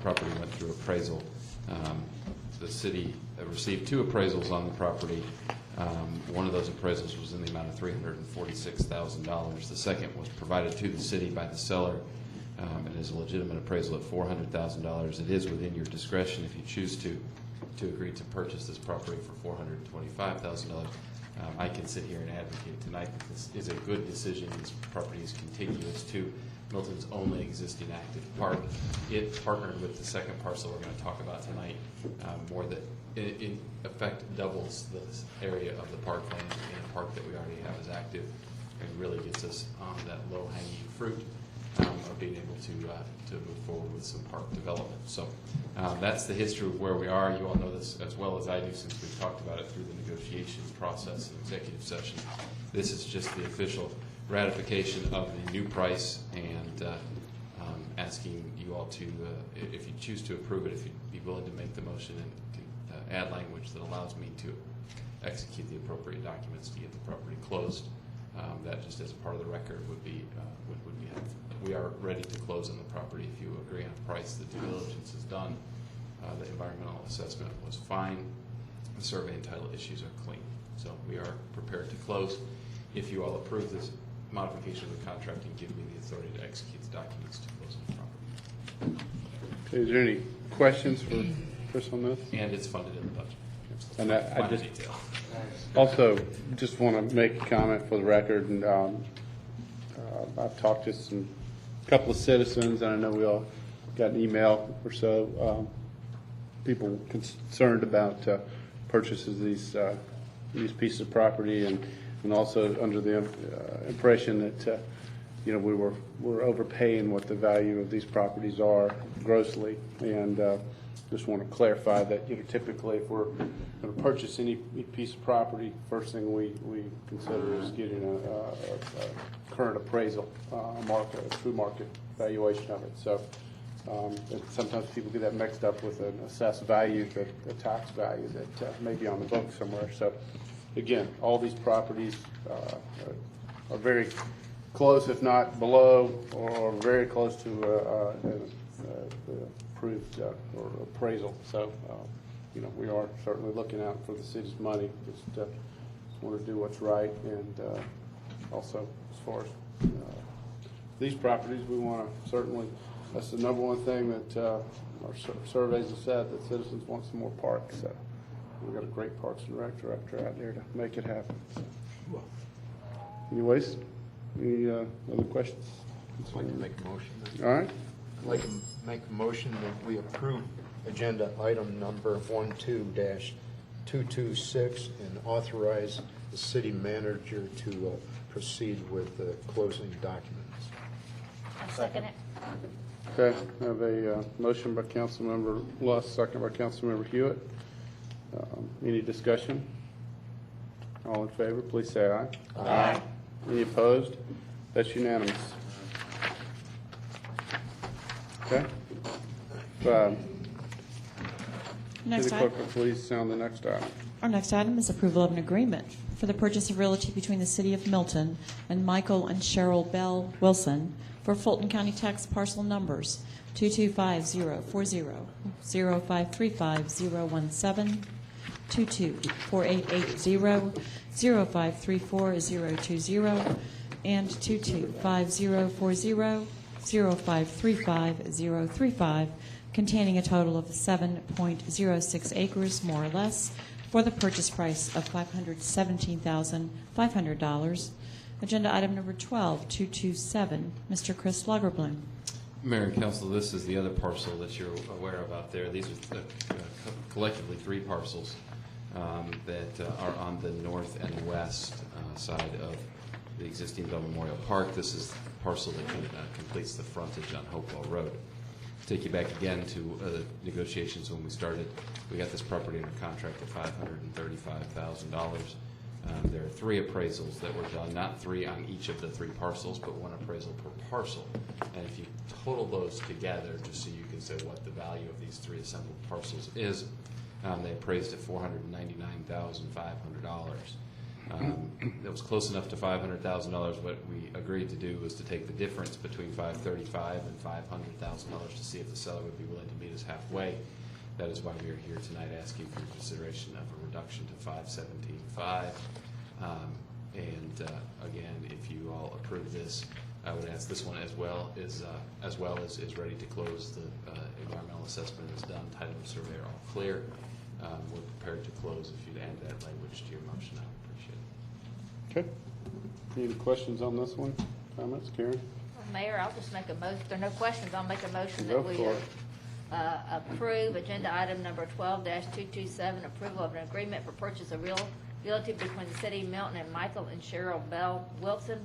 Speaker 5: property went through appraisal, the city received two appraisals on the property. One of those appraisals was in the amount of $346,000. The second was provided to the city by the seller and is a legitimate appraisal at $400,000. It is within your discretion if you choose to agree to purchase this property for $425,000. I can sit here and advocate tonight that this is a good decision. This property is contiguous to Milton's only existing active park. It partnered with the second parcel we're going to talk about tonight, in effect doubles this area of the parkland in a park that we already have as active, and really gets us on that low-hanging fruit of being able to move forward with some park development. So that's the history of where we are. You all know this as well as I do since we've talked about it through the negotiations process and executive session. This is just the official ratification of the new price and asking you all to, if you choose to approve it, if you'd be willing to make the motion and to add language that allows me to execute the appropriate documents to get the property closed. That just as a part of the record would be helpful. We are ready to close on the property if you agree on a price. The due diligence is done. The environmental assessment was fine. The survey and title issues are clean. So we are prepared to close. If you all approve this modification of the contract and give me the authority to execute the documents to close on the property.
Speaker 1: Okay, is there any questions for Chris on this?
Speaker 5: And it's funded in the budget.
Speaker 1: And I just also just want to make a comment for the record, and I've talked to a couple of citizens, and I know we all got an email or so, people concerned about purchases of these pieces of property, and also under the impression that we're overpaying what the value of these properties are grossly, and just want to clarify that typically if we're going to purchase any piece of property, first thing we consider is getting a current appraisal, a true market valuation of it. So sometimes people get that mixed up with an assessed value, the tax value that may be on the book somewhere. So again, all these properties are very close, if not below, or very close to the approved or appraisal. So, we are certainly looking out for the city's money. Just want to do what's right, and also as far as these properties, we want to certainly. That's the number one thing that our surveys have said, that citizens want some more parks. So we've got a great Parks and Rec director out there to make it happen. So. Anyways, any other questions?
Speaker 6: I'd like to make a motion.
Speaker 1: All right.
Speaker 6: I'd like to make a motion that we approve agenda item number 12-226 and authorize the city manager to proceed with the closing documents.
Speaker 11: I second it.
Speaker 1: Okay, I have a motion by Councilmember Luss, second by Councilmember Hewitt. Any discussion? All in favor, please say aye.
Speaker 11: Aye.
Speaker 1: Any opposed? That's unanimous. Okay.
Speaker 3: Next
Speaker 1: City
Speaker 3: item.
Speaker 1: Clerk, please sound the next item.
Speaker 3: Our next item is approval of an agreement for the purchase of realty between the City of Milton and Michael and Cheryl Bell Wilson for Fulton County tax parcel numbers 225-040, 0535-017, 224880, 0534-020, and 225040, 0535-035, containing a total of 7.06 acres, more or less, for the purchase price of $517,500. Agenda item number 12-227, Mr. Chris Lagerblum.
Speaker 5: Mayor and Council, this is the other parcel that you're aware of out there. These are collectively three parcels that are on the north and west side of the existing Bell Memorial Park. This is the parcel that completes the frontage on Hopewell Road. Take you back again to negotiations when we started. We got this property under contract at $535,000. There are three appraisals that were done, not three on each of the three parcels, but one appraisal per parcel. And if you total those together, just so you can say what the value of these three assembled parcels is, they appraised at $499,500. That was close enough to $500,000. What we agreed to do was to take the difference between $535,000 and $500,000 to see if the seller would be willing to meet us halfway. That is why we are here tonight asking for consideration of a reduction to $517,500. Again, if you all approve this, I would ask this one as well is ready to close. The environmental assessment is done, title and survey are all clear. We're prepared to close. If you'd add that language to your motion, I would appreciate it.
Speaker 1: Okay. Any questions on this one? Comments, Karen?
Speaker 11: Mayor, I'll just make a motion. If there are no questions, I'll make a motion
Speaker 1: Go
Speaker 11: that we
Speaker 1: for it.
Speaker 11: approve agenda item number 12-227, approval of an agreement for purchase of realty between the City of Milton and Michael and Cheryl Bell Wilson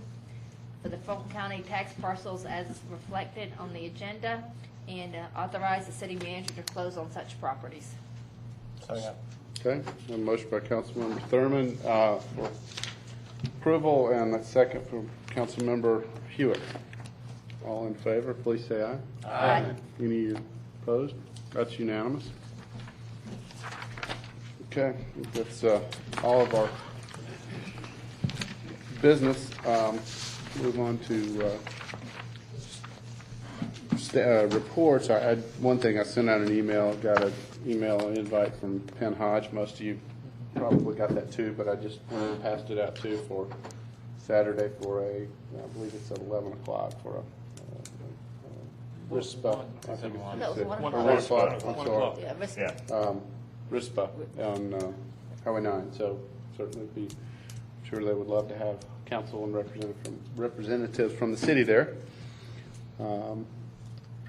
Speaker 11: for the Fulton County tax parcels as reflected on the agenda, and authorize the city manager to close on such properties.
Speaker 1: Okay. A motion by Councilmember Thurman for approval, and a second from Councilmember Hewitt. All in favor, please say aye.
Speaker 11: Aye.
Speaker 1: Any opposed? That's unanimous. Okay, I think that's all of our business. Move on to reports. One thing, I sent out an email, got an email invite from Penn Hodge. Most of you probably got that too, but I just passed it out too for Saturday for I believe it's at 11 o'clock for a RISPA. I think it's
Speaker 11: No, it was 1
Speaker 1: or
Speaker 11: o'clock.
Speaker 1: 1 o'clock. I'm sorry.
Speaker 11: Yeah, RISPA.
Speaker 1: RISPA on Highway 9. So certainly be sure they would love to have council and representatives from the city there. Trying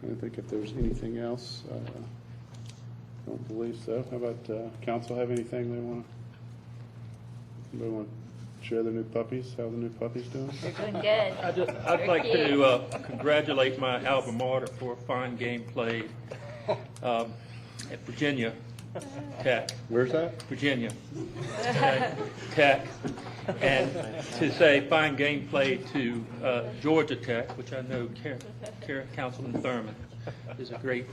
Speaker 1: to think if there's anything else. Don't believe so. How about council have anything they want to share the new puppies? How are the new puppies doing?
Speaker 11: They're doing good.
Speaker 4: I'd like to congratulate my alma mater for a fine game played at Virginia Tech.
Speaker 1: Where's that?
Speaker 4: Virginia Tech. And to say fine game played to Georgia Tech, which I know Councilman Thurman is a great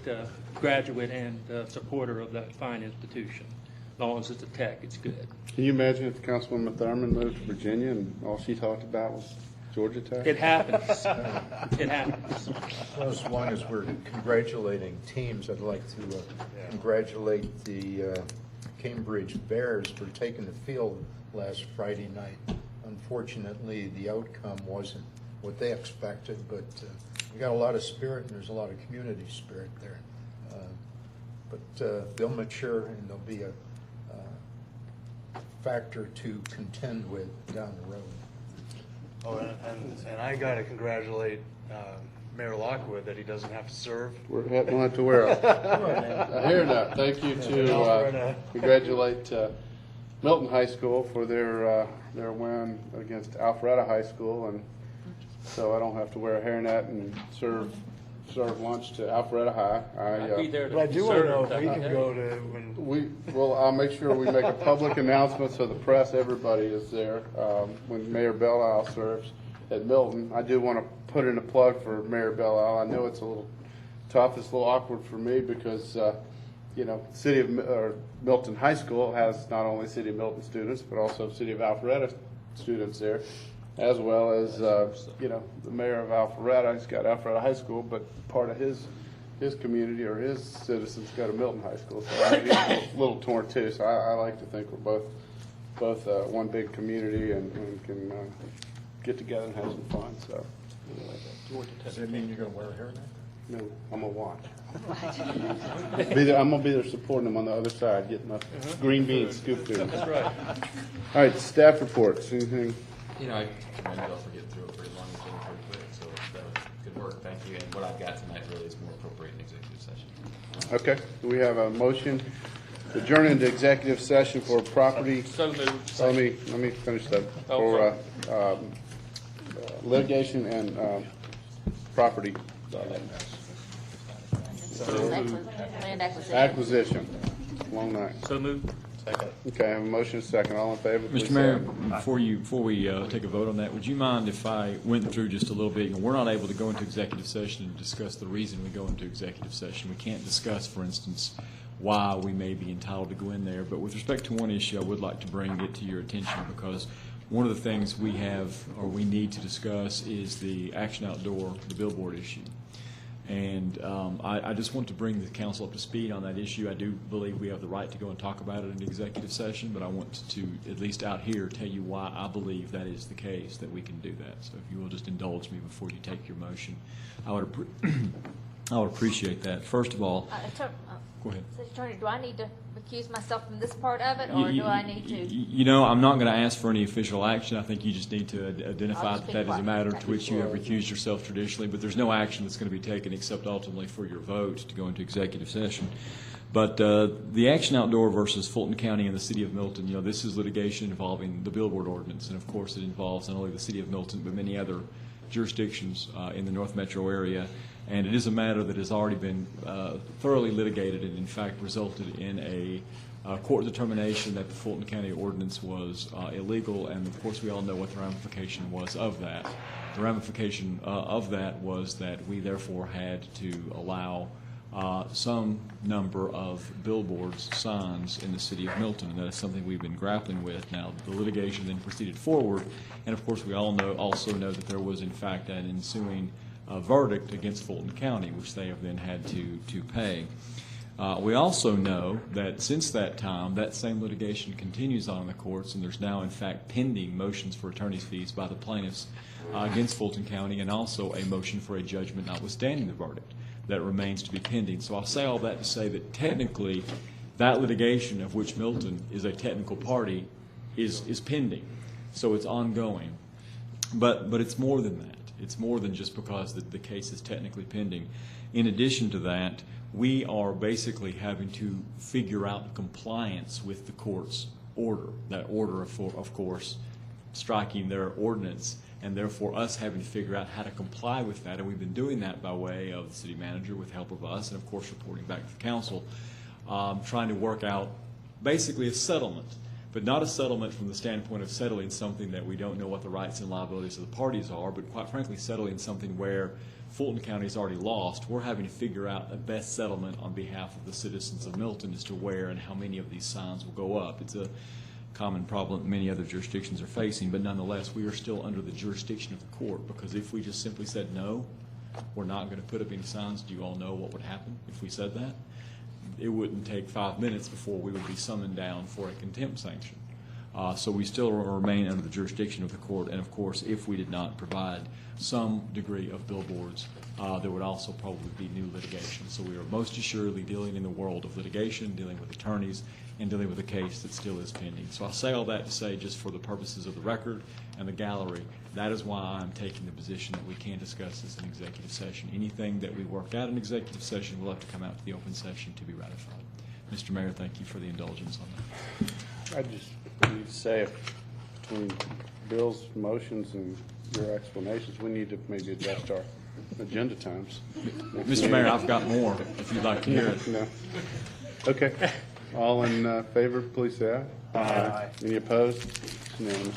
Speaker 4: graduate and supporter of that fine institution. As long as it's a Tech, it's good.
Speaker 1: Can you imagine if Councilwoman Thurman moved to Virginia and all she talked about was Georgia Tech?
Speaker 4: It happens. It happens.
Speaker 6: Well, as long as we're congratulating teams, I'd like to congratulate the Cambridge Bears for taking the field last Friday night. Unfortunately, the outcome wasn't what they expected, but we got a lot of spirit and there's a lot of community spirit there. But they'll mature and they'll be factor to contend with down the road.
Speaker 17: Oh, and I got to congratulate Mayor Lockwood that he doesn't have to serve.
Speaker 1: We don't have to wear a hairnet. Thank you to congratulate Milton High School for their win against Alpharetta High School, and so I don't have to wear a hairnet and serve lunch to Alpharetta High.
Speaker 4: I'd be there to
Speaker 17: But I do want to know if
Speaker 4: serve
Speaker 17: we
Speaker 4: that
Speaker 17: can
Speaker 4: day.
Speaker 17: go to
Speaker 1: I'll make sure we make a public announcement so the press, everybody is there when Mayor Belle serves at Milton. I do want to put in a plug for Mayor Belle. I know it's a little tough. It's a little awkward for me because Milton High School has not only City of Milton students but also City of Alpharetta students there, as well as the mayor of Alpharetta. He's got Alpharetta High School, but part of his community or his citizens go to Milton High School, so I'm a little torn too. So I like to think we're both one big community and can get together and have some fun. So
Speaker 6: Does that mean you're going to wear a hairnet?
Speaker 1: no, I'm gonna watch. I'm gonna be there supporting them on the other side, getting my green beans scooped in.
Speaker 4: That's right.
Speaker 1: All right, staff reports. Anything?
Speaker 5: I commend you all for getting through a pretty long agenda pretty quick, so that was good work, thank you. And what I've got tonight really is more appropriate in executive session.
Speaker 1: Okay, do we have a motion to adjourn into executive session for property?
Speaker 4: So moved.
Speaker 1: Let me finish that. For litigation and property
Speaker 11: Land acquisition.
Speaker 1: acquisition. Long night.
Speaker 4: So moved.
Speaker 1: Okay, I have a motion, second. All in favor? please
Speaker 12: Mr.
Speaker 1: say
Speaker 12: Mayor,
Speaker 1: aye.
Speaker 12: before we take a vote on that, would you mind if I went through just a little bit? We're not able to go into executive session and discuss the reason we go into executive session. We can't discuss, for instance, why we may be entitled to go in there. But with respect to one issue, I would like to bring it to your attention because one of the things we have or we need to discuss is the Action Outdoor, the billboard issue. And I just want to bring the council up to speed on that issue. I do believe we have the right to go and talk about it in executive session, but I want to, at least out here, tell you why I believe that is the case, that we can do that. So if you will just indulge me before you take your motion, I would appreciate that. First of all, go ahead.
Speaker 11: City Attorney, do I need to recuse myself from this part of it, or do I need to?
Speaker 12: I'm not going to ask for any official action. I think you just need to identify that that is a matter to which you have recused yourself traditionally, but there's no action that's going to be taken except ultimately for your vote to go into executive session. But the Action Outdoor versus Fulton County and the City of Milton, this is litigation involving the billboard ordinance, and of course it involves not only the City of Milton but many other jurisdictions in the North Metro area. And it is a matter that has already been thoroughly litigated and, in fact, resulted in a court determination that the Fulton County ordinance was illegal. And, of course, we all know what the ramification was of that. The ramification of that was that we, therefore, had to allow some number of billboards, signs in the city of Milton. And that is something we've been grappling with. Now, the litigation then proceeded forward. And, of course, we all also know that there was, in fact, an ensuing verdict against Fulton County, which they have then had to pay. We also know that since that time, that same litigation continues on in the courts, and there's now, in fact, pending motions for attorney's fees by the plaintiffs against Fulton County, and also a motion for a judgment notwithstanding the verdict that remains to be pending. So I'll say all that to say that technically that litigation, of which Milton is a technical party, is pending. So it's ongoing. But it's more than that. It's more than just because the case is technically pending. In addition to that, we are basically having to figure out compliance with the court's order. That order, of course, striking their ordinance, and therefore us having to figure out how to comply with that. And we've been doing that by way of the city manager with help of us, and of course reporting back to the council, trying to work out basically a settlement. But not a settlement from the standpoint of settling something that we don't know what the rights and liabilities of the parties are, but quite frankly settling something where Fulton County has already lost. We're having to figure out a best settlement on behalf of the citizens of Milton as to where and how many of these signs will go up. It's a common problem many other jurisdictions are facing, but nonetheless we are still under the jurisdiction of the court, because if we just simply said no, we're not going to put up any signs, do you all know what would happen if we said that? It wouldn't take 5 minutes before we would be summoned down for a contempt sanction. So we still remain under the jurisdiction of the court, and of course, if we did not provide some degree of billboards, there would also probably be new litigation. So we are most assuredly dealing in the world of litigation, dealing with attorneys, and dealing with a case that still is pending. So I'll say all that to say, just for the purposes of the record and the gallery, that is why I'm taking the position that we can't discuss this in executive session. Anything that we worked out in executive session will have to come out to the open session to be ratified. Mr. Mayor, thank you for the indulgence on that.
Speaker 1: I just need to say, between Bill's motions and your explanations, we need to maybe adjust our agenda times.
Speaker 12: Mr. Mayor, I've got more, if you'd like to hear it.
Speaker 1: No. Okay. All in favor, please say aye. Aye. Any opposed? It's unanimous.